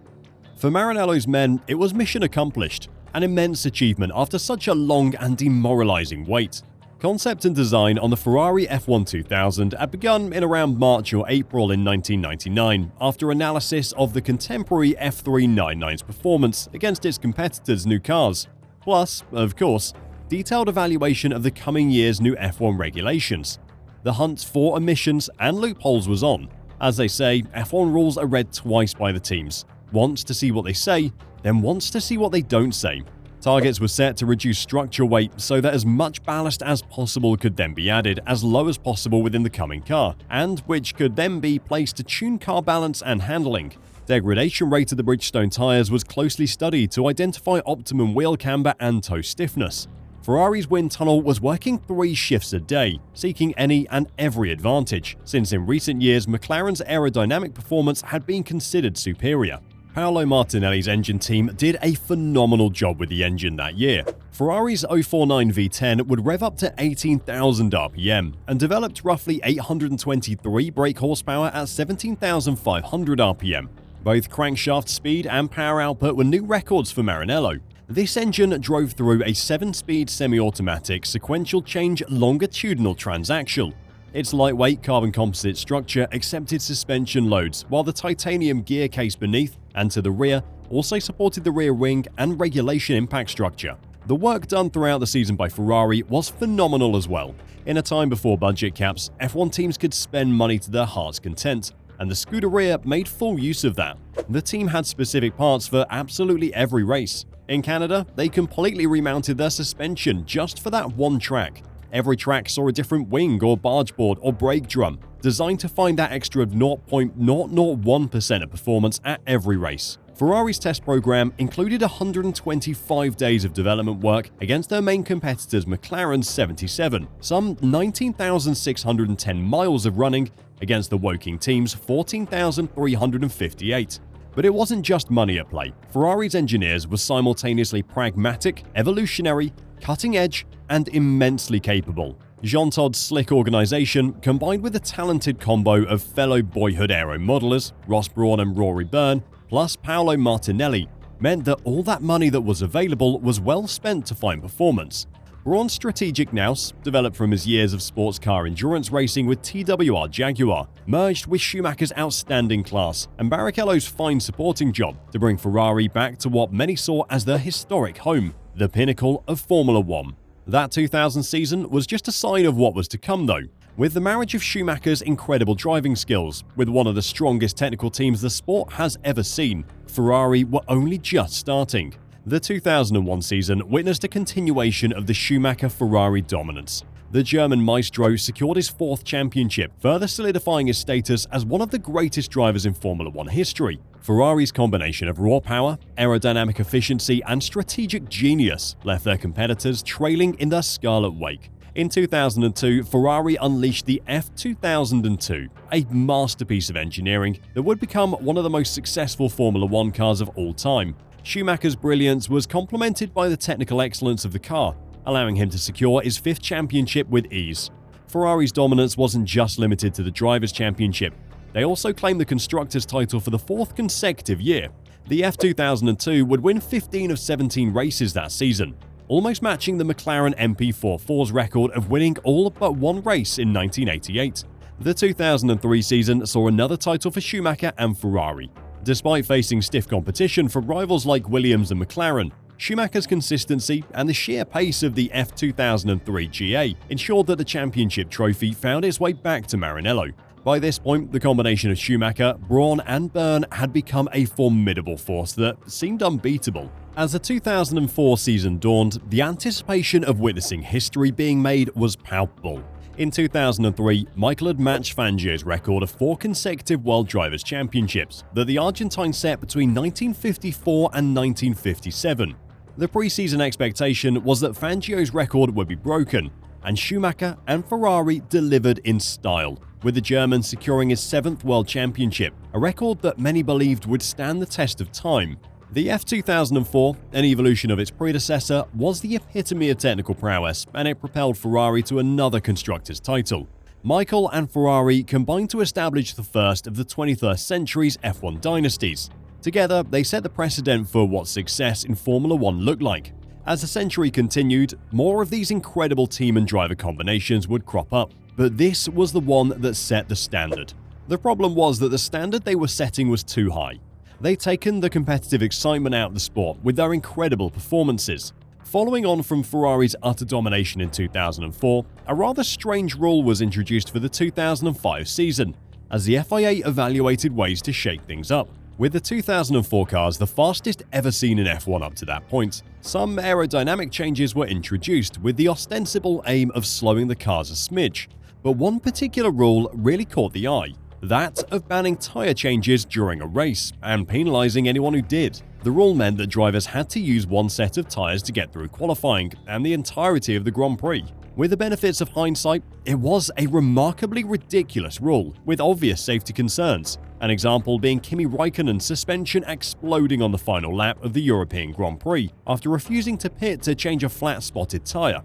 Speaker 1: For Maranello's men, it was mission accomplished, an immense achievement after such a long and demoralizing wait. Concept and design on the Ferrari F1 2000 had begun in around March or April in 1999 after analysis of the contemporary F399's performance against its competitors' new cars, plus, of course, detailed evaluation of the coming year's new F1 regulations. The hunt for omissions and loopholes was on. As they say, F1 rules are read twice by the teams, once to see what they say, then once to see what they don't say. Targets were set to reduce structure weight so that as much ballast as possible could then be added as low as possible within the coming car, and which could then be placed to tune car balance and handling. Degradation rate of the Bridgestone tyres was closely studied to identify optimum wheel camber and toe stiffness. Ferrari's wind tunnel was working 3 shifts a day, seeking any and every advantage, since in recent years McLaren's aerodynamic performance had been considered superior. Paolo Martinelli's engine team did a phenomenal job with the engine that year. Ferrari's 049 V10 would rev up to 18,000 RPM and developed roughly 823 brake horsepower at 17,500 RPM. Both crankshaft speed and power output were new records for Maranello. This engine drove through a 7-speed semi-automatic sequential change longitudinal transaxle. Its lightweight carbon composite structure accepted suspension loads, while the titanium gear case beneath and to the rear also supported the rear wing and regulation impact structure. The work done throughout the season by Ferrari was phenomenal as well. In a time before budget caps, F1 teams could spend money to their heart's content, and the Scuderia made full use of that. The team had specific parts for absolutely every race. In Canada, they completely remounted their suspension just for that one track. Every track saw a different wing or barge board or brake drum, designed to find that extra 0.001% of performance at every race. Ferrari's test program included 125 days of development work against their main competitors McLaren's 77, some 19,610 miles of running against the Woking team's 14,358. But it wasn't just money at play. Ferrari's engineers were simultaneously pragmatic, evolutionary, cutting-edge, and immensely capable. Jean Todt's slick organization, combined with a talented combo of fellow boyhood aero modelers, Ross Brawn and Rory Byrne, plus Paolo Martinelli, meant that all that money that was available was well spent to find performance. Brawn's strategic nous, developed from his years of sports car endurance racing with TWR Jaguar, merged with Schumacher's outstanding class and Barrichello's fine supporting job to bring Ferrari back to what many saw as their historic home, the pinnacle of Formula One. That 2000 season was just a sign of what was to come though. With the marriage of Schumacher's incredible driving skills with one of the strongest technical teams the sport has ever seen, Ferrari were only just starting. The 2001 season witnessed a continuation of the Schumacher-Ferrari dominance. The German maestro secured his fourth championship, further solidifying his status as one of the greatest drivers in Formula One history. Ferrari's combination of raw power, aerodynamic efficiency, and strategic genius left their competitors trailing in their scarlet wake. In 2002, Ferrari unleashed the F2002, a masterpiece of engineering that would become one of the most successful Formula One cars of all time. Schumacher's brilliance was complemented by the technical excellence of the car, allowing him to secure his fifth championship with ease. Ferrari's dominance wasn't just limited to the Drivers' Championship. They also claimed the Constructors' title for the fourth consecutive year. The F2002 would win 15 of 17 races that season, almost matching the McLaren MP44's record of winning all but one race in 1988. The 2003 season saw another title for Schumacher and Ferrari. Despite facing stiff competition from rivals like Williams and McLaren, Schumacher's consistency and the sheer pace of the F2003 GA ensured that the championship trophy found its way back to Maranello. By this point, the combination of Schumacher, Brawn, and Byrne had become a formidable force that seemed unbeatable. As the 2004 season dawned, the anticipation of witnessing history being made was palpable. In 2003, Michael had matched Fangio's record of 4 consecutive World Drivers' Championships that the Argentine set between 1954 and 1957. The preseason expectation was that Fangio's record would be broken, and Schumacher and Ferrari delivered in style, with the German securing his 7th World Championship, a record that many believed would stand the test of time. The F2004, an evolution of its predecessor, was the epitome of technical prowess, and it propelled Ferrari to another Constructors' title. Michael and Ferrari combined to establish the first of the 21st century's F1 dynasties. Together, they set the precedent for what success in Formula One looked like. As the century continued, more of these incredible team and driver combinations would crop up, but this was the one that set the standard. The problem was that the standard they were setting was too high. They'd taken the competitive excitement out of the sport with their incredible performances. Following on from Ferrari's utter domination in 2004, a rather strange rule was introduced for the 2005 season, as the FIA evaluated ways to shake things up. With the 2004 cars the fastest ever seen in F1 up to that point, some aerodynamic changes were introduced with the ostensible aim of slowing the cars a smidge. But one particular rule really caught the eye, that of banning tyre changes during a race and penalising anyone who did. The rule meant that drivers had to use one set of tyres to get through qualifying and the entirety of the Grand Prix. With the benefits of hindsight, it was a remarkably ridiculous rule with obvious safety concerns. An example being Kimi Raikkonen's suspension exploding on the final lap of the European Grand Prix after refusing to pit to change a flat-spotted tyre.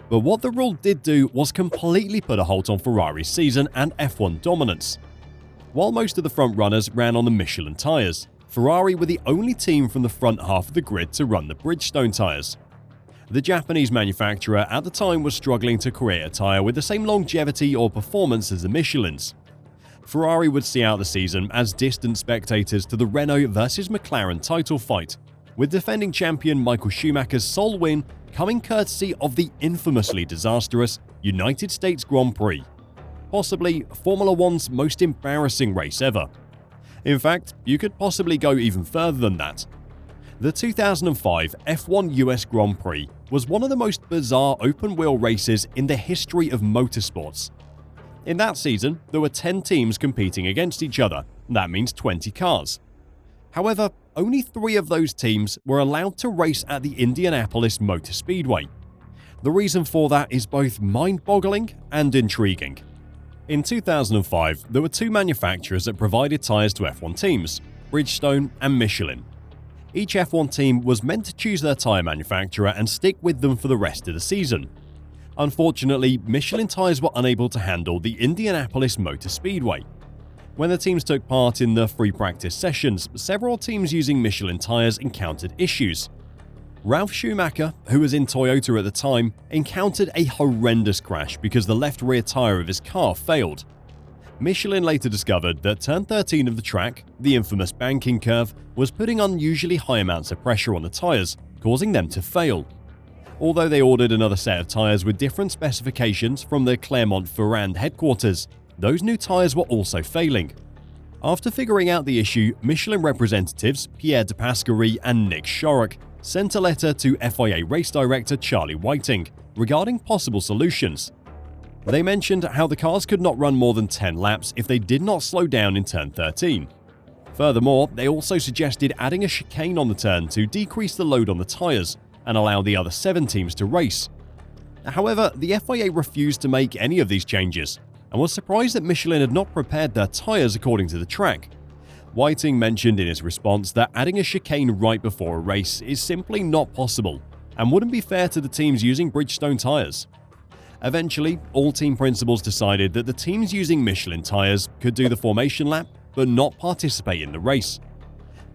Speaker 1: But what the rule did do was completely put a halt on Ferrari's season and F1 dominance. While most of the front runners ran on the Michelin tyres, Ferrari were the only team from the front half of the grid to run the Bridgestone tyres. The Japanese manufacturer at the time was struggling to create a tyre with the same longevity or performance as the Michelins. Ferrari would see out the season as distant spectators to the Renault versus McLaren title fight. with defending champion Michael Schumacher's sole win coming courtesy of the infamously disastrous United States Grand Prix, possibly Formula One's most embarrassing race ever. In fact, you could possibly go even further than that. The 2005 F1 US Grand Prix was one of the most bizarre open-wheel races in the history of motorsports. In that season, there were 10 teams competing against each other, and that means 20 cars. However, only 3 of those teams were allowed to race at the Indianapolis Motor Speedway. The reason for that is both mind-boggling and intriguing. In 2005, there were 2 manufacturers that provided tyres to F1 teams, Bridgestone and Michelin. Each F1 team was meant to choose their tyre manufacturer and stick with them for the rest of the season. Unfortunately, Michelin tyres were unable to handle the Indianapolis Motor Speedway. When the teams took part in the free practice sessions, several teams using Michelin tyres encountered issues. Ralf Schumacher, who was in Toyota at the time, encountered a horrendous crash because the left rear tyre of his car failed. Michelin later discovered that turn 13 of the track, the infamous banking curve, was putting unusually high amounts of pressure on the tyres, causing them to fail. Although they ordered another set of tyres with different specifications from the Clermont-Ferrand headquarters, those new tyres were also failing. After figuring out the issue, Michelin representatives Pierre de Pasquerie and Nick Schorrock sent a letter to FIA race director Charlie Whiting regarding possible solutions. They mentioned how the cars could not run more than 10 laps if they did not slow down in turn 13. Furthermore, they also suggested adding a chicane on the turn to decrease the load on the tyres and allow the other 7 teams to race. However, the FIA refused to make any of these changes and was surprised that Michelin had not prepared their tyres according to the track. Whiting mentioned in his response that adding a chicane right before a race is simply not possible and wouldn't be fair to the teams using Bridgestone tyres. Eventually, all team principals decided that the teams using Michelin tyres could do the formation lap but not participate in the race.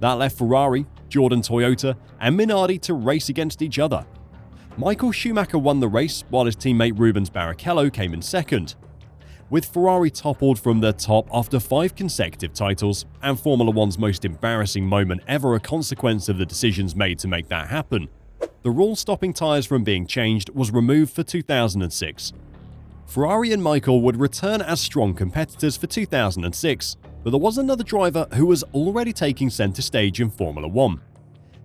Speaker 1: That left Ferrari, Jordan Toyota, and Minardi to race against each other. Michael Schumacher won the race while his teammate Rubens Barrichello came in second. With Ferrari toppled from the top after 5 consecutive titles, and Formula One's most embarrassing moment ever a consequence of the decisions made to make that happen, the rule stopping tyres from being changed was removed for 2006. Ferrari and Michael would return as strong competitors for 2006, but there was another driver who was already taking centre stage in Formula One.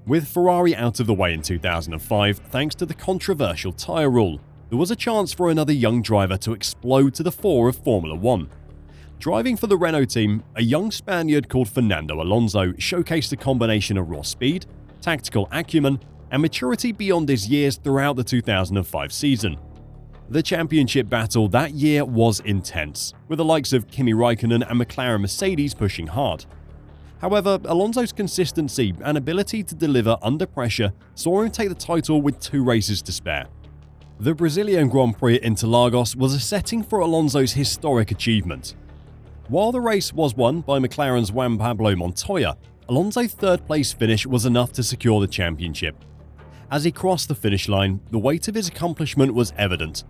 Speaker 1: With Ferrari out of the way in 2005 thanks to the controversial tyre rule, there was a chance for another young driver to explode to the fore of Formula One. Driving for the Renault team, a young Spaniard called Fernando Alonso showcased a combination of raw speed, tactical acumen, and maturity beyond his years throughout the 2005 season. The championship battle that year was intense, with the likes of Kimi Raikkonen and McLaren Mercedes pushing hard. However, Alonso's consistency and ability to deliver under pressure saw him take the title with 2 races to spare. The Brazilian Grand Prix at Interlagos was a setting for Alonso's historic achievement. While the race was won by McLaren's Juan Pablo Montoya, Alonso's 3rd place finish was enough to secure the championship. As he crossed the finish line, the weight of his accomplishment was evident.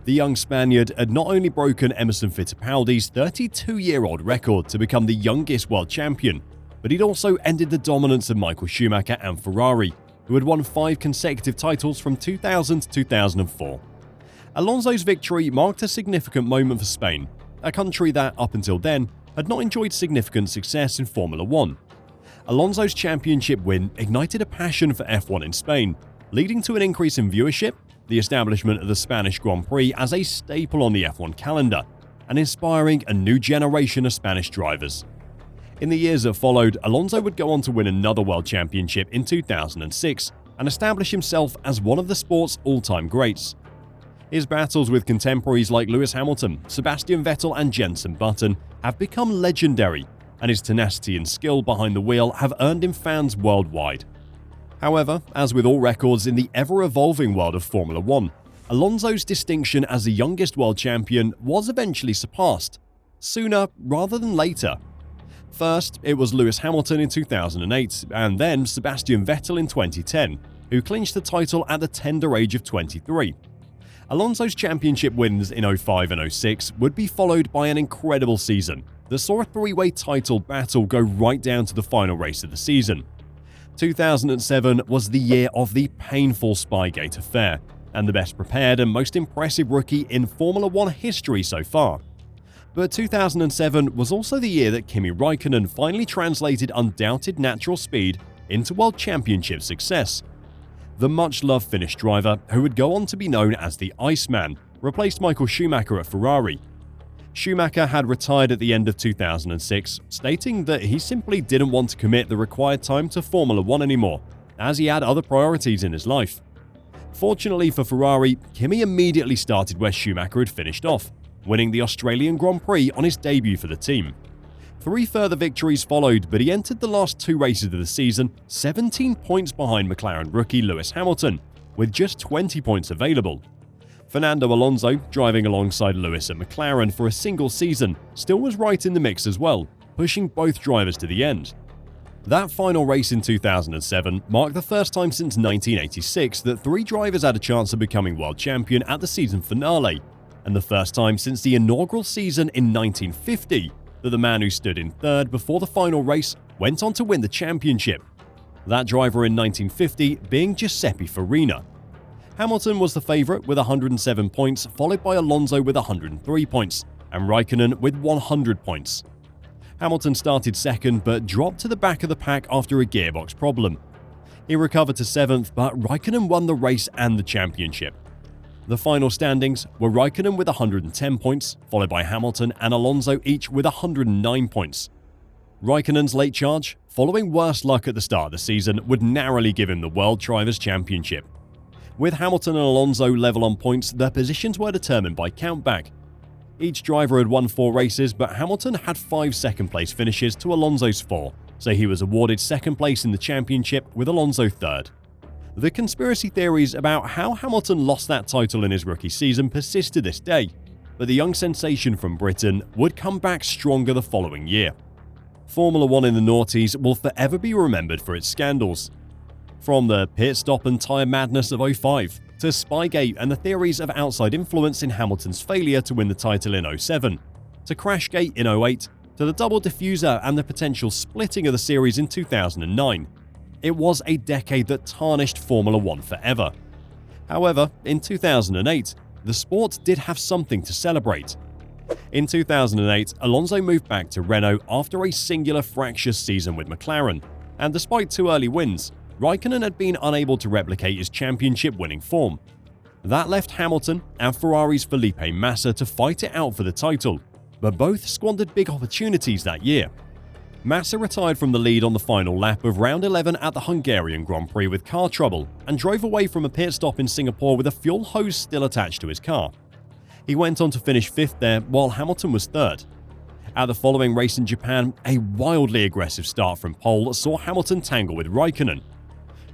Speaker 1: The young Spaniard had not only broken Emerson Fittipaldi's 32-year-old record to become the youngest world champion, but he'd also ended the dominance of Michael Schumacher and Ferrari, who had won 5 consecutive titles from 2000 to 2004. Alonso's victory marked a significant moment for Spain, a country that, up until then, had not enjoyed significant success in Formula One. Alonso's championship win ignited a passion for F1 in Spain, leading to an increase in viewership, the establishment of the Spanish Grand Prix as a staple on the F1 calendar, and inspiring a new generation of Spanish drivers. In the years that followed, Alonso would go on to win another world championship in 2006 and establish himself as one of the sport's all-time greats. His battles with contemporaries like Lewis Hamilton, Sebastian Vettel and Jenson Button have become legendary, and his tenacity and skill behind the wheel have earned him fans worldwide. However, as with all records in the ever-evolving world of Formula One, Alonso's distinction as the youngest world champion was eventually surpassed, sooner rather than later. First, it was Lewis Hamilton in 2008, and then Sebastian Vettel in 2010, who clinched the title at the tender age of 23. Alonso's championship wins in 05 and 06 would be followed by an incredible season that saw a 3-way title battle go right down to the final race of the season. 2007 was the year of the painful Spygate affair, and the best prepared and most impressive rookie in Formula One history so far. But 2007 was also the year that Kimi Räikkönen finally translated undoubted natural speed into World Championship success. The much-loved Finnish driver, who would go on to be known as the Iceman, replaced Michael Schumacher at Ferrari. Schumacher had retired at the end of 2006, stating that he simply didn't want to commit the required time to Formula One anymore, as he had other priorities in his life. Fortunately for Ferrari, Kimi immediately started where Schumacher had finished off, winning the Australian Grand Prix on his debut for the team. 3 further victories followed, but he entered the last 2 races of the season 17 points behind McLaren rookie Lewis Hamilton, with just 20 points available. Fernando Alonso, driving alongside Lewis at McLaren for a single season, still was right in the mix as well, pushing both drivers to the end. That final race in 2007 marked the first time since 1986 that 3 drivers had a chance of becoming world champion at the season finale, and the first time since the inaugural season in 1950 that the man who stood in third before the final race went on to win the championship. That driver in 1950 being Giuseppe Farina. Hamilton was the favourite with 107 points, followed by Alonso with 103 points, and Räikkönen with 100 points. Hamilton started second but dropped to the back of the pack after a gearbox problem. He recovered to 7th, but Räikkönen won the race and the championship. The final standings were Räikkönen with 110 points, followed by Hamilton and Alonso each with 109 points. Räikkönen's late charge, following worse luck at the start of the season, would narrowly give him the World Drivers' Championship. With Hamilton and Alonso level on points, their positions were determined by countback. Each driver had won 4 races, but Hamilton had 5 second-place finishes to Alonso's 4, so he was awarded second place in the championship with Alonso third. The conspiracy theories about how Hamilton lost that title in his rookie season persist to this day, but the young sensation from Britain would come back stronger the following year. Formula One in the noughties will forever be remembered for its scandals. From the pit stop and tyre madness of 05, to Spygate and the theories of outside influence in Hamilton's failure to win the title in 07, to Crashgate in 08, to the double diffuser and the potential splitting of the series in 2009. It was a decade that tarnished Formula One forever. However, in 2008, the sport did have something to celebrate. In 2008, Alonso moved back to Renault after a singular fractious season with McLaren, and despite 2 early wins, Räikkönen had been unable to replicate his championship-winning form. That left Hamilton and Ferrari's Felipe Massa to fight it out for the title, but both squandered big opportunities that year. Massa retired from the lead on the final lap of round 11 at the Hungarian Grand Prix with car trouble and drove away from a pit stop in Singapore with a fuel hose still attached to his car. He went on to finish 5th there while Hamilton was 3rd. At the following race in Japan, a wildly aggressive start from pole saw Hamilton tangle with Räikkönen.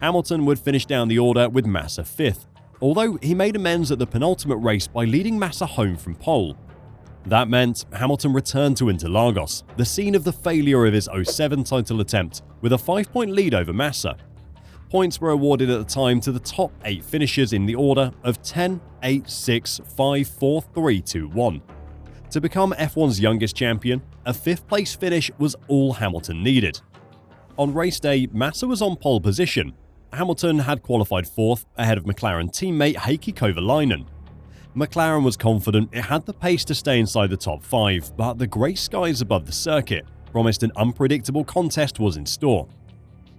Speaker 1: Hamilton would finish down the order with Massa 5th, although he made amends at the penultimate race by leading Massa home from pole. That meant Hamilton returned to Interlagos, the scene of the failure of his 07 title attempt, with a 5-point lead over Massa. Points were awarded at the time to the top 8 finishers in the order of 10, 8, 6, 5, 4, 3, 2, 1. To become F1's youngest champion, a 5th place finish was all Hamilton needed. On race day, Massa was on pole position. Hamilton had qualified 4th ahead of McLaren teammate Heikki Kovalainen. McLaren was confident it had the pace to stay inside the top 5, but the grey skies above the circuit promised an unpredictable contest was in store.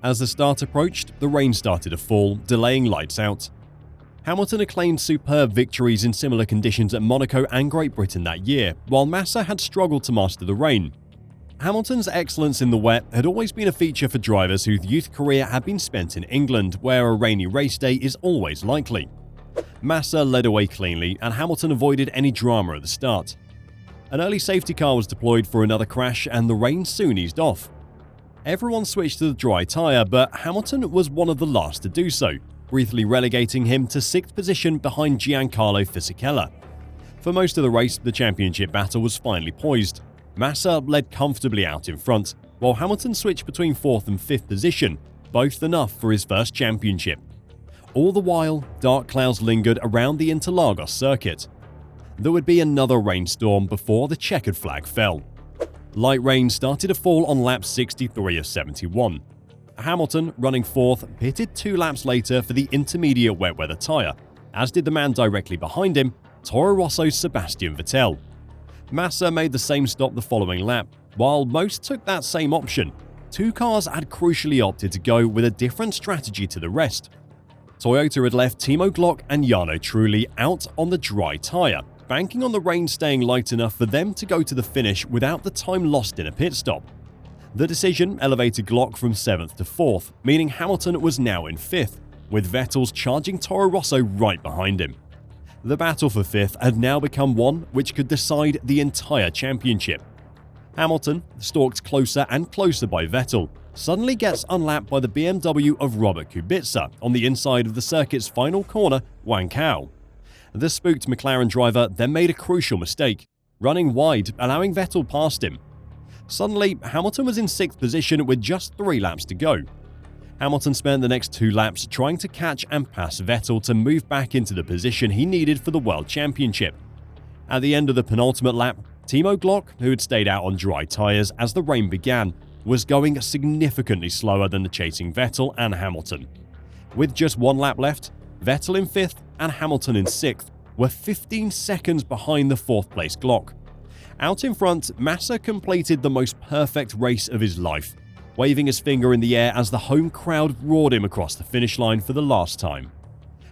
Speaker 1: As the start approached, the rain started to fall, delaying lights out. Hamilton had claimed superb victories in similar conditions at Monaco and Great Britain that year, while Massa had struggled to master the rain. Hamilton's excellence in the wet had always been a feature for drivers whose youth career had been spent in England, where a rainy race day is always likely. Massa led away cleanly, and Hamilton avoided any drama at the start. An early safety car was deployed for another crash, and the rain soon eased off. Everyone switched to the dry tyre, but Hamilton was one of the last to do so, briefly relegating him to 6th position behind Giancarlo Fisichella. For most of the race, the championship battle was finely poised. Massa led comfortably out in front, while Hamilton switched between 4th and 5th position, both enough for his first championship. All the while, dark clouds lingered around the Interlagos circuit. There would be another rainstorm before the checkered flag fell. Light rain started to fall on lap 63 of 71. Hamilton, running fourth, pitted 2 laps later for the intermediate wet weather tyre, as did the man directly behind him, Toro Rosso's Sebastian Vettel. Massa made the same stop the following lap. While most took that same option, 2 cars had crucially opted to go with a different strategy to the rest. Toyota had left Timo Glock and Jarno Trulli out on the dry tyre, banking on the rain staying light enough for them to go to the finish without the time lost in a pit stop. The decision elevated Glock from 7th to 4th, meaning Hamilton was now in 5th, with Vettel's charging Toro Rosso right behind him. The battle for 5th had now become one which could decide the entire championship. Hamilton, stalked closer and closer by Vettel, suddenly gets unlapped by the BMW of Robert Kubica on the inside of the circuit's final corner, Juan. The spooked McLaren driver then made a crucial mistake, running wide, allowing Vettel past him. Suddenly, Hamilton was in 6th position with just 3 laps to go. Hamilton spent the next 2 laps trying to catch and pass Vettel to move back into the position he needed for the World Championship. At the end of the penultimate lap, Timo Glock, who had stayed out on dry tyres as the rain began, was going significantly slower than the chasing Vettel and Hamilton. With just 1 lap left, Vettel in 5th and Hamilton in 6th were 15 seconds behind the 4th place Glock. Out in front, Massa completed the most perfect race of his life, waving his finger in the air as the home crowd roared him across the finish line for the last time.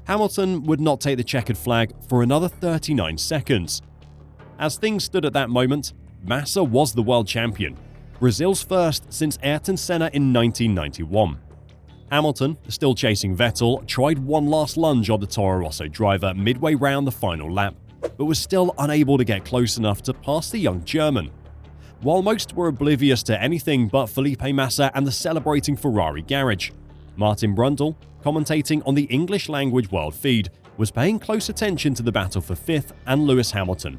Speaker 1: Hamilton would not take the checkered flag for another 39 seconds. As things stood at that moment, Massa was the world champion, Brazil's first since Ayrton Senna in 1991. Hamilton, still chasing Vettel, tried one last lunge on the Toro Rosso driver midway round the final lap, but was still unable to get close enough to pass the young German. While most were oblivious to anything but Felipe Massa and the celebrating Ferrari garage, Martin Brundle, commentating on the English language world feed, was paying close attention to the battle for 5th and Lewis Hamilton.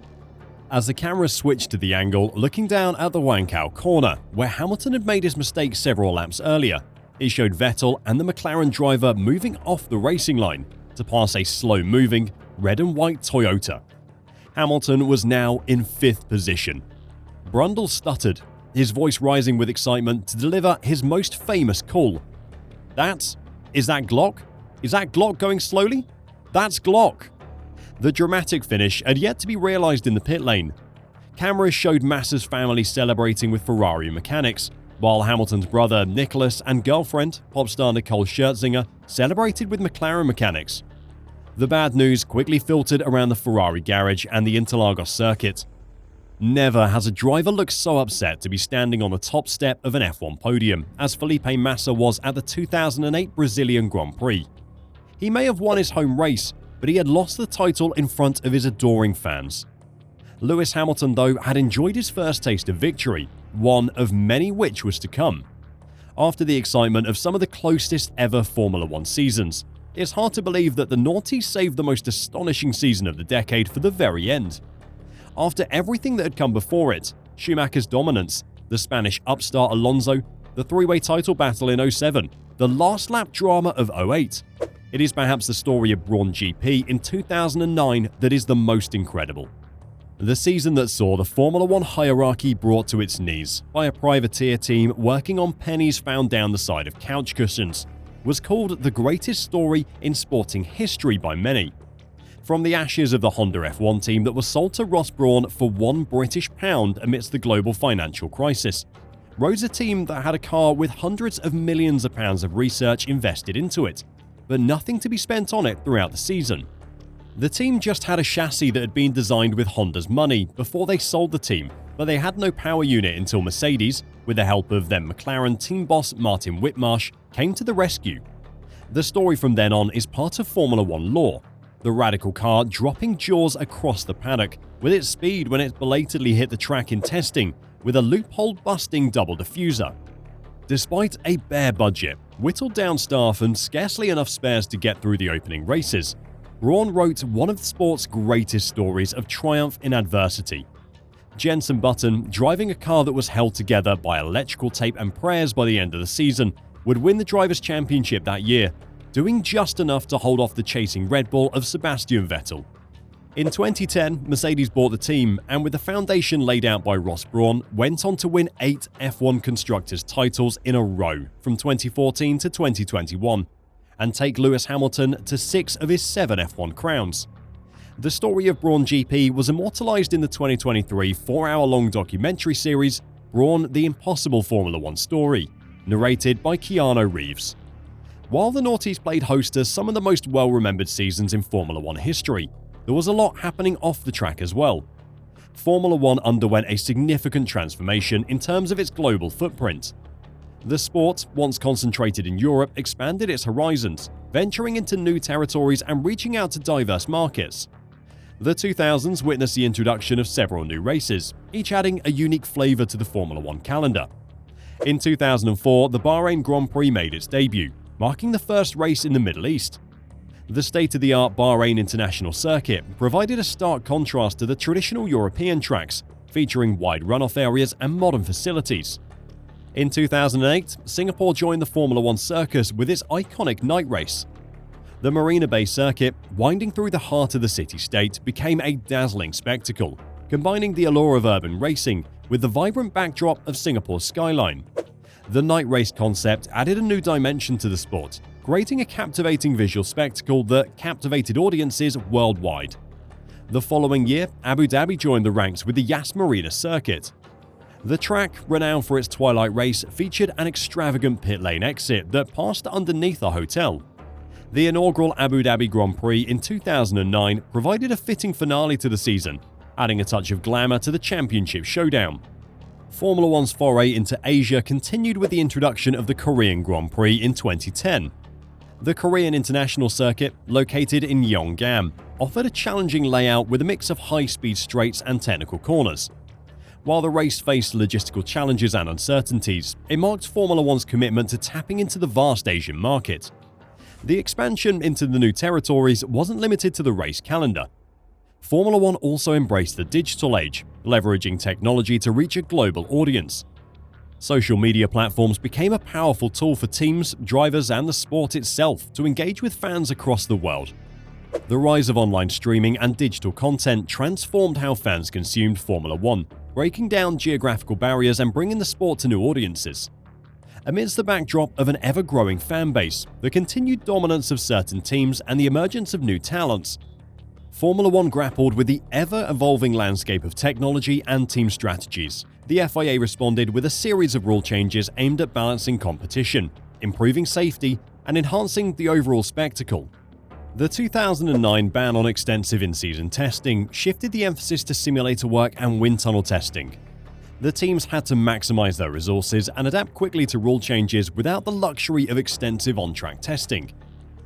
Speaker 1: As the camera switched to the angle looking down at the Wankau corner, where Hamilton had made his mistake several laps earlier, it showed Vettel and the McLaren driver moving off the racing line to pass a slow-moving, red and white Toyota. Hamilton was now in 5th position. Brundle stuttered, his voice rising with excitement to deliver his most famous call. Is that Glock? Is that Glock going slowly? That's Glock! The dramatic finish had yet to be realised in the pit lane. Cameras showed Massa's family celebrating with Ferrari mechanics, while Hamilton's brother Nicholas and girlfriend, pop star Nicole Scherzinger, celebrated with McLaren mechanics. The bad news quickly filtered around the Ferrari garage and the Interlagos circuit. Never has a driver looked so upset to be standing on the top step of an F1 podium as Felipe Massa was at the 2008 Brazilian Grand Prix. He may have won his home race, but he had lost the title in front of his adoring fans. Lewis Hamilton, though, had enjoyed his first taste of victory, one of many which was to come. After the excitement of some of the closest ever Formula One seasons, it's hard to believe that the Naughties saved the most astonishing season of the decade for the very end. After everything that had come before it, Schumacher's dominance, the Spanish upstart Alonso, the three-way title battle in 2007, the last lap drama of 2008, it is perhaps the story of Brawn GP in 2009 that is the most incredible. The season that saw the Formula One hierarchy brought to its knees by a privateer team working on pennies found down the side of couch cushions was called the greatest story in sporting history by many. From the ashes of the Honda F1 team that was sold to Ross Brawn for £1 British amidst the global financial crisis, rose a team that had a car with hundreds of millions of pounds of research invested into it, but nothing to be spent on it throughout the season. The team just had a chassis that had been designed with Honda's money before they sold the team, but they had no power unit until Mercedes, with the help of then McLaren team boss Martin Whitmarsh, came to the rescue. The story from then on is part of Formula One lore, the radical car dropping jaws across the paddock with its speed when it belatedly hit the track in testing with a loophole-busting double diffuser. Despite a bare budget, whittled down staff and scarcely enough spares to get through the opening races, Brawn wrote one of the sport's greatest stories of triumph in adversity. Jenson Button, driving a car that was held together by electrical tape and prayers by the end of the season, would win the Drivers' Championship that year, doing just enough to hold off the chasing Red Bull of Sebastian Vettel. In 2010, Mercedes bought the team and, with the foundation laid out by Ross Brawn, went on to win 8 F1 Constructors titles in a row from 2014 to 2021 and take Lewis Hamilton to 6 of his 7 F1 crowns. The story of Brawn GP was immortalised in the 2023 4-hour-long documentary series Brawn: The Impossible Formula One Story, narrated by Keanu Reeves. While the Naughties played host to some of the most well-remembered seasons in Formula One history, there was a lot happening off the track as well. Formula One underwent a significant transformation in terms of its global footprint. The sport, once concentrated in Europe, expanded its horizons, venturing into new territories and reaching out to diverse markets. The 2000s witnessed the introduction of several new races, each adding a unique flavour to the Formula One calendar. In 2004, the Bahrain Grand Prix made its debut, marking the first race in the Middle East. The state-of-the-art Bahrain International Circuit provided a stark contrast to the traditional European tracks, featuring wide runoff areas and modern facilities. In 2008, Singapore joined the Formula One circus with its iconic night race. The Marina Bay Circuit, winding through the heart of the city-state, became a dazzling spectacle, combining the allure of urban racing with the vibrant backdrop of Singapore's skyline. The night race concept added a new dimension to the sport, creating a captivating visual spectacle that captivated audiences worldwide. The following year, Abu Dhabi joined the ranks with the Yas Marina circuit. The track, renowned for its twilight race, featured an extravagant pit lane exit that passed underneath a hotel. The inaugural Abu Dhabi Grand Prix in 2009 provided a fitting finale to the season, adding a touch of glamour to the championship showdown. Formula One's foray into Asia continued with the introduction of the Korean Grand Prix in 2010. The Korean International Circuit, located in Yeongnam, offered a challenging layout with a mix of high-speed straights and technical corners. While the race faced logistical challenges and uncertainties, it marked Formula One's commitment to tapping into the vast Asian market. The expansion into the new territories wasn't limited to the race calendar. Formula One also embraced the digital age, leveraging technology to reach a global audience. Social media platforms became a powerful tool for teams, drivers, and the sport itself to engage with fans across the world. The rise of online streaming and digital content transformed how fans consumed Formula One, breaking down geographical barriers and bringing the sport to new audiences. Amidst the backdrop of an ever-growing fan base, the continued dominance of certain teams, and the emergence of new talents, Formula One grappled with the ever-evolving landscape of technology and team strategies. The FIA responded with a series of rule changes aimed at balancing competition, improving safety, and enhancing the overall spectacle. The 2009 ban on extensive in-season testing shifted the emphasis to simulator work and wind tunnel testing. The teams had to maximize their resources and adapt quickly to rule changes without the luxury of extensive on-track testing.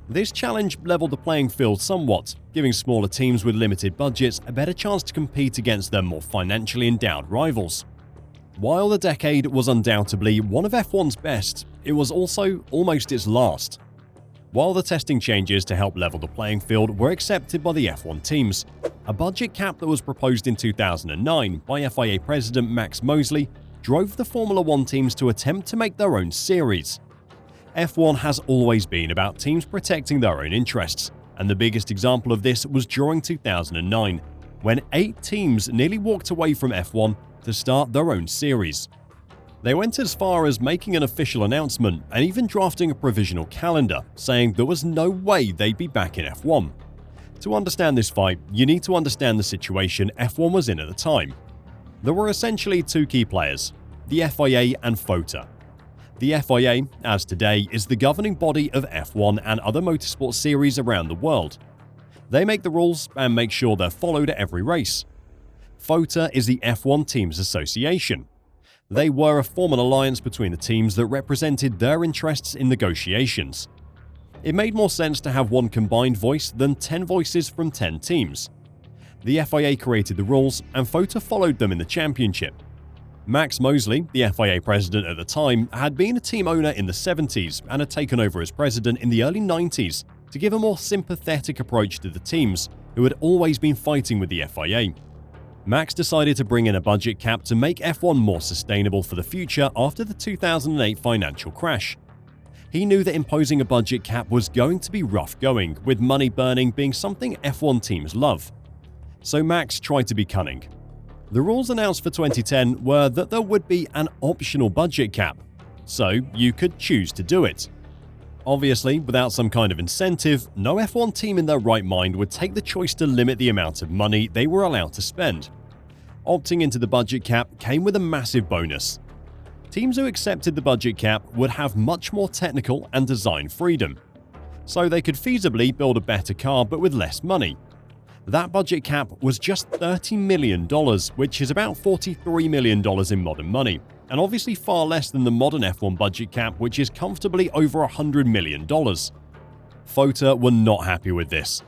Speaker 1: This challenge leveled the playing field somewhat, giving smaller teams with limited budgets a better chance to compete against their more financially endowed rivals. While the decade was undoubtedly one of F1's best, it was also almost its last. While the testing changes to help level the playing field were accepted by the F1 teams, a budget cap that was proposed in 2009 by FIA President Max Mosley drove the Formula One teams to attempt to make their own series. F1 has always been about teams protecting their own interests, and the biggest example of this was during 2009, when 8 teams nearly walked away from F1 to start their own series. They went as far as making an official announcement and even drafting a provisional calendar, saying there was no way they'd be back in F1. To understand this fight, you need to understand the situation F1 was in at the time. There were essentially 2 key players, the FIA and FOTA. The FIA, as today, is the governing body of F1 and other motorsport series around the world. They make the rules and make sure they're followed at every race. FOTA is the F1 Teams Association. They were a formal alliance between the teams that represented their interests in negotiations. It made more sense to have one combined voice than 10 voices from 10 teams. The FIA created the rules, and FOTA followed them in the championship. Max Mosley, the FIA president at the time, had been a team owner in the 70s and had taken over as president in the early 90s to give a more sympathetic approach to the teams who had always been fighting with the FIA. Max decided to bring in a budget cap to make F1 more sustainable for the future after the 2008 financial crash. He knew that imposing a budget cap was going to be rough going, with money burning being something F1 teams love. so Max tried to be cunning. The rules announced for 2010 were that there would be an optional budget cap, so you could choose to do it. Obviously, without some kind of incentive, no F1 team in their right mind would take the choice to limit the amount of money they were allowed to spend. Opting into the budget cap came with a massive bonus. Teams who accepted the budget cap would have much more technical and design freedom, so they could feasibly build a better car but with less money. That budget cap was just $30 million, which is about $43 million in modern money, and obviously far less than the modern F1 budget cap, which is comfortably over $100 million. FOTA were not happy with this.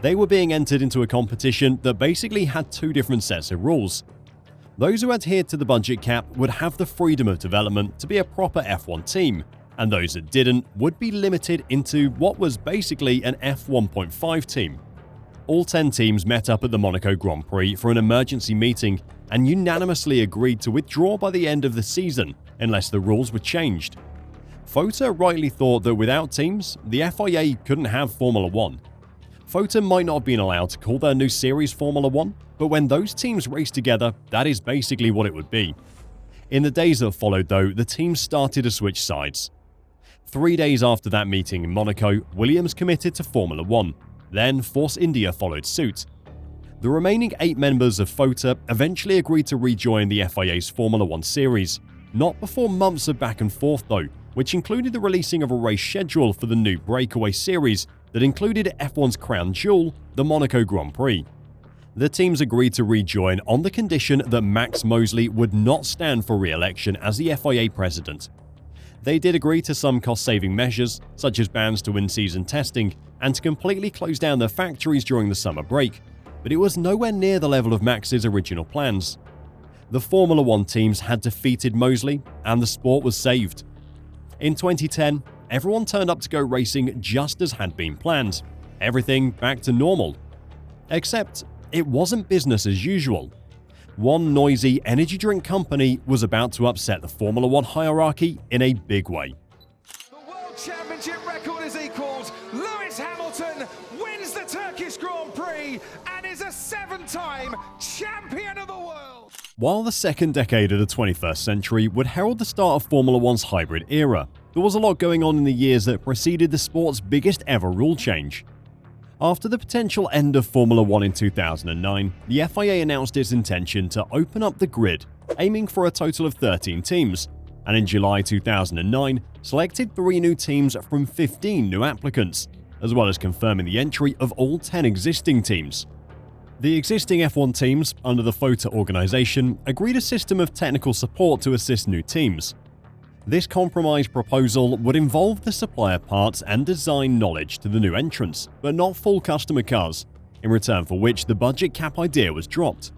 Speaker 1: They were being entered into a competition that basically had two different sets of rules. Those who adhered to the budget cap would have the freedom of development to be a proper F1 team, and those that didn't would be limited into what was basically an F1.5 team. All 10 teams met up at the Monaco Grand Prix for an emergency meeting and unanimously agreed to withdraw by the end of the season unless the rules were changed. FOTA rightly thought that without teams, the FIA couldn't have Formula 1. FOTA might not have been allowed to call their new series Formula 1, but when those teams raced together, that is basically what it would be. In the days that followed though, the teams started to switch sides. 3 days after that meeting in Monaco, Williams committed to Formula 1. Then Force India followed suit. The remaining 8 members of FOTA eventually agreed to rejoin the FIA's Formula 1 series, not before months of back and forth though, which included the releasing of a race schedule for the new breakaway series that included F1's crown jewel, the Monaco Grand Prix. The teams agreed to rejoin on the condition that Max Mosley would not stand for re-election as the FIA president. They did agree to some cost-saving measures, such as bans to in-season testing and to completely close down their factories during the summer break, but it was nowhere near the level of Max's original plans. The Formula 1 teams had defeated Mosley, and the sport was saved. In 2010, everyone turned up to go racing just as had been planned. Everything back to normal. Except, it wasn't business as usual. One noisy energy drink company was about to upset the Formula 1 hierarchy in a big way.
Speaker 5: The World Championship record is equalled. Lewis Hamilton wins the Turkish Grand Prix and is a 7-time champion of the world.
Speaker 1: While the second decade of the 21st century would herald the start of Formula 1's hybrid era, there was a lot going on in the years that preceded the sport's biggest ever rule change. After the potential end of Formula 1 in 2009, the FIA announced its intention to open up the grid, aiming for a total of 13 teams, and in July 2009 selected 3 new teams from 15 new applicants, as well as confirming the entry of all 10 existing teams. The existing F1 teams, under the FOTA organization, agreed a system of technical support to assist new teams. This compromise proposal would involve the supply of parts and design knowledge to the new entrants, but not full customer cars, in return for which the budget cap idea was dropped.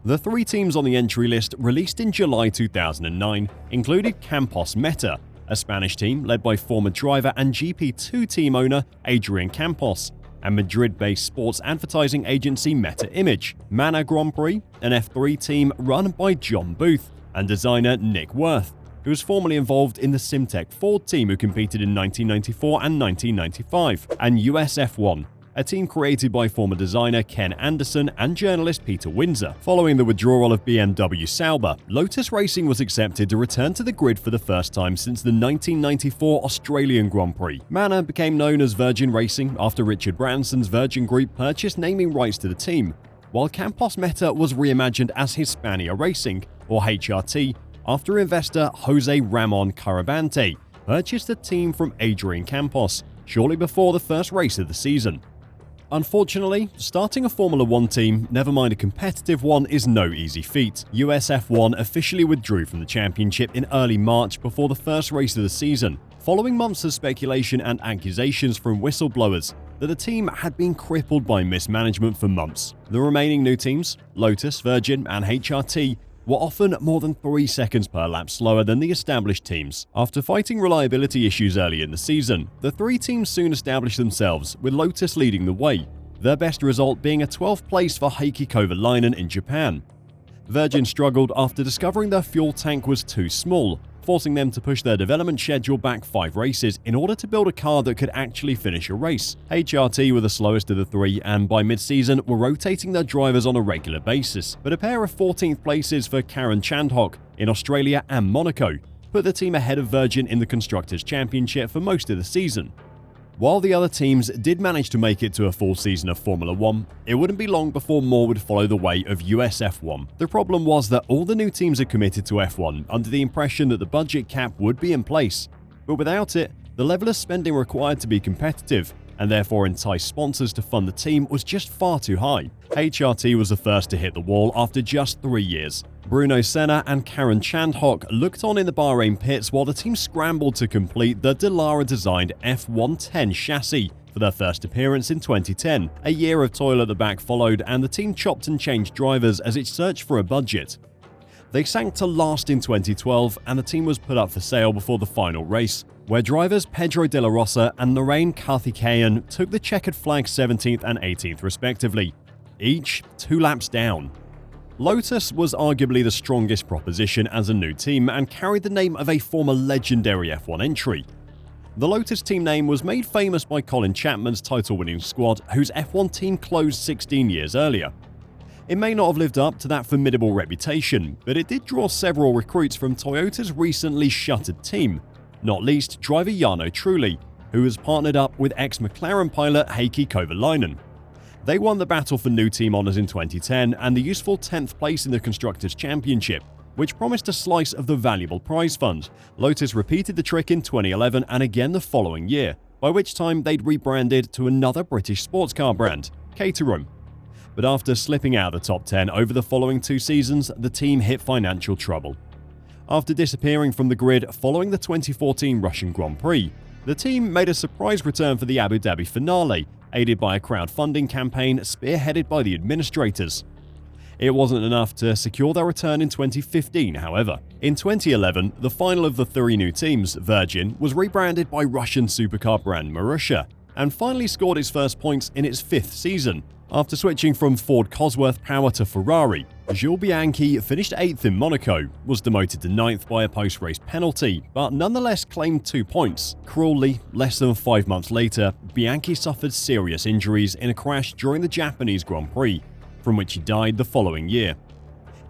Speaker 1: The 3 teams on the entry list released in July 2009 included Campos Meta, a Spanish team led by former driver and GP2 team owner Adrian Campos, and Madrid-based sports advertising agency Meta Image, Mana Grand Prix, an F3 team run by John Booth, and designer Nick Worth, who was formerly involved in the Simtech Ford team who competed in 1994 and 1995, and USF1, a team created by former designer Ken Anderson and journalist Peter Windsor. Following the withdrawal of BMW Sauber, Lotus Racing was accepted to return to the grid for the first time since the 1994 Australian Grand Prix. Mana became known as Virgin Racing after Richard Branson's Virgin Group purchased naming rights to the team, while Campos Meta was reimagined as Hispania Racing, or HRT, after investor Jose Ramon Carabante purchased the team from Adrian Campos shortly before the first race of the season. Unfortunately, starting a Formula 1 team, never mind a competitive one, is no easy feat. USF1 officially withdrew from the championship in early March before the first race of the season, following months of speculation and accusations from whistleblowers that the team had been crippled by mismanagement for months. The remaining new teams, Lotus, Virgin, and HRT, were often more than 3 seconds per lap slower than the established teams. After fighting reliability issues early in the season, the 3 teams soon established themselves, with Lotus leading the way, their best result being a 12th place for Heikki Kovalainen in Japan. Virgin struggled after discovering their fuel tank was too small, forcing them to push their development schedule back 5 races in order to build a car that could actually finish a race. HRT were the slowest of the 3 and by mid-season were rotating their drivers on a regular basis, but a pair of 14th places for Karen Chandhok in Australia and Monaco put the team ahead of Virgin in the Constructors' Championship for most of the season. While the other teams did manage to make it to a full season of Formula 1, it wouldn't be long before more would follow the way of US F1. The problem was that all the new teams had committed to F1 under the impression that the budget cap would be in place, but without it, the level of spending required to be competitive and therefore entice sponsors to fund the team was just far too high. HRT was the first to hit the wall after just 3 years. Bruno Senna and Karen Chandhok looked on in the Bahrain pits while the team scrambled to complete the Dallara-designed F110 chassis for their first appearance in 2010. A year of toil at the back followed, and the team chopped and changed drivers as it searched for a budget. They sank to last in 2012, and the team was put up for sale before the final race, where drivers Pedro de la Rosa and Narain Karthikeyan took the checkered flag 17th and 18th respectively, each 2 laps down. Lotus was arguably the strongest proposition as a new team and carried the name of a former legendary F1 entry. The Lotus team name was made famous by Colin Chapman's title-winning squad, whose F1 team closed 16 years earlier. It may not have lived up to that formidable reputation, but it did draw several recruits from Toyota's recently shuttered team, not least driver Jarno Trulli, who was partnered up with ex-McLaren pilot Heikki Kovalainen. They won the battle for new team honours in 2010 and the useful 10th place in the Constructors' Championship, which promised a slice of the valuable prize fund. Lotus repeated the trick in 2011 and again the following year, by which time they'd rebranded to another British sports car brand, Caterham. But after slipping out of the top 10 over the following 2 seasons, the team hit financial trouble. After disappearing from the grid following the 2014 Russian Grand Prix, the team made a surprise return for the Abu Dhabi finale, aided by a crowdfunding campaign spearheaded by the administrators. It wasn't enough to secure their return in 2015, however. In 2011, the final of the 3 new teams, Virgin, was rebranded by Russian supercar brand Marussia, and finally scored its first points in its 5th season. After switching from Ford Cosworth power to Ferrari, Jules Bianchi finished 8th in Monaco, was demoted to 9th by a post-race penalty, but nonetheless claimed 2 points. Cruelly, less than 5 months later, Bianchi suffered serious injuries in a crash during the Japanese Grand Prix, from which he died the following year.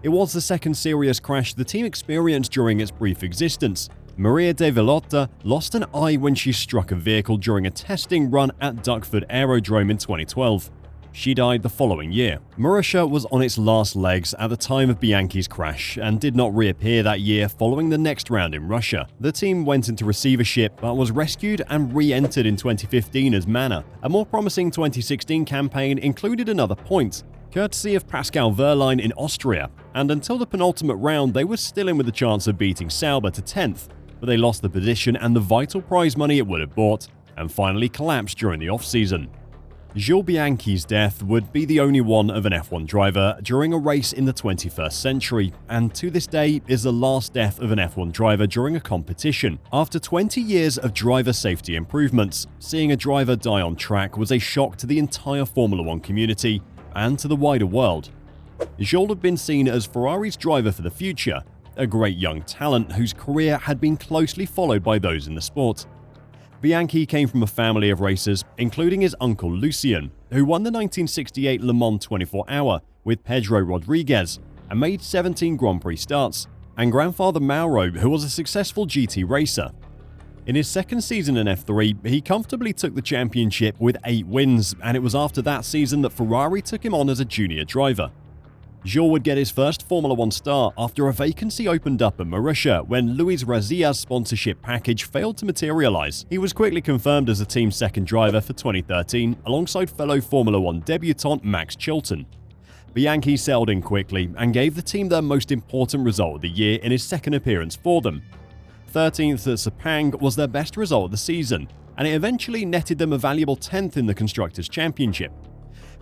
Speaker 1: It was the second serious crash the team experienced during its brief existence. Maria De Villota lost an eye when she struck a vehicle during a testing run at Duckford Aerodrome in 2012. She died the following year. Marussia was on its last legs at the time of Bianchi's crash and did not reappear that year following the next round in Russia. The team went into receivership but was rescued and re-entered in 2015 as Manor. A more promising 2016 campaign included another point, courtesy of Pascal Wehrlein in Austria, and until the penultimate round they were still in with a chance of beating Sauber to 10th, but they lost the position and the vital prize money it would have bought, and finally collapsed during the off-season. Jules Bianchi's death would be the only one of an F1 driver during a race in the 21st century, and to this day is the last death of an F1 driver during a competition. After 20 years of driver safety improvements, seeing a driver die on track was a shock to the entire Formula 1 community and to the wider world. Jules had been seen as Ferrari's driver for the future, a great young talent whose career had been closely followed by those in the sport. Bianchi came from a family of racers, including his uncle Lucien, who won the 1968 Le Mans 24-hour with Pedro Rodriguez and made 17 Grand Prix starts, and grandfather Mauro, who was a successful GT racer. In his second season in F3, he comfortably took the championship with 8 wins, and it was after that season that Ferrari took him on as a junior driver. Jules would get his first Formula 1 start after a vacancy opened up at Marussia when Luis Razia's sponsorship package failed to materialize. He was quickly confirmed as the team's second driver for 2013 alongside fellow Formula 1 debutant Max Chilton. Bianchi settled in quickly and gave the team their most important result of the year in his second appearance for them. 13th at Sepang was their best result of the season, and it eventually netted them a valuable 10th in the Constructors' Championship.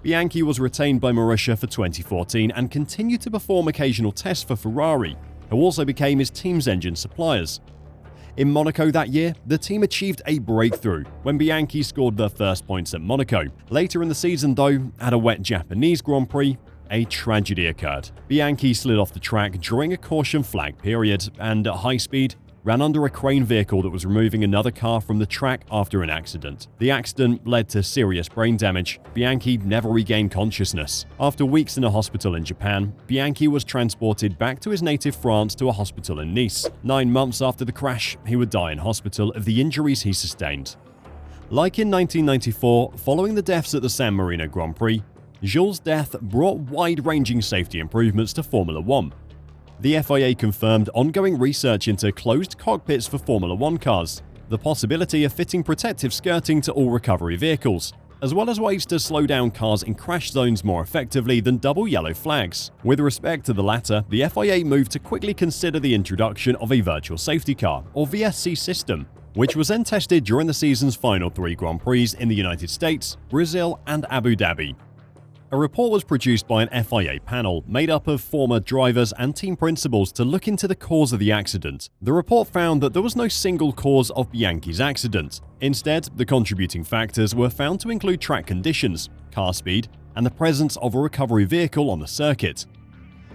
Speaker 1: Bianchi was retained by Marussia for 2014 and continued to perform occasional tests for Ferrari, who also became his team's engine suppliers. In Monaco that year, the team achieved a breakthrough when Bianchi scored their first points at Monaco. Later in the season, though, at a wet Japanese Grand Prix, a tragedy occurred. Bianchi slid off the track during a caution flag period and, at high speed, ran under a crane vehicle that was removing another car from the track after an accident. The accident led to serious brain damage. Bianchi never regained consciousness. After weeks in a hospital in Japan, Bianchi was transported back to his native France to a hospital in Nice. 9 months after the crash, he would die in hospital of the injuries he sustained. Like in 1994, following the deaths at the San Marino Grand Prix, Jules' death brought wide-ranging safety improvements to Formula One. The FIA confirmed ongoing research into closed cockpits for Formula One cars, the possibility of fitting protective skirting to all recovery vehicles, as well as ways to slow down cars in crash zones more effectively than double yellow flags. With respect to the latter, the FIA moved to quickly consider the introduction of a virtual safety car, or VSC system, which was then tested during the season's final 3 Grand Prix in the United States, Brazil, and Abu Dhabi. A report was produced by an FIA panel made up of former drivers and team principals to look into the cause of the accident. The report found that there was no single cause of Bianchi's accident. Instead, the contributing factors were found to include track conditions, car speed, and the presence of a recovery vehicle on the circuit.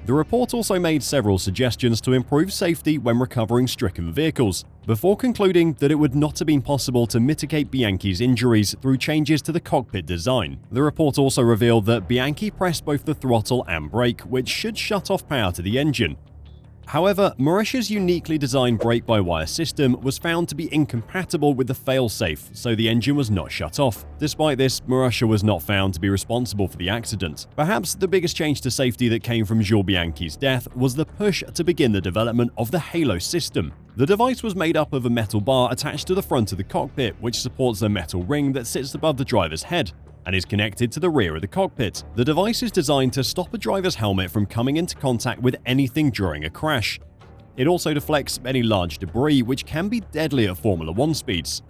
Speaker 1: The report also made several suggestions to improve safety when recovering stricken vehicles, before concluding that it would not have been possible to mitigate Bianchi's injuries through changes to the cockpit design. The report also revealed that Bianchi pressed both the throttle and brake, which should shut off power to the engine. However, Mauritius's uniquely designed brake-by-wire system was found to be incompatible with the fail-safe, so the engine was not shut off. Despite this, Mauritia was not found to be responsible for the accident. Perhaps the biggest change to safety that came from Jules Bianchi's death was the push to begin the development of the Halo system. The device was made up of a metal bar attached to the front of the cockpit, which supports a metal ring that sits above the driver's head and is connected to the rear of the cockpit. The device is designed to stop a driver's helmet from coming into contact with anything during a crash. It also deflects any large debris, which can be deadly at Formula One speeds.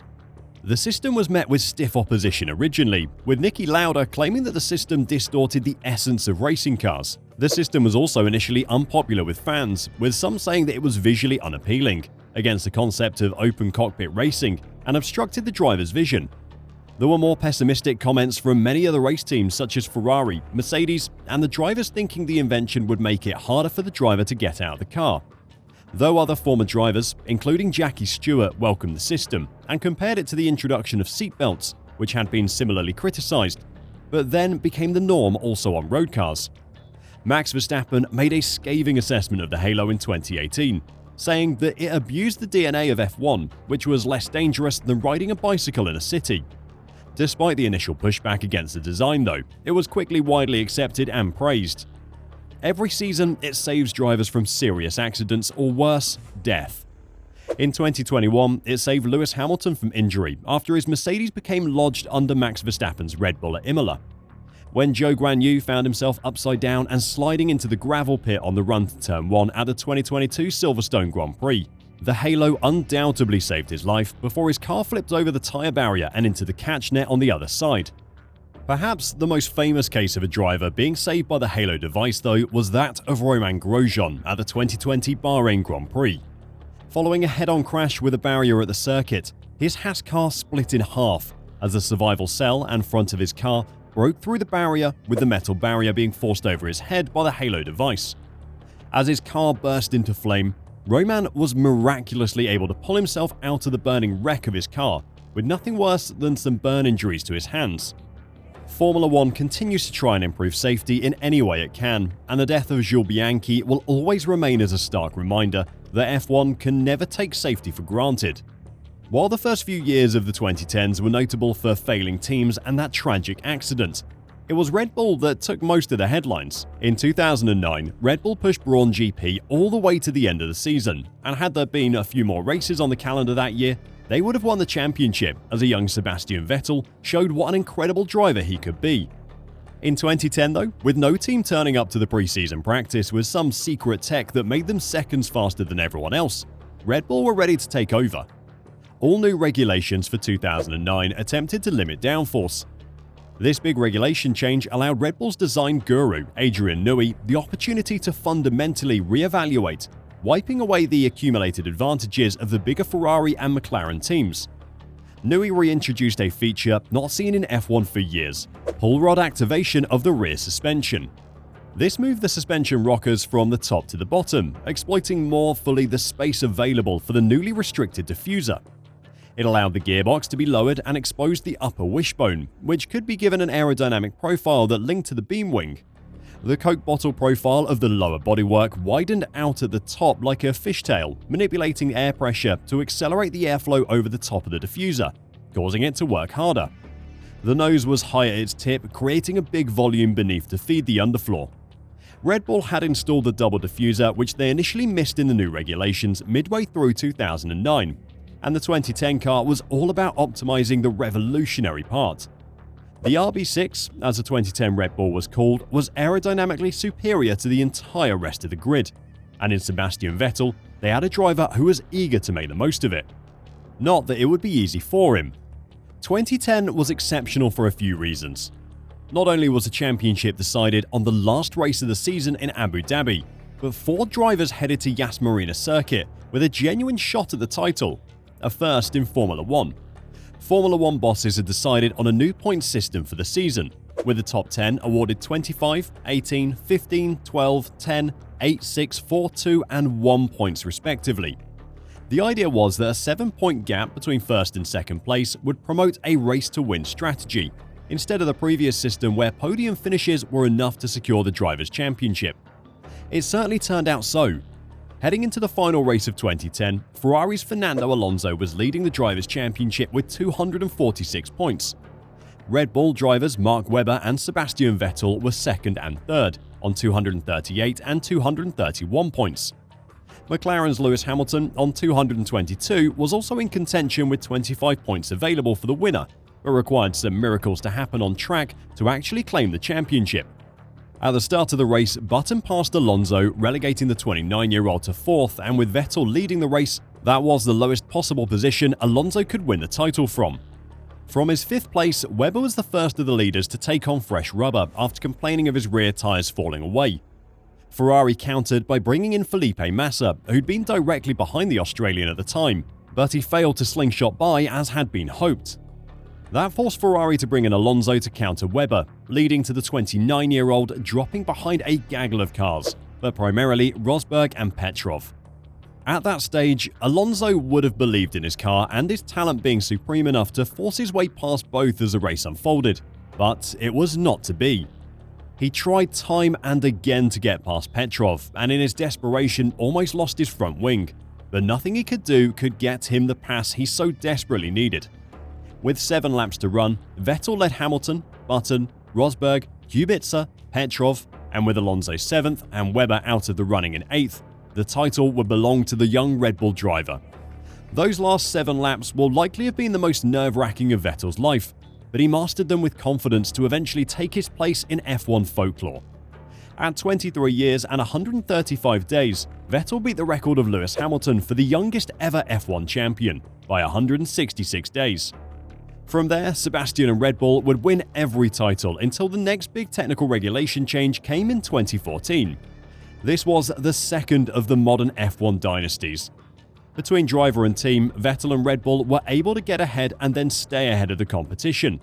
Speaker 1: The system was met with stiff opposition originally, with Niki Lauda claiming that the system distorted the essence of racing cars. The system was also initially unpopular with fans, with some saying that it was visually unappealing, against the concept of open cockpit racing, and obstructed the driver's vision. There were more pessimistic comments from many other race teams such as Ferrari, Mercedes, and the drivers thinking the invention would make it harder for the driver to get out of the car. Though other former drivers, including Jackie Stewart, welcomed the system and compared it to the introduction of seatbelts, which had been similarly criticised, but then became the norm also on road cars. Max Verstappen made a scathing assessment of the Halo in 2018, saying that it abused the DNA of F1, which was less dangerous than riding a bicycle in a city. Despite the initial pushback against the design though, it was quickly widely accepted and praised. Every season, it saves drivers from serious accidents or worse, death. In 2021, it saved Lewis Hamilton from injury after his Mercedes became lodged under Max Verstappen's Red Bull at Imola. When Zhou Guanyu found himself upside down and sliding into the gravel pit on the run to Turn 1 at the 2022 Silverstone Grand Prix, the Halo undoubtedly saved his life before his car flipped over the tyre barrier and into the catch net on the other side. Perhaps the most famous case of a driver being saved by the Halo device though was that of Romain Grosjean at the 2020 Bahrain Grand Prix. Following a head-on crash with a barrier at the circuit, his Haas car split in half as the survival cell and front of his car broke through the barrier, with the metal barrier being forced over his head by the Halo device. As his car burst into flame, Romain was miraculously able to pull himself out of the burning wreck of his car, with nothing worse than some burn injuries to his hands. Formula One continues to try and improve safety in any way it can, and the death of Jules Bianchi will always remain as a stark reminder that F1 can never take safety for granted. While the first few years of the 2010s were notable for failing teams and that tragic accident, it was Red Bull that took most of the headlines. In 2009, Red Bull pushed Brawn GP all the way to the end of the season, and had there been a few more races on the calendar that year, they would have won the championship as a young Sebastian Vettel showed what an incredible driver he could be. In 2010 though, with no team turning up to the pre-season practice with some secret tech that made them seconds faster than everyone else, Red Bull were ready to take over. All new regulations for 2009 attempted to limit downforce. This big regulation change allowed Red Bull's design guru, Adrian Newey, the opportunity to fundamentally re-evaluate, wiping away the accumulated advantages of the bigger Ferrari and McLaren teams. Newey reintroduced a feature not seen in F1 for years: pull rod activation of the rear suspension. This moved the suspension rockers from the top to the bottom, exploiting more fully the space available for the newly restricted diffuser. It allowed the gearbox to be lowered and exposed the upper wishbone, which could be given an aerodynamic profile that linked to the beam wing. The Coke bottle profile of the lower bodywork widened out at the top like a fishtail, manipulating air pressure to accelerate the airflow over the top of the diffuser, causing it to work harder. The nose was high at its tip, creating a big volume beneath to feed the underfloor. Red Bull had installed the double diffuser, which they initially missed in the new regulations midway through 2009, and the 2010 car was all about optimizing the revolutionary part. The RB6, as the 2010 Red Bull was called, was aerodynamically superior to the entire rest of the grid, and in Sebastian Vettel, they had a driver who was eager to make the most of it. Not that it would be easy for him. 2010 was exceptional for a few reasons. Not only was the championship decided on the last race of the season in Abu Dhabi, but 4 drivers headed to Yas Marina circuit with a genuine shot at the title, a first in Formula 1. Formula 1 bosses had decided on a new point system for the season, with the top 10 awarded 25, 18, 15, 12, 10, 8, 6, 4, 2 and 1 points respectively. The idea was that a 7-point gap between first and second place would promote a race-to-win strategy, instead of the previous system where podium finishes were enough to secure the Drivers' Championship. It certainly turned out so. Heading into the final race of 2010, Ferrari's Fernando Alonso was leading the Drivers' Championship with 246 points. Red Bull drivers Mark Webber and Sebastian Vettel were second and third, on 238 and 231 points. McLaren's Lewis Hamilton, on 222, was also in contention with 25 points available for the winner, but required some miracles to happen on track to actually claim the championship. At the start of the race, Button passed Alonso, relegating the 29-year-old to 4th, and with Vettel leading the race, that was the lowest possible position Alonso could win the title from. From his 5th place, Webber was the first of the leaders to take on fresh rubber after complaining of his rear tyres falling away. Ferrari countered by bringing in Felipe Massa, who'd been directly behind the Australian at the time, but he failed to slingshot by as had been hoped. That forced Ferrari to bring in Alonso to counter Webber, leading to the 29-year-old dropping behind a gaggle of cars, but primarily Rosberg and Petrov. At that stage, Alonso would have believed in his car and his talent being supreme enough to force his way past both as the race unfolded, but it was not to be. He tried time and again to get past Petrov, and in his desperation almost lost his front wing, but nothing he could do could get him the pass he so desperately needed. With 7 laps to run, Vettel led Hamilton, Button, Rosberg, Kubica, Petrov, and with Alonso 7th and Webber out of the running in 8th, the title would belong to the young Red Bull driver. Those last 7 laps will likely have been the most nerve-wracking of Vettel's life, but he mastered them with confidence to eventually take his place in F1 folklore. At 23 years and 135 days, Vettel beat the record of Lewis Hamilton for the youngest ever F1 champion by 166 days. From there, Sebastian and Red Bull would win every title until the next big technical regulation change came in 2014. This was the second of the modern F1 dynasties. Between driver and team, Vettel and Red Bull were able to get ahead and then stay ahead of the competition.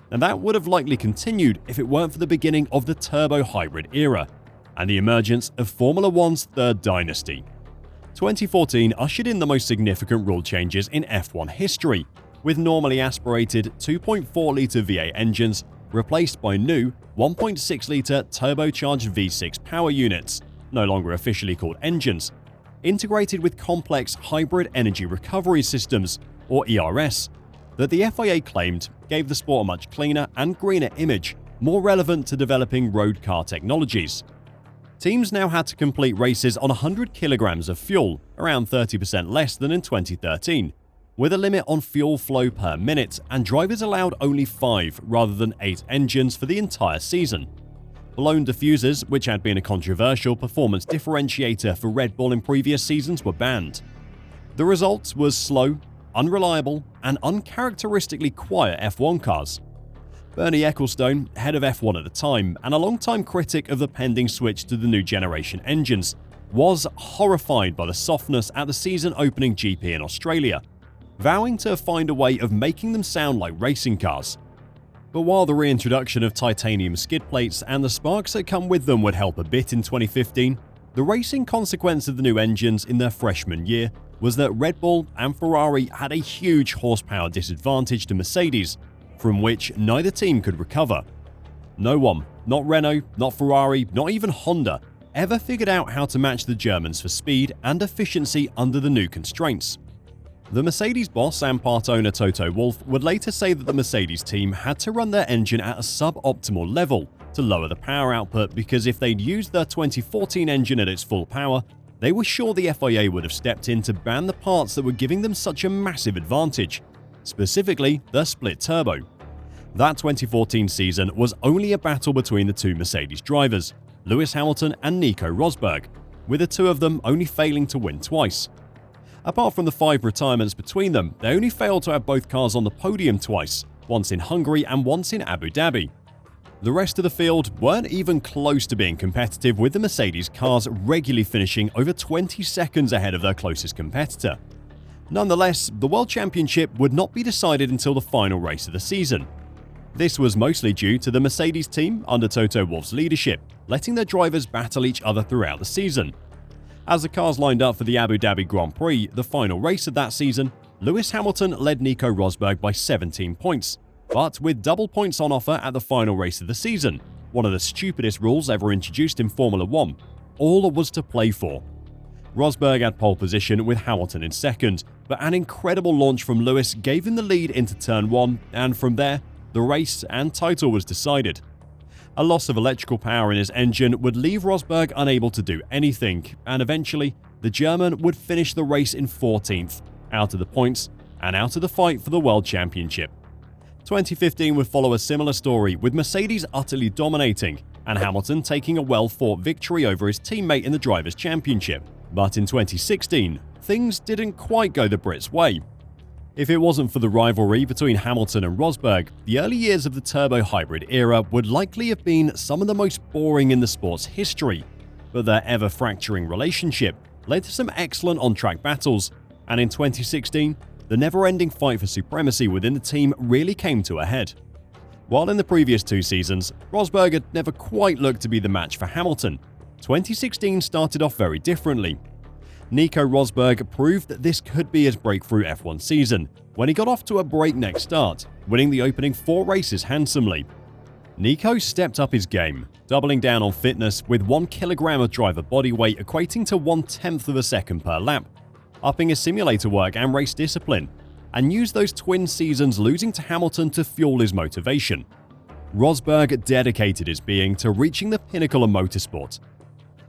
Speaker 1: And that would have likely continued if it weren't for the beginning of the turbo hybrid era and the emergence of Formula 1's third dynasty. 2014 ushered in the most significant rule changes in F1 history, with normally aspirated 2.4-litre V8 engines replaced by new 1.6-litre turbocharged V6 power units, no longer officially called engines, integrated with complex hybrid energy recovery systems, or ERS, that the FIA claimed gave the sport a much cleaner and greener image, more relevant to developing road car technologies. Teams now had to complete races on 100 kilograms of fuel, around 30% less than in 2013, with a limit on fuel flow per minute, and drivers allowed only 5 rather than 8 engines for the entire season. Blown diffusers, which had been a controversial performance differentiator for Red Bull in previous seasons, were banned. The result was slow, unreliable, and uncharacteristically quiet F1 cars. Bernie Ecclestone, head of F1 at the time and a long-time critic of the pending switch to the new generation engines, was horrified by the softness at the season-opening GP in Australia, vowing to find a way of making them sound like racing cars. But while the reintroduction of titanium skid plates and the sparks that come with them would help a bit in 2015, the racing consequence of the new engines in their freshman year was that Red Bull and Ferrari had a huge horsepower disadvantage to Mercedes, from which neither team could recover. No one, not Renault, not Ferrari, not even Honda, ever figured out how to match the Germans for speed and efficiency under the new constraints. The Mercedes boss and part owner Toto Wolff would later say that the Mercedes team had to run their engine at a suboptimal level to lower the power output, because if they'd used their 2014 engine at its full power, they were sure the FIA would have stepped in to ban the parts that were giving them such a massive advantage, specifically the split turbo. That 2014 season was only a battle between the two Mercedes drivers, Lewis Hamilton and Nico Rosberg, with the two of them only failing to win twice. Apart from the 5 retirements between them, they only failed to have both cars on the podium twice, once in Hungary and once in Abu Dhabi. The rest of the field weren't even close to being competitive, with the Mercedes cars regularly finishing over 20 seconds ahead of their closest competitor. Nonetheless, the World Championship would not be decided until the final race of the season. This was mostly due to the Mercedes team, under Toto Wolff's leadership, letting their drivers battle each other throughout the season. As the cars lined up for the Abu Dhabi Grand Prix, the final race of that season, Lewis Hamilton led Nico Rosberg by 17 points, but with double points on offer at the final race of the season, one of the stupidest rules ever introduced in Formula 1, all was to play for. Rosberg had pole position with Hamilton in second, but an incredible launch from Lewis gave him the lead into turn 1, and from there, the race and title was decided. A loss of electrical power in his engine would leave Rosberg unable to do anything, and eventually, the German would finish the race in 14th, out of the points and out of the fight for the World Championship. 2015 would follow a similar story, with Mercedes utterly dominating and Hamilton taking a well-fought victory over his teammate in the Drivers' Championship. But in 2016, things didn't quite go the Brits' way. If it wasn't for the rivalry between Hamilton and Rosberg, the early years of the turbo hybrid era would likely have been some of the most boring in the sport's history, but their ever-fracturing relationship led to some excellent on-track battles, and in 2016, the never-ending fight for supremacy within the team really came to a head. While in the previous 2 seasons, Rosberg had never quite looked to be the match for Hamilton, 2016 started off very differently. Nico Rosberg proved that this could be his breakthrough F1 season, when he got off to a breakneck start, winning the opening 4 races handsomely. Nico stepped up his game, doubling down on fitness, with 1 kilogram of driver body weight equating to 1/10 of a second per lap, upping his simulator work and race discipline, and used those twin seasons losing to Hamilton to fuel his motivation. Rosberg dedicated his being to reaching the pinnacle of motorsport.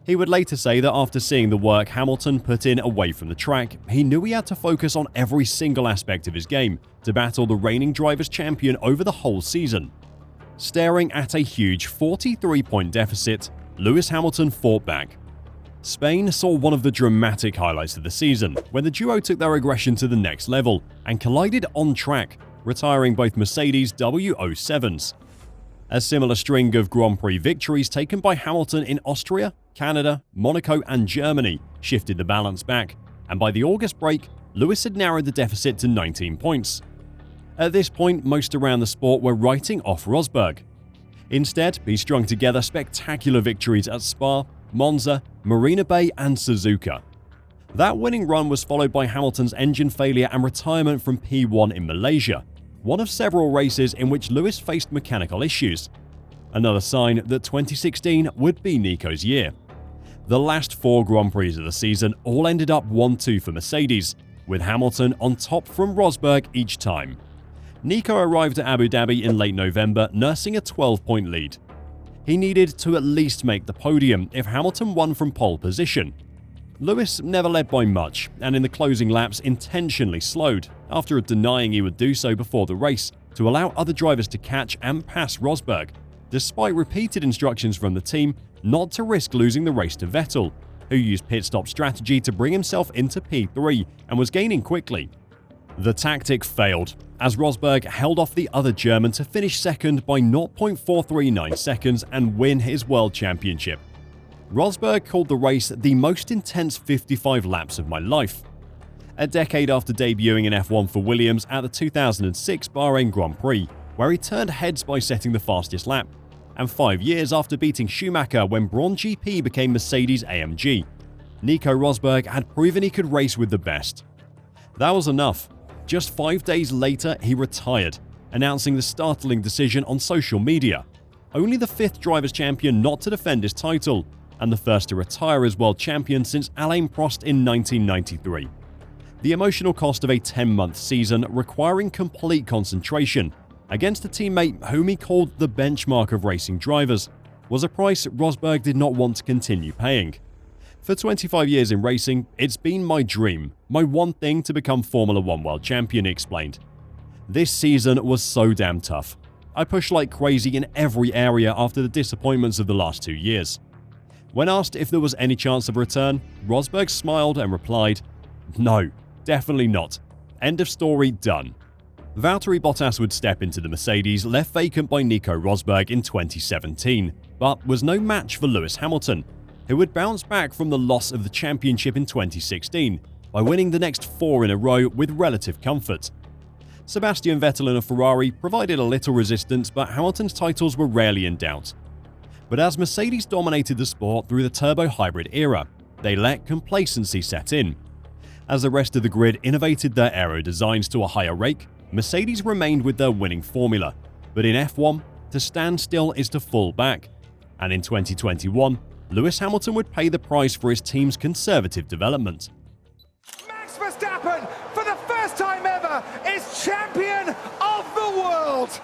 Speaker 1: He would later say that after seeing the work Hamilton put in away from the track, he knew he had to focus on every single aspect of his game to battle the reigning Drivers' Champion over the whole season. Staring at a huge 43-point deficit, Lewis Hamilton fought back. Spain saw one of the dramatic highlights of the season, when the duo took their aggression to the next level and collided on track, retiring both Mercedes W07s. A similar string of Grand Prix victories taken by Hamilton in Austria, Canada, Monaco and Germany shifted the balance back, and by the August break, Lewis had narrowed the deficit to 19 points. At this point, most around the sport were writing off Rosberg. Instead, he strung together spectacular victories at Spa, Monza, Marina Bay and Suzuka. That winning run was followed by Hamilton's engine failure and retirement from P1 in Malaysia, one of several races in which Lewis faced mechanical issues. Another sign that 2016 would be Nico's year. The last 4 Grand Prix of the season all ended up 1-2 for Mercedes, with Hamilton on top from Rosberg each time. Nico arrived at Abu Dhabi in late November, nursing a 12-point lead. He needed to at least make the podium if Hamilton won from pole position. Lewis never led by much, and in the closing laps intentionally slowed, after denying he would do so before the race, to allow other drivers to catch and pass Rosberg, despite repeated instructions from the team not to risk losing the race to Vettel, who used pit stop strategy to bring himself into P3 and was gaining quickly. The tactic failed, as Rosberg held off the other German to finish second by 0.439 seconds and win his World Championship. Rosberg called the race the most intense 55 laps of my life. A decade after debuting in F1 for Williams at the 2006 Bahrain Grand Prix, where he turned heads by setting the fastest lap, and 5 years after beating Schumacher when Brawn GP became Mercedes AMG. Nico Rosberg had proven he could race with the best. That was enough. Just 5 days later, he retired, announcing the startling decision on social media. Only the 5th Drivers' Champion not to defend his title, and the first to retire as world champion since Alain Prost in 1993. The emotional cost of a 10-month season requiring complete concentration against a teammate whom he called the benchmark of racing drivers was a price Rosberg did not want to continue paying. For 25 years in racing, it's been my dream, my one thing to become Formula 1 world champion, he explained. This season was so damn tough. I pushed like crazy in every area after the disappointments of the last 2 years. When asked if there was any chance of return, Rosberg smiled and replied, "No, definitely not. End of story, done." Valtteri Bottas would step into the Mercedes left vacant by Nico Rosberg in 2017, but was no match for Lewis Hamilton, who would bounce back from the loss of the championship in 2016 by winning the next 4 in a row with relative comfort. Sebastian Vettel in a Ferrari provided a little resistance, but Hamilton's titles were rarely in doubt. But as Mercedes dominated the sport through the turbo hybrid era, they let complacency set in. As the rest of the grid innovated their aero designs to a higher rake, Mercedes remained with their winning formula. But in F1, to stand still is to fall back. And in 2021, Lewis Hamilton would pay the price for his team's conservative development.
Speaker 5: Max Verstappen, for the first time ever, is champion of the world!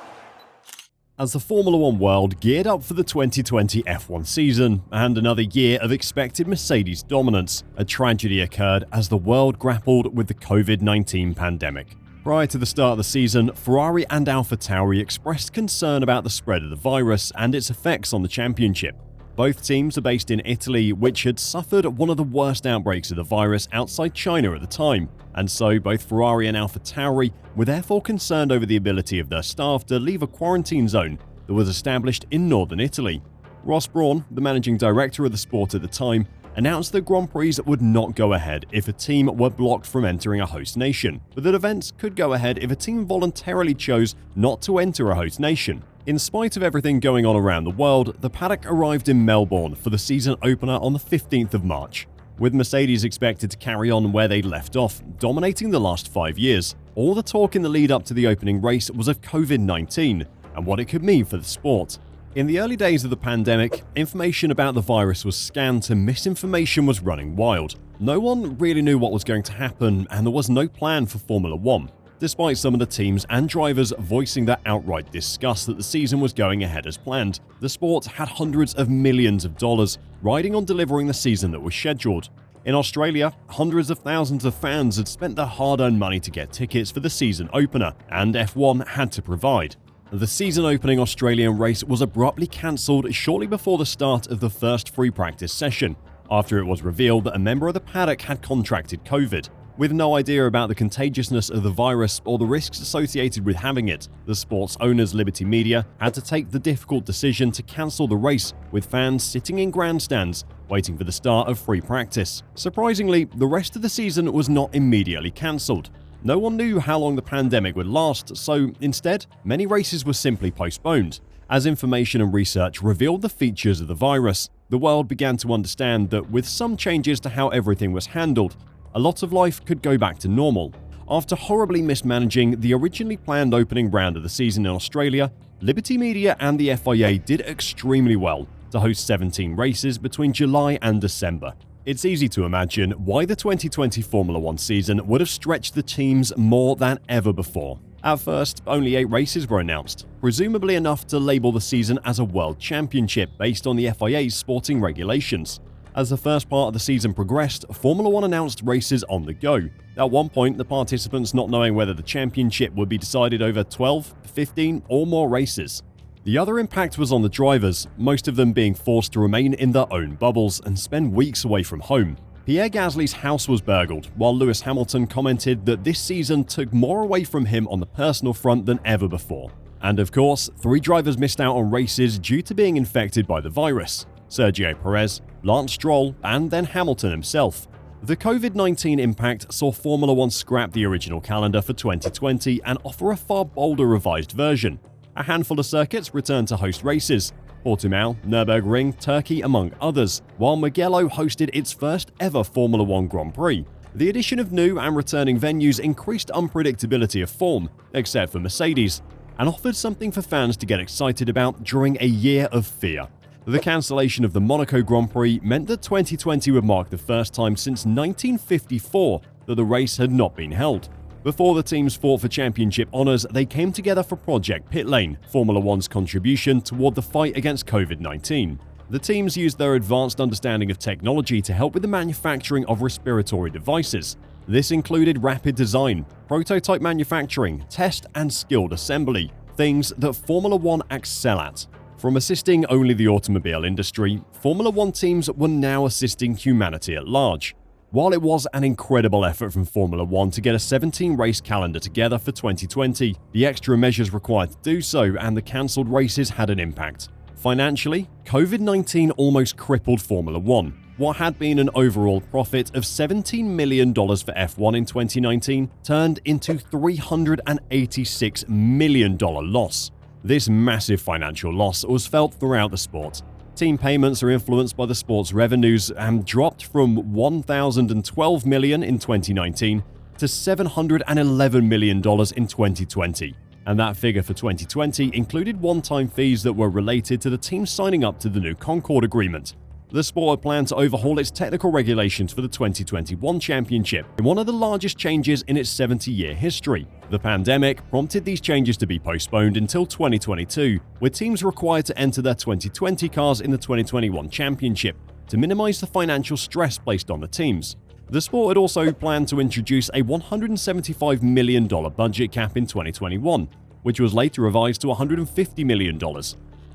Speaker 1: As the Formula 1 world geared up for the 2020 F1 season and another year of expected Mercedes dominance, a tragedy occurred as the world grappled with the COVID-19 pandemic. Prior to the start of the season, Ferrari and AlphaTauri expressed concern about the spread of the virus and its effects on the championship. Both teams are based in Italy, which had suffered one of the worst outbreaks of the virus outside China at the time, and so both Ferrari and AlphaTauri were therefore concerned over the ability of their staff to leave a quarantine zone that was established in northern Italy. Ross Brawn, the managing director of the sport at the time, announced that Grand Prix would not go ahead if a team were blocked from entering a host nation, but that events could go ahead if a team voluntarily chose not to enter a host nation. In spite of everything going on around the world, the paddock arrived in Melbourne for the season opener on the 15th of March. With Mercedes expected to carry on where they'd left off, dominating the last 5 years, all the talk in the lead up to the opening race was of COVID-19 and what it could mean for the sport. In the early days of the pandemic, information about the virus was scanned and misinformation was running wild. No one really knew what was going to happen, and there was no plan for Formula 1. Despite some of the teams and drivers voicing their outright disgust that the season was going ahead as planned, the sport had hundreds of millions of dollars riding on delivering the season that was scheduled. In Australia, hundreds of thousands of fans had spent their hard-earned money to get tickets for the season opener, and F1 had to provide. The season-opening Australian race was abruptly cancelled shortly before the start of the first free practice session, after it was revealed that a member of the paddock had contracted COVID. With no idea about the contagiousness of the virus or the risks associated with having it, the sport's owners Liberty Media had to take the difficult decision to cancel the race, with fans sitting in grandstands waiting for the start of free practice. Surprisingly, the rest of the season was not immediately cancelled. No one knew how long the pandemic would last, so instead, many races were simply postponed. As information and research revealed the features of the virus, the world began to understand that with some changes to how everything was handled, a lot of life could go back to normal. After horribly mismanaging the originally planned opening round of the season in Australia, Liberty Media and the FIA did extremely well to host 17 races between July and December. It's easy to imagine why the 2020 Formula 1 season would have stretched the teams more than ever before. At first, only 8 races were announced, presumably enough to label the season as a World Championship based on the FIA's sporting regulations. As the first part of the season progressed, Formula 1 announced races on the go. At one point, the participants not knowing whether the championship would be decided over 12, 15 or more races. The other impact was on the drivers, most of them being forced to remain in their own bubbles and spend weeks away from home. Pierre Gasly's house was burgled, while Lewis Hamilton commented that this season took more away from him on the personal front than ever before. And of course, 3 drivers missed out on races due to being infected by the virus: Sergio Perez, Lance Stroll, and then Hamilton himself. The COVID-19 impact saw Formula 1 scrap the original calendar for 2020 and offer a far bolder revised version. A handful of circuits returned to host races: Portimao, Nürburgring, Turkey, among others, while Mugello hosted its first ever Formula One Grand Prix. The addition of new and returning venues increased unpredictability of form, except for Mercedes, and offered something for fans to get excited about during a year of fear. The cancellation of the Monaco Grand Prix meant that 2020 would mark the first time since 1954 that the race had not been held. Before the teams fought for championship honours, they came together for Project Pit Lane, Formula One's contribution toward the fight against COVID-19. The teams used their advanced understanding of technology to help with the manufacturing of respiratory devices. This included rapid design, prototype manufacturing, test and skilled assembly, things that Formula One excel at. From assisting only the automobile industry, Formula One teams were now assisting humanity at large. While it was an incredible effort from Formula One to get a 17-race calendar together for 2020, the extra measures required to do so and the cancelled races had an impact. Financially, COVID-19 almost crippled Formula One. What had been an overall profit of $17 million for F1 in 2019 turned into $386 million loss. This massive financial loss was felt throughout the sport. Team payments are influenced by the sport's revenues and dropped from $1,012 million in 2019 to $711 million in 2020. And that figure for 2020 included one-time fees that were related to the team signing up to the new Concorde Agreement. The sport had planned to overhaul its technical regulations for the 2021 championship in one of the largest changes in its 70-year history. The pandemic prompted these changes to be postponed until 2022, with teams required to enter their 2020 cars in the 2021 championship to minimize the financial stress placed on the teams. The sport had also planned to introduce a $175 million budget cap in 2021, which was later revised to $150 million.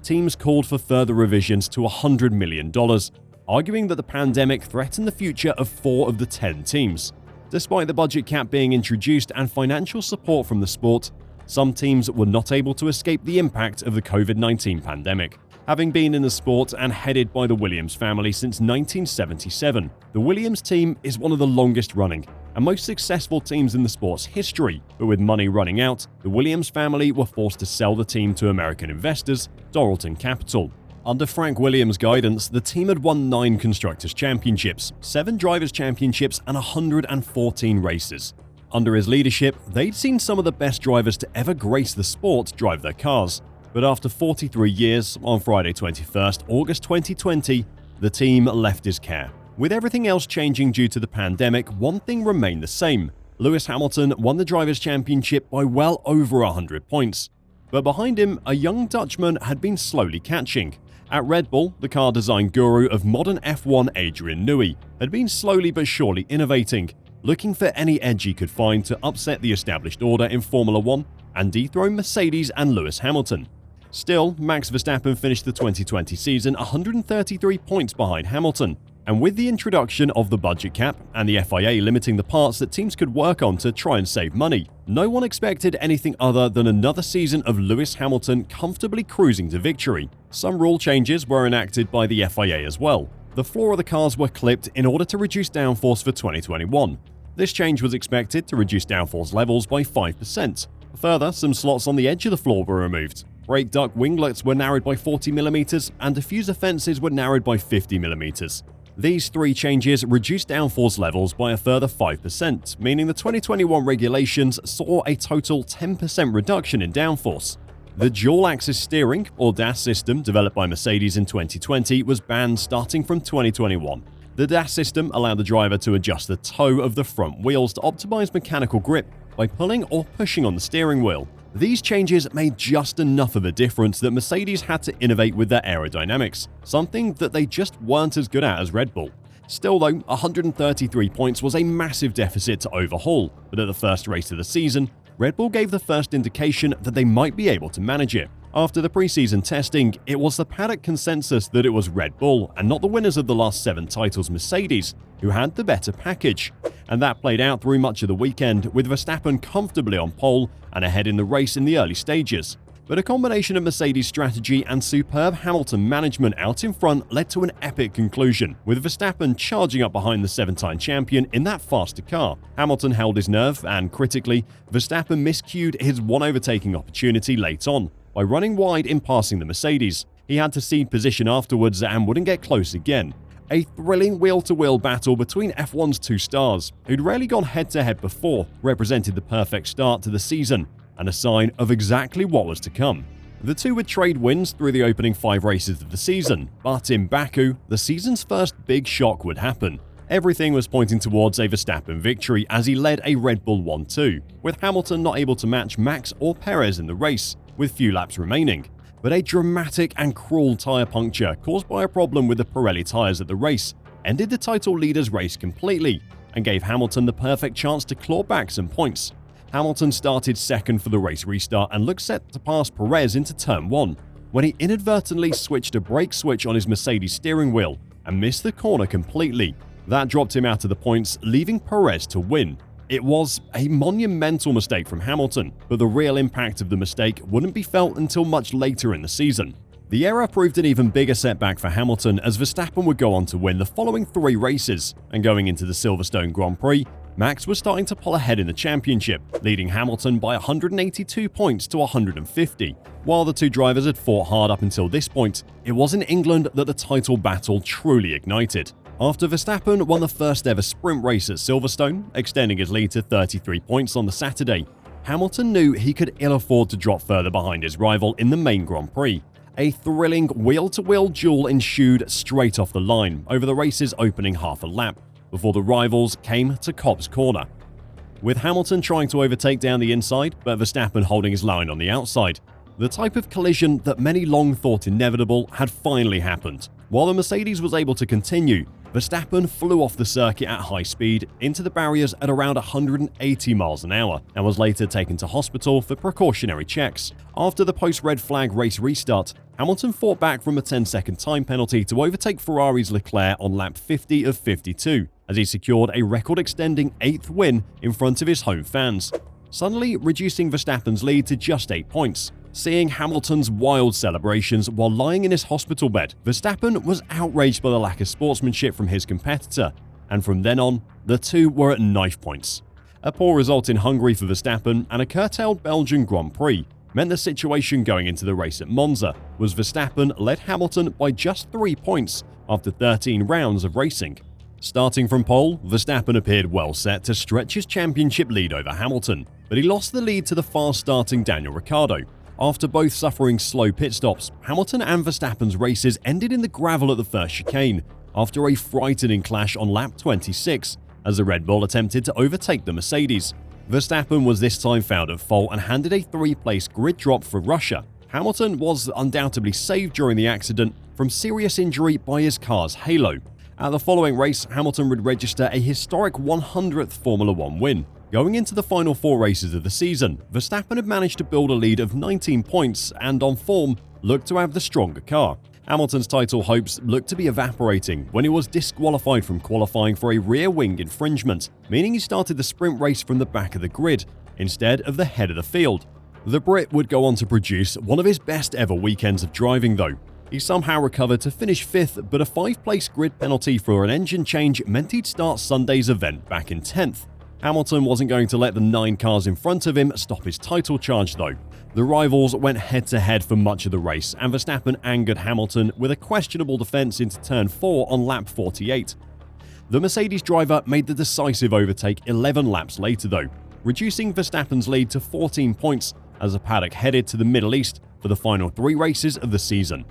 Speaker 1: Teams called for further revisions to $100 million, arguing that the pandemic threatened the future of 4 of the 10 teams. Despite the budget cap being introduced and financial support from the sport, some teams were not able to escape the impact of the COVID-19 pandemic. Having been in the sport and headed by the Williams family since 1977, the Williams team is one of the longest running and most successful teams in the sport's history, but with money running out, the Williams family were forced to sell the team to American investors, Doralton Capital. Under Frank Williams' guidance, the team had won 9 Constructors' Championships, 7 Drivers' Championships, and 114 races. Under his leadership, they'd seen some of the best drivers to ever grace the sport drive their cars. But after 43 years, on Friday 21st, August 2020, the team left his care. With everything else changing due to the pandemic, one thing remained the same. Lewis Hamilton won the Drivers' Championship by well over 100 points. But behind him, a young Dutchman had been slowly catching. At Red Bull, the car design guru of modern F1 Adrian Newey had been slowly but surely innovating, looking for any edge he could find to upset the established order in Formula One and dethrone Mercedes and Lewis Hamilton. Still, Max Verstappen finished the 2020 season 133 points behind Hamilton, and with the introduction of the budget cap and the FIA limiting the parts that teams could work on to try and save money, no one expected anything other than another season of Lewis Hamilton comfortably cruising to victory. Some rule changes were enacted by the FIA as well. The floor of the cars were clipped in order to reduce downforce for 2021. This change was expected to reduce downforce levels by 5%. Further, some slots on the edge of the floor were removed. Brake duct winglets were narrowed by 40mm and diffuser fences were narrowed by 50mm. These 3 changes reduced downforce levels by a further 5%, meaning the 2021 regulations saw a total 10% reduction in downforce. The dual-axis steering, or DAS system, developed by Mercedes in 2020 was banned starting from 2021. The DAS system allowed the driver to adjust the toe of the front wheels to optimize mechanical grip by pulling or pushing on the steering wheel. These changes made just enough of a difference that Mercedes had to innovate with their aerodynamics, something that they just weren't as good at as Red Bull. Still though, 133 points was a massive deficit to overhaul, but at the first race of the season, Red Bull gave the first indication that they might be able to manage it. After the preseason testing, it was the paddock consensus that it was Red Bull and not the winners of the last 7 titles, Mercedes, who had the better package. And that played out through much of the weekend, with Verstappen comfortably on pole and ahead in the race in the early stages. But a combination of Mercedes' strategy and superb Hamilton management out in front led to an epic conclusion, with Verstappen charging up behind the 7-time champion in that faster car. Hamilton held his nerve and, critically, Verstappen miscued his one overtaking opportunity late on. by running wide in passing the Mercedes. He had to cede position afterwards and wouldn't get close again. A thrilling wheel-to-wheel battle between F1's two stars, who'd rarely gone head-to-head before, represented the perfect start to the season and a sign of exactly what was to come. The two would trade wins through the opening 5 races of the season, but in Baku, the season's first big shock would happen. Everything was pointing towards a Verstappen victory as he led a Red Bull 1-2, with Hamilton not able to match Max or Perez in the race, with few laps remaining. But a dramatic and cruel tyre puncture caused by a problem with the Pirelli tyres at the race ended the title leader's race completely and gave Hamilton the perfect chance to claw back some points. Hamilton started second for the race restart and looked set to pass Perez into turn 1 when he inadvertently switched a brake switch on his Mercedes steering wheel and missed the corner completely. That dropped him out of the points, leaving Perez to win. It was a monumental mistake from Hamilton, but the real impact of the mistake wouldn't be felt until much later in the season. The error proved an even bigger setback for Hamilton as Verstappen would go on to win the following 3 races, and going into the Silverstone Grand Prix, Max was starting to pull ahead in the championship, leading Hamilton by 182 points to 150. While the two drivers had fought hard up until this point, it was in England that the title battle truly ignited. After Verstappen won the first ever sprint race at Silverstone, extending his lead to 33 points on the Saturday, Hamilton knew he could ill afford to drop further behind his rival in the main Grand Prix. A thrilling wheel-to-wheel duel ensued straight off the line over the race's opening half a lap, before the rivals came to Cobb's corner. With Hamilton trying to overtake down the inside, but Verstappen holding his line on the outside, the type of collision that many long thought inevitable had finally happened. While the Mercedes was able to continue, Verstappen flew off the circuit at high speed into the barriers at around 180 miles an hour and was later taken to hospital for precautionary checks. After the post-red flag race restart, Hamilton fought back from a 10-second time penalty to overtake Ferrari's Leclerc on lap 50 of 52, as he secured a record-extending 8th win in front of his home fans, suddenly reducing Verstappen's lead to just 8 points. Seeing Hamilton's wild celebrations while lying in his hospital bed, Verstappen was outraged by the lack of sportsmanship from his competitor, and from then on, the two were at knife points. A poor result in Hungary for Verstappen and a curtailed Belgian Grand Prix meant the situation going into the race at Monza was Verstappen led Hamilton by just 3 points after 13 rounds of racing. Starting from pole, Verstappen appeared well set to stretch his championship lead over Hamilton, but he lost the lead to the fast-starting Daniel Ricciardo. After both suffering slow pit stops, Hamilton and Verstappen's races ended in the gravel at the first chicane, after a frightening clash on lap 26, as the Red Bull attempted to overtake the Mercedes. Verstappen was this time found at fault and handed a 3-place grid drop for Russia. Hamilton was undoubtedly saved during the accident from serious injury by his car's halo. At the following race, Hamilton would register a historic 100th Formula 1 win. Going into the final 4 races of the season, Verstappen had managed to build a lead of 19 points and, on form, looked to have the stronger car. Hamilton's title hopes looked to be evaporating when he was disqualified from qualifying for a rear wing infringement, meaning he started the sprint race from the back of the grid instead of the head of the field. The Brit would go on to produce one of his best ever weekends of driving though. He somehow recovered to finish 5th, but a 5-place grid penalty for an engine change meant he'd start Sunday's event back in 10th. Hamilton wasn't going to let the 9 cars in front of him stop his title charge though. The rivals went head-to-head for much of the race, and Verstappen angered Hamilton with a questionable defense into turn 4 on lap 48. The Mercedes driver made the decisive overtake 11 laps later though, reducing Verstappen's lead to 14 points as the paddock headed to the Middle East for the final 3 races of the season.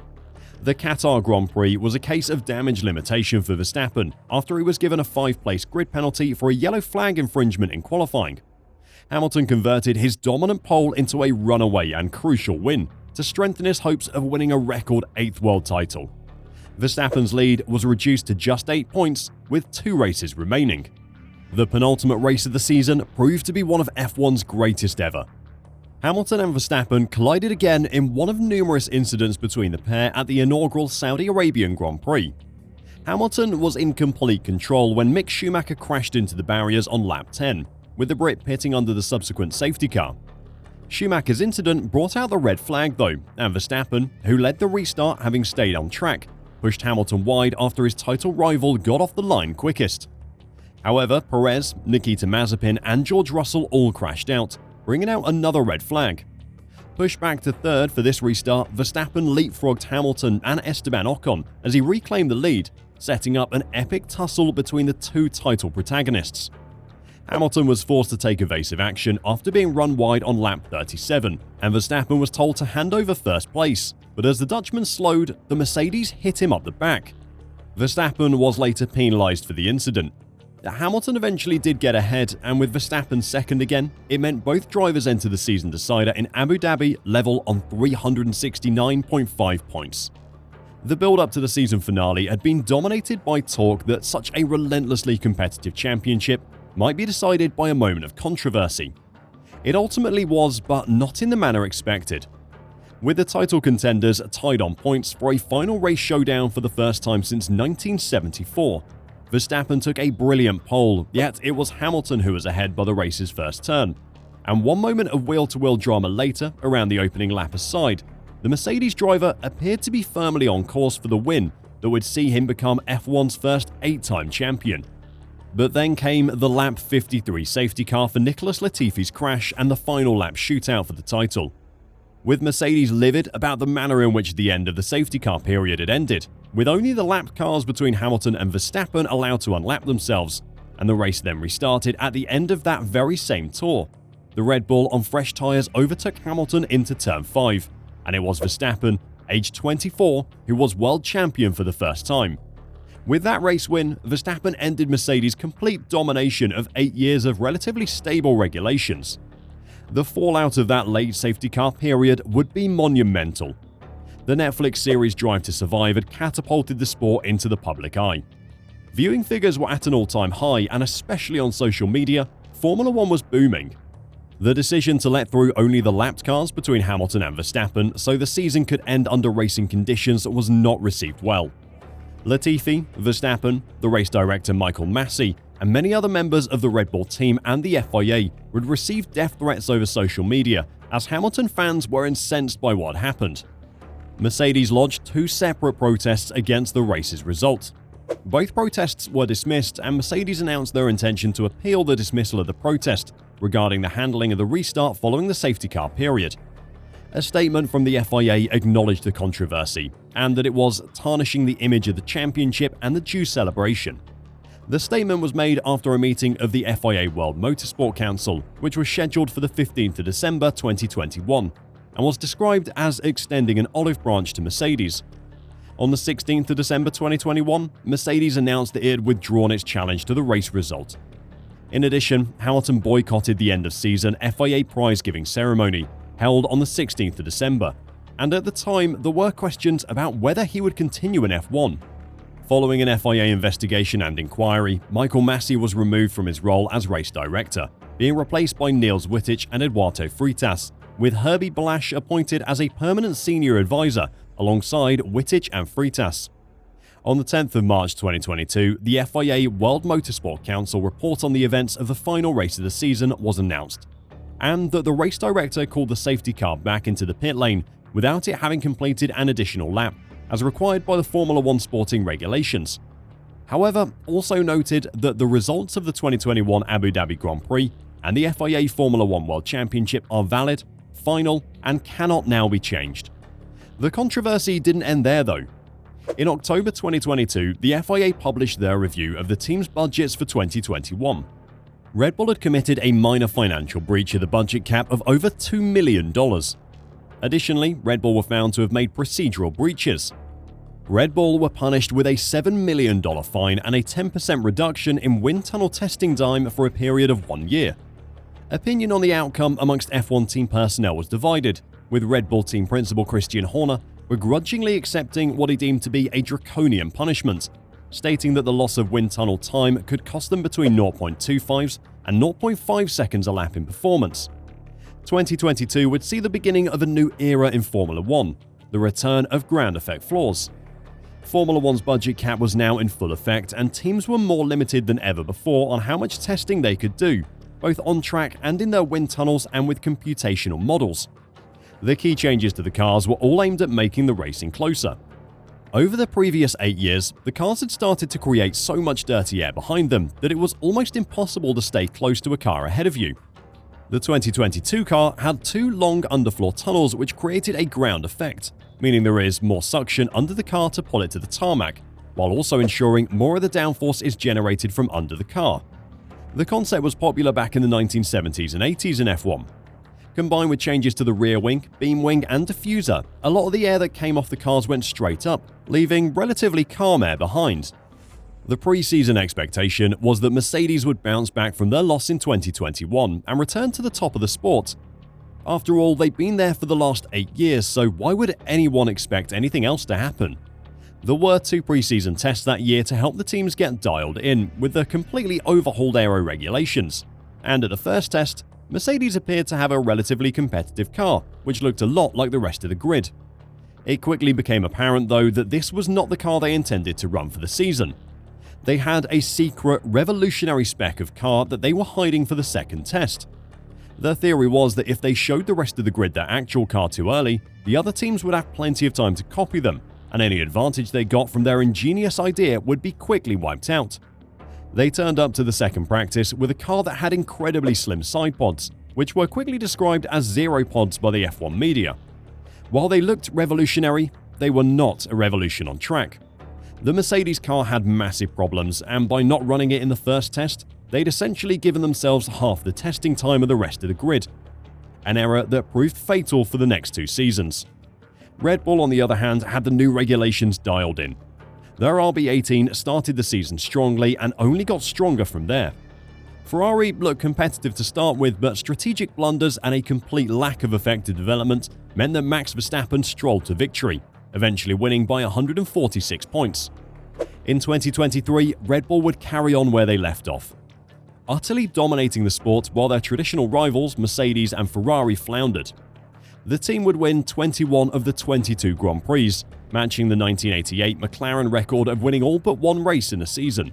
Speaker 1: The Qatar Grand Prix was a case of damage limitation for Verstappen after he was given a 5-place grid penalty for a yellow flag infringement in qualifying. Hamilton converted his dominant pole into a runaway and crucial win to strengthen his hopes of winning a record 8th world title. Verstappen's lead was reduced to just 8 points with 2 races remaining. The penultimate race of the season proved to be one of F1's greatest ever. Hamilton and Verstappen collided again in one of numerous incidents between the pair at the inaugural Saudi Arabian Grand Prix. Hamilton was in complete control when Mick Schumacher crashed into the barriers on lap 10, with the Brit pitting under the subsequent safety car. Schumacher's incident brought out the red flag though, and Verstappen, who led the restart having stayed on track, pushed Hamilton wide after his title rival got off the line quickest. However, Perez, Nikita Mazepin and George Russell all crashed out, bringing out another red flag. Pushed back to third for this restart, Verstappen leapfrogged Hamilton and Esteban Ocon as he reclaimed the lead, setting up an epic tussle between the two title protagonists. Hamilton was forced to take evasive action after being run wide on lap 37, and Verstappen was told to hand over first place, but as the Dutchman slowed, the Mercedes hit him up the back. Verstappen was later penalised for the incident. Hamilton eventually did get ahead, and with Verstappen second again, it meant both drivers entered the season decider in Abu Dhabi level on 369.5 points. The build-up to the season finale had been dominated by talk that such a relentlessly competitive championship might be decided by a moment of controversy. It ultimately was, but not in the manner expected. With the title contenders tied on points for a final race showdown for the first time since 1974, Verstappen took a brilliant pole, yet it was Hamilton who was ahead by the race's first turn. And one moment of wheel-to-wheel drama later, around the opening lap aside, the Mercedes driver appeared to be firmly on course for the win that would see him become F1's first 8-time champion. But then came the lap 53 safety car for Nicholas Latifi's crash and the final lap shootout for the title. With Mercedes livid about the manner in which the end of the safety car period had ended, with only the lap cars between Hamilton and Verstappen allowed to unlap themselves, and the race then restarted at the end of that very same tour. The Red Bull on fresh tyres overtook Hamilton into turn 5, and it was Verstappen, aged 24, who was world champion for the first time. With that race win, Verstappen ended Mercedes' complete domination of 8 years of relatively stable regulations. The fallout of that late safety car period would be monumental. The Netflix series Drive to Survive had catapulted the sport into the public eye. Viewing figures were at an all-time high, and especially on social media, Formula One was booming. The decision to let through only the lapped cars between Hamilton and Verstappen so the season could end under racing conditions was not received well. Latifi, Verstappen, the race director Michael Masi, and many other members of the Red Bull team and the FIA would receive death threats over social media as Hamilton fans were incensed by what happened. Mercedes lodged 2 separate protests against the race's result. Both protests were dismissed, and Mercedes announced their intention to appeal the dismissal of the protest regarding the handling of the restart following the safety car period. A statement from the FIA acknowledged the controversy and that it was tarnishing the image of the championship and the due celebration. The statement was made after a meeting of the FIA World Motorsport Council, which was scheduled for the 15th of December 2021, and was described as extending an olive branch to Mercedes. On the 16th of December 2021, Mercedes announced that it had withdrawn its challenge to the race result. In addition, Hamilton boycotted the end-of-season FIA prize-giving ceremony, held on the 16th of December, and at the time there were questions about whether he would continue in F1. Following an FIA investigation and inquiry, Michael Masi was removed from his role as race director, being replaced by Niels Wittich and Eduardo Freitas, with Herbie Blasch appointed as a permanent senior advisor alongside Wittich and Freitas. On the 10th of March 2022, the FIA World Motorsport Council report on the events of the final race of the season was announced, and that the race director called the safety car back into the pit lane without it having completed an additional lap, as required by the Formula One sporting regulations. However, also noted that the results of the 2021 Abu Dhabi Grand Prix and the FIA Formula One World Championship are valid, final, and cannot now be changed. The controversy didn't end there though. In October 2022, the FIA published their review of the team's budgets for 2021. Red Bull had committed a minor financial breach of the budget cap of over $2 million. Additionally, Red Bull were found to have made procedural breaches. Red Bull were punished with a $7 million fine and a 10% reduction in wind tunnel testing time for a period of 1 year. Opinion on the outcome amongst F1 team personnel was divided, with Red Bull team principal Christian Horner begrudgingly accepting what he deemed to be a draconian punishment, stating that the loss of wind tunnel time could cost them between 0.25 and 0.5 seconds a lap in performance. 2022 would see the beginning of a new era in Formula One, the return of ground effect floors. Formula One's budget cap was now in full effect, and teams were more limited than ever before on how much testing they could do, both on track and in their wind tunnels and with computational models. The key changes to the cars were all aimed at making the racing closer. Over the previous 8 years, the cars had started to create so much dirty air behind them that it was almost impossible to stay close to a car ahead of you. The 2022 car had two long underfloor tunnels which created a ground effect, meaning there is more suction under the car to pull it to the tarmac, while also ensuring more of the downforce is generated from under the car. The concept was popular back in the 1970s and 80s in F1. Combined with changes to the rear wing, beam wing and diffuser, a lot of the air that came off the cars went straight up, leaving relatively calm air behind. The pre-season expectation was that Mercedes would bounce back from their loss in 2021 and return to the top of the sport. After all, they've been there for the last 8 years, so why would anyone expect anything else to happen? There were 2 pre-season tests that year to help the teams get dialed in with the completely overhauled aero regulations, and at the first test, Mercedes appeared to have a relatively competitive car, which looked a lot like the rest of the grid. It quickly became apparent though that this was not the car they intended to run for the season. They had a secret, revolutionary spec of car that they were hiding for the second test. Their theory was that if they showed the rest of the grid their actual car too early, the other teams would have plenty of time to copy them, and any advantage they got from their ingenious idea would be quickly wiped out. They turned up to the second practice with a car that had incredibly slim side pods, which were quickly described as zero pods by the F1 media. While they looked revolutionary, they were not a revolution on track. The Mercedes car had massive problems, and by not running it in the first test, they'd essentially given themselves half the testing time of the rest of the grid. An error that proved fatal for the next 2 seasons. Red Bull, on the other hand, had the new regulations dialed in. Their RB18 started the season strongly and only got stronger from there. Ferrari looked competitive to start with, but strategic blunders and a complete lack of effective development meant that Max Verstappen strolled to victory, eventually winning by 146 points. In 2023, Red Bull would carry on where they left off, utterly dominating the sport while their traditional rivals Mercedes and Ferrari floundered. The team would win 21 of the 22 Grand Prix, matching the 1988 McLaren record of winning all but one race in a season.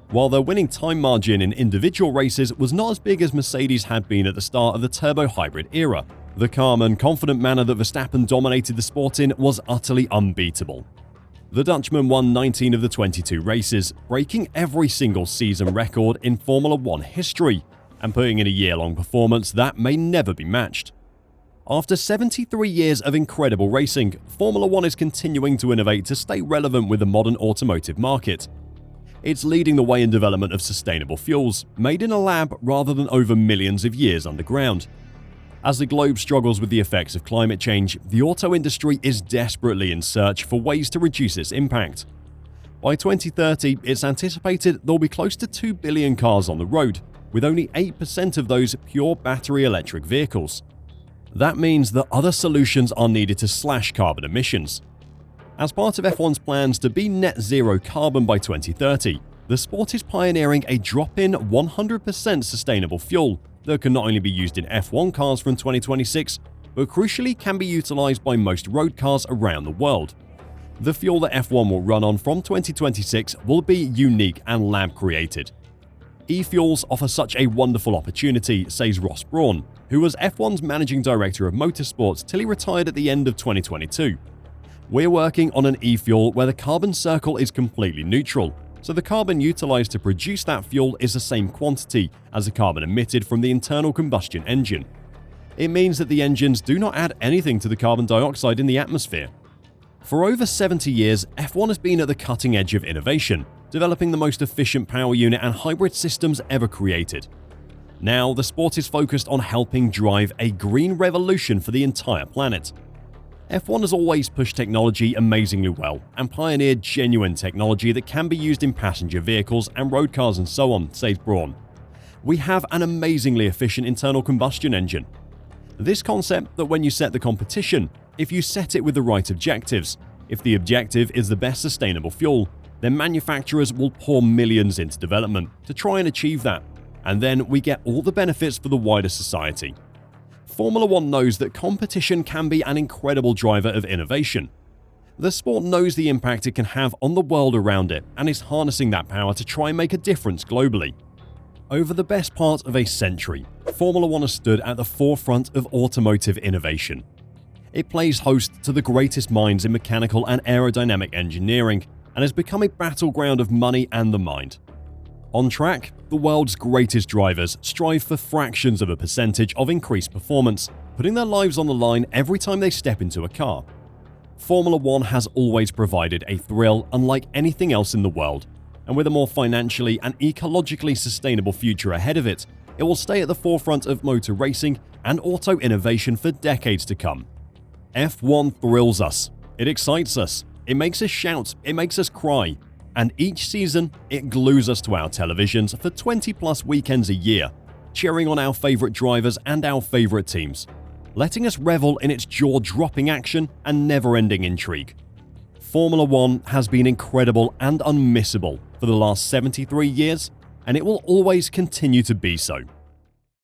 Speaker 1: While their winning time margin in individual races was not as big as Mercedes had been at the start of the turbo hybrid era, the calm and confident manner that Verstappen dominated the sport in was utterly unbeatable. The Dutchman won 19 of the 22 races, breaking every single season record in Formula 1 history, and putting in a year-long performance that may never be matched. After 73 years of incredible racing, Formula 1 is continuing to innovate to stay relevant with the modern automotive market. It's leading the way in development of sustainable fuels, made in a lab rather than over millions of years underground. As the globe struggles with the effects of climate change, the auto industry is desperately in search for ways to reduce its impact. By 2030, it's anticipated there'll be close to 2 billion cars on the road, with only 8% of those pure battery electric vehicles. That means that other solutions are needed to slash carbon emissions. As part of F1's plans to be net zero carbon by 2030, the sport is pioneering a drop-in 100% sustainable fuel that can not only be used in F1 cars from 2026, but crucially can be utilized by most road cars around the world. The fuel that F1 will run on from 2026 will be unique and lab-created. E-fuels offer such a wonderful opportunity, says Ross Brawn, who was F1's managing director of motorsports till he retired at the end of 2022. We're working on an e-fuel where the carbon circle is completely neutral, so the carbon utilized to produce that fuel is the same quantity as the carbon emitted from the internal combustion engine. It means that the engines do not add anything to the carbon dioxide in the atmosphere. For over 70 years, F1 has been at the cutting edge of innovation, developing the most efficient power unit and hybrid systems ever created. Now, the sport is focused on helping drive a green revolution for the entire planet. F1 has always pushed technology amazingly well and pioneered genuine technology that can be used in passenger vehicles and road cars and so on, says Brawn. We have an amazingly efficient internal combustion engine. This concept that when you set the competition, if you set it with the right objectives, if the objective is the best sustainable fuel, then manufacturers will pour millions into development to try and achieve that, and then we get all the benefits for the wider society. Formula 1 knows that competition can be an incredible driver of innovation. The sport knows the impact it can have on the world around it and is harnessing that power to try and make a difference globally. Over the best part of a century, Formula 1 has stood at the forefront of automotive innovation. It plays host to the greatest minds in mechanical and aerodynamic engineering and has become a battleground of money and the mind. On track, the world's greatest drivers strive for fractions of a percentage of increased performance, putting their lives on the line every time they step into a car. Formula One has always provided a thrill unlike anything else in the world, and with a more financially and ecologically sustainable future ahead of it, it will stay at the forefront of motor racing and auto innovation for decades to come. F1 thrills us, it excites us, it makes us shout, it makes us cry, and each season it glues us to our televisions for 20+ weekends a year, cheering on our favourite drivers and our favourite teams, letting us revel in its jaw-dropping action and never-ending intrigue. Formula One has been incredible and unmissable for the last 73 years, and it will always continue to be so.